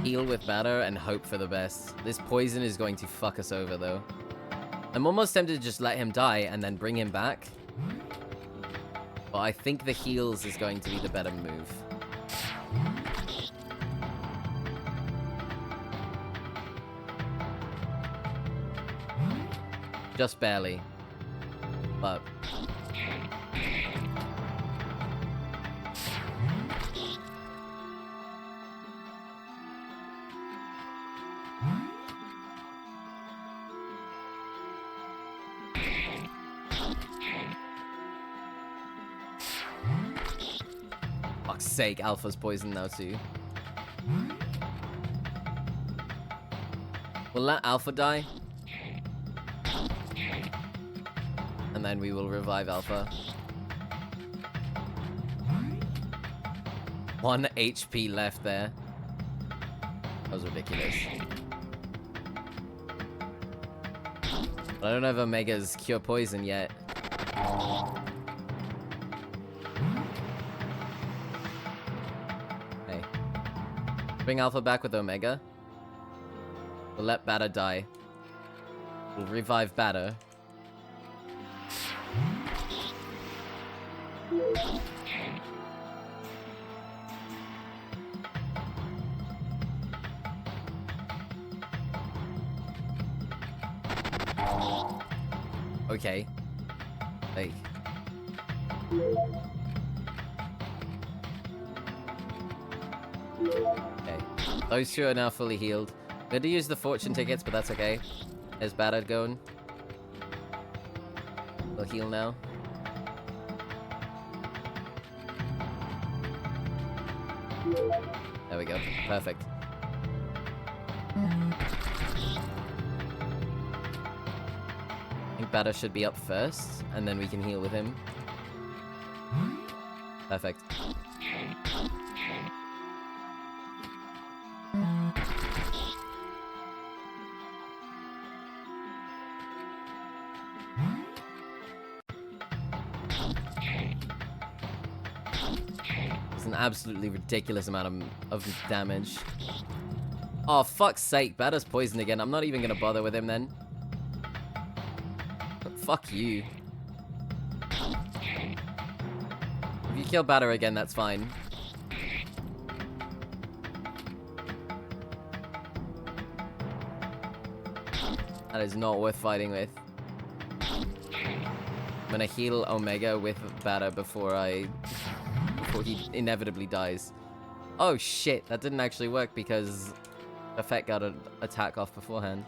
heal with batter and hope for the best. This poison is going to fuck us over though. I'm almost tempted to just let him die and then bring him back. But I think the heals is going to be the better move. Just barely. But... fuck's sake, Alpha's poisoned now too. We'll let Alpha die. And then we will revive Alpha. 1 HP left there. That was ridiculous. But I don't have Omega's cure poison yet. Hey. Bring Alpha back with Omega. We'll let Batter die. We'll revive Batter. Okay. Like. Okay. Those two are now fully healed. Good to use the fortune tickets, but that's okay. There's Batter going. We'll heal now. There we go. Perfect. I think Batter should be up first, and then we can heal with him. Perfect. It's an absolutely ridiculous amount of damage. Oh, fuck's sake. Batter's poisoned again. I'm not even gonna bother with him then. Fuck you. If you kill Batter again, that's fine. That is not worth fighting with. I'm gonna heal Omega with Batter before he inevitably dies. Oh shit, that didn't actually work because Effect got an attack off beforehand.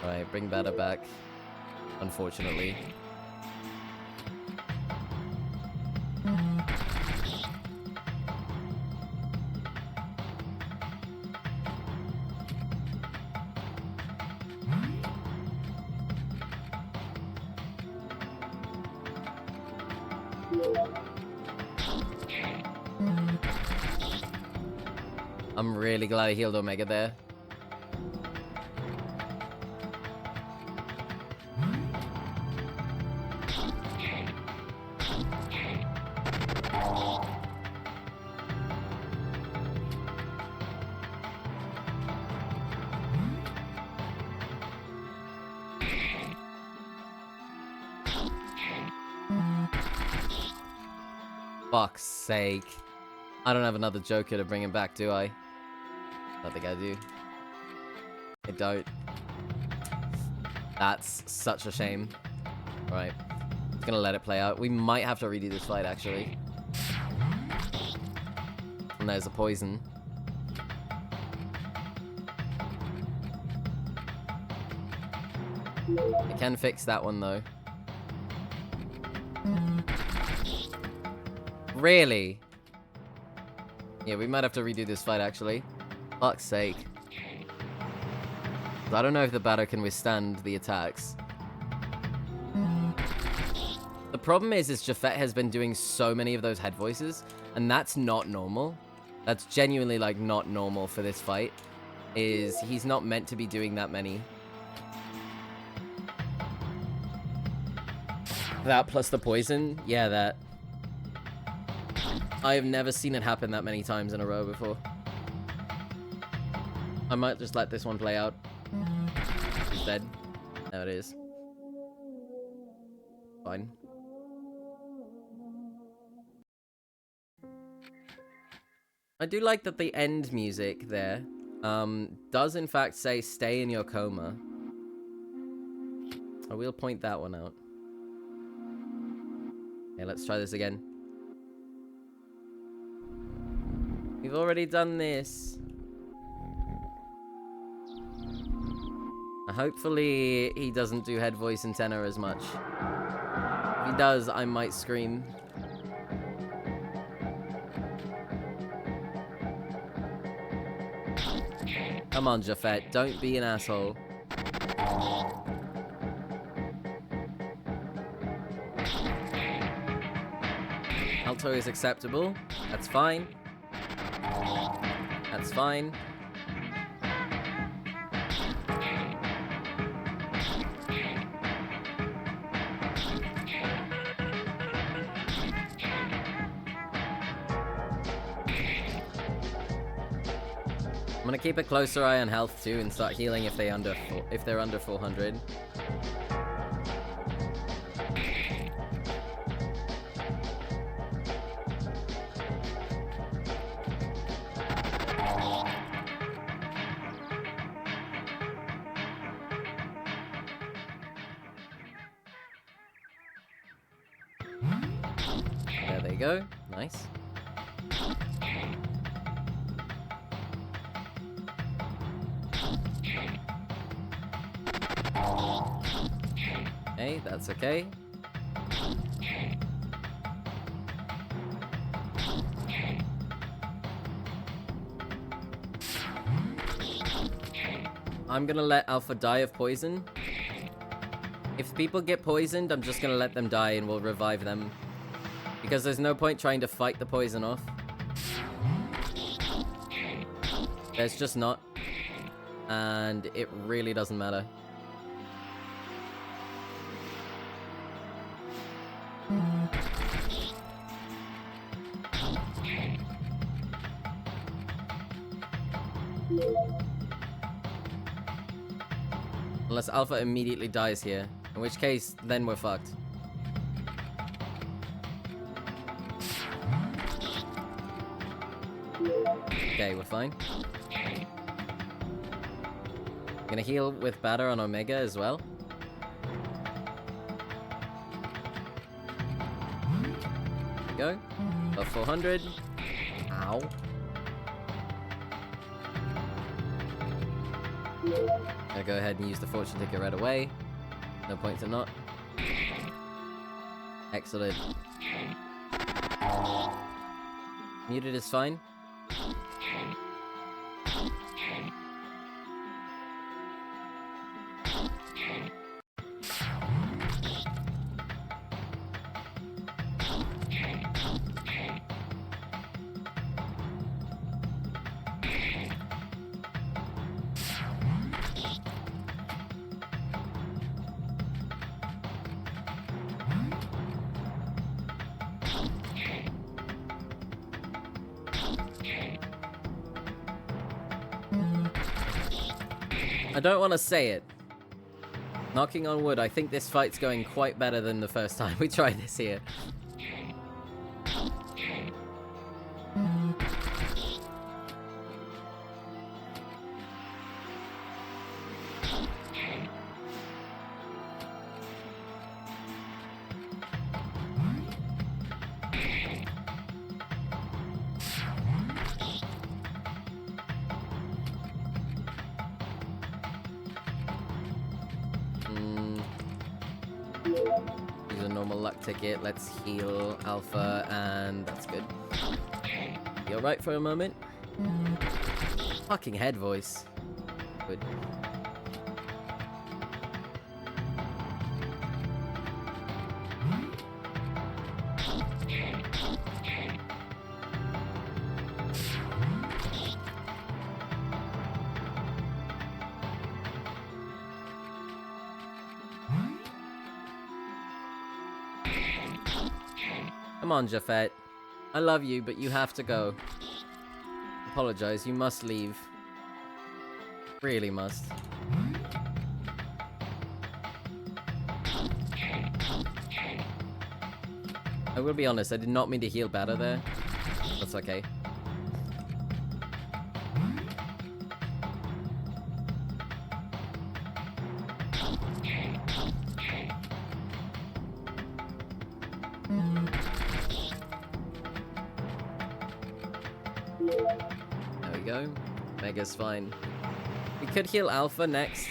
Alright, bring Batter back. Unfortunately. I'm really glad I healed Omega there. Fuck's sake. I don't have another Joker to bring him back, do I? I don't think I do. I don't. That's such a shame. Right. Just gonna let it play out. We might have to redo this fight, actually. And there's a poison. I can fix that one, though. Really? Yeah, we might have to redo this fight, actually. Fuck's sake. I don't know if the batter can withstand the attacks. The problem is Japhet has been doing so many of those head voices, and that's not normal. That's genuinely, like, not normal for this fight. He's not meant to be doing that many. That plus the poison? Yeah, that. I have never seen it happen that many times in a row before. I might just let this one play out. It's dead. There it is. Fine. I do like that the end music there does in fact say stay in your coma. I will point that one out. Okay, let's try this again. We've already done this. Hopefully he doesn't do head voice and tenor as much. If he does, I might scream. Come on, Japhet, don't be an asshole. Alto is acceptable. That's fine. That's fine. I'm gonna keep a closer eye on health too and start healing if they're under 400. There they go. Nice. Okay, that's okay. I'm gonna let Alpha die of poison. If people get poisoned, I'm just gonna let them die and we'll revive them. Because there's no point trying to fight the poison off. There's just not. And it really doesn't matter. Unless Alpha immediately dies here. In which case, then we're fucked. Okay, we're fine. Gonna heal with batter on Omega as well. There we go. Above 400. Ow. Gonna go ahead and use the fortune ticket right away. No point to not. Excellent. Muted is fine. I don't want to say it. Knocking on wood, I think this fight's going quite better than the first time we tried this here. Use a normal luck ticket. Let's heal Alpha, and that's good. You alright for a moment? Fucking head voice. Good. Come on, Japhet. I love you, but you have to go. Apologize, you must leave. Really must. I will be honest, I did not mean to heal better there. That's okay. There we go. Mega's fine. We could heal Alpha next.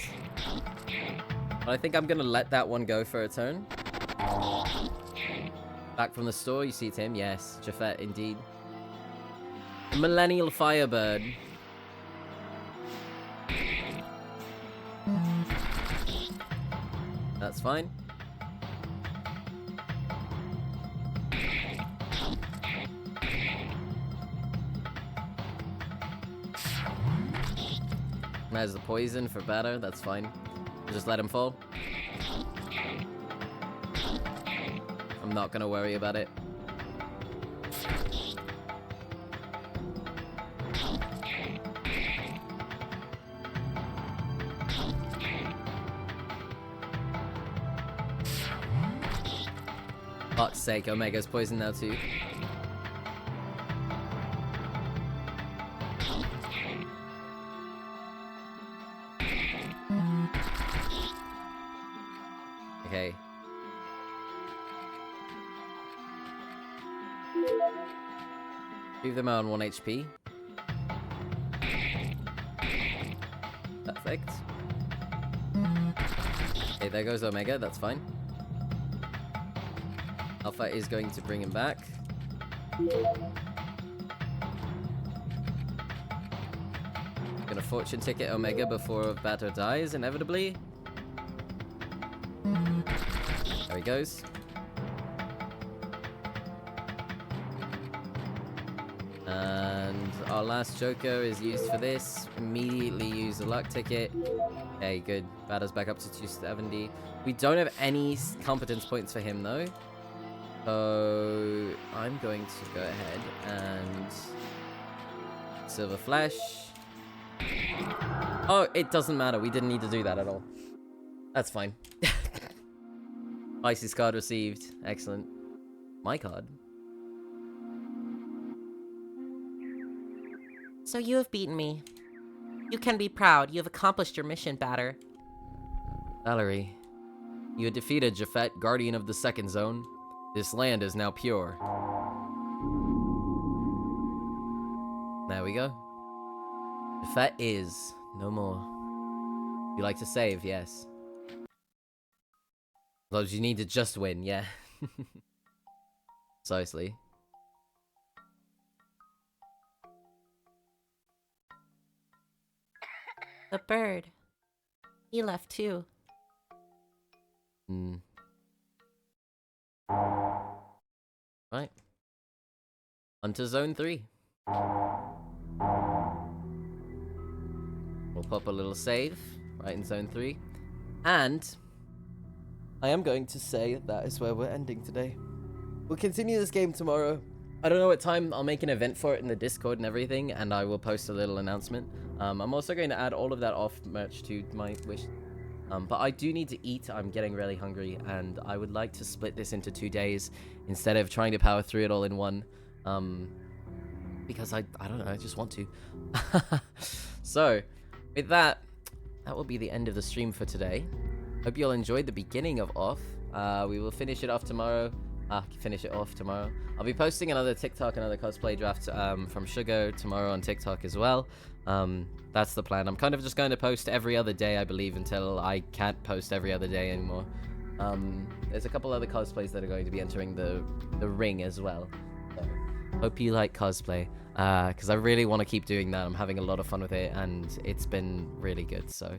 But I think I'm gonna let that one go for a turn. Back from the store, you see it's him? Yes, Japhet, indeed. Millennial Firebird. That's fine. Has the poison for batter, that's fine. Just let him fall. I'm not gonna worry about it. Fuck's sake, Omega's poisoned now too. Okay. Leave them out on 1 HP. Perfect. Okay, there goes Omega, that's fine. Alpha is going to bring him back. Gonna fortune ticket Omega before Batter dies, inevitably. There he goes. And our last Joker is used for this. Immediately use the luck ticket. Okay, good. Batter's back up to 270. We don't have any competence points for him, though. So I'm going to go ahead and Silver Flash. Oh, it doesn't matter. We didn't need to do that at all. That's fine. Icy's card received. Excellent. My card. So you have beaten me. You can be proud. You have accomplished your mission, Batter. Valerie, you had defeated Japhet, Guardian of the Second Zone. This land is now pure. There we go. Japhet is no more. You like to save, yes. Those you need to just win, yeah. Precisely. The bird. He left too. Right. On to Zone 3. We'll pop a little save right in Zone 3. And I am going to say that is where we're ending today. We'll continue this game tomorrow. I don't know what time. I'll make an event for it in the Discord and everything, and I will post a little announcement. I'm also going to add all of that off merch to my wish. But I do need to eat. I'm getting really hungry, and I would like to split this into 2 days instead of trying to power through it all in one. Because I don't know, I just want to. So, with that, that will be the end of the stream for today. Hope you all enjoyed the beginning of Off. We will finish it off tomorrow. Finish it off tomorrow. I'll be posting another TikTok, another cosplay draft from Sugar tomorrow on TikTok as well. That's the plan. I'm kind of just going to post every other day, I believe, until I can't post every other day anymore. There's a couple other cosplays that are going to be entering the ring as well. So, hope you like cosplay, because I really want to keep doing that. I'm having a lot of fun with it, and it's been really good. So,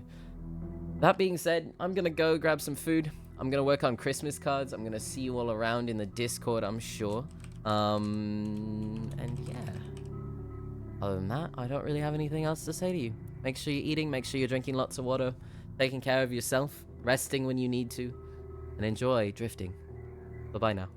that being said, I'm going to go grab some food. I'm going to work on Christmas cards. I'm going to see you all around in the Discord, I'm sure. And yeah. Other than that, I don't really have anything else to say to you. Make sure you're eating, make sure you're drinking lots of water, taking care of yourself, resting when you need to, and enjoy drifting. Bye-bye now.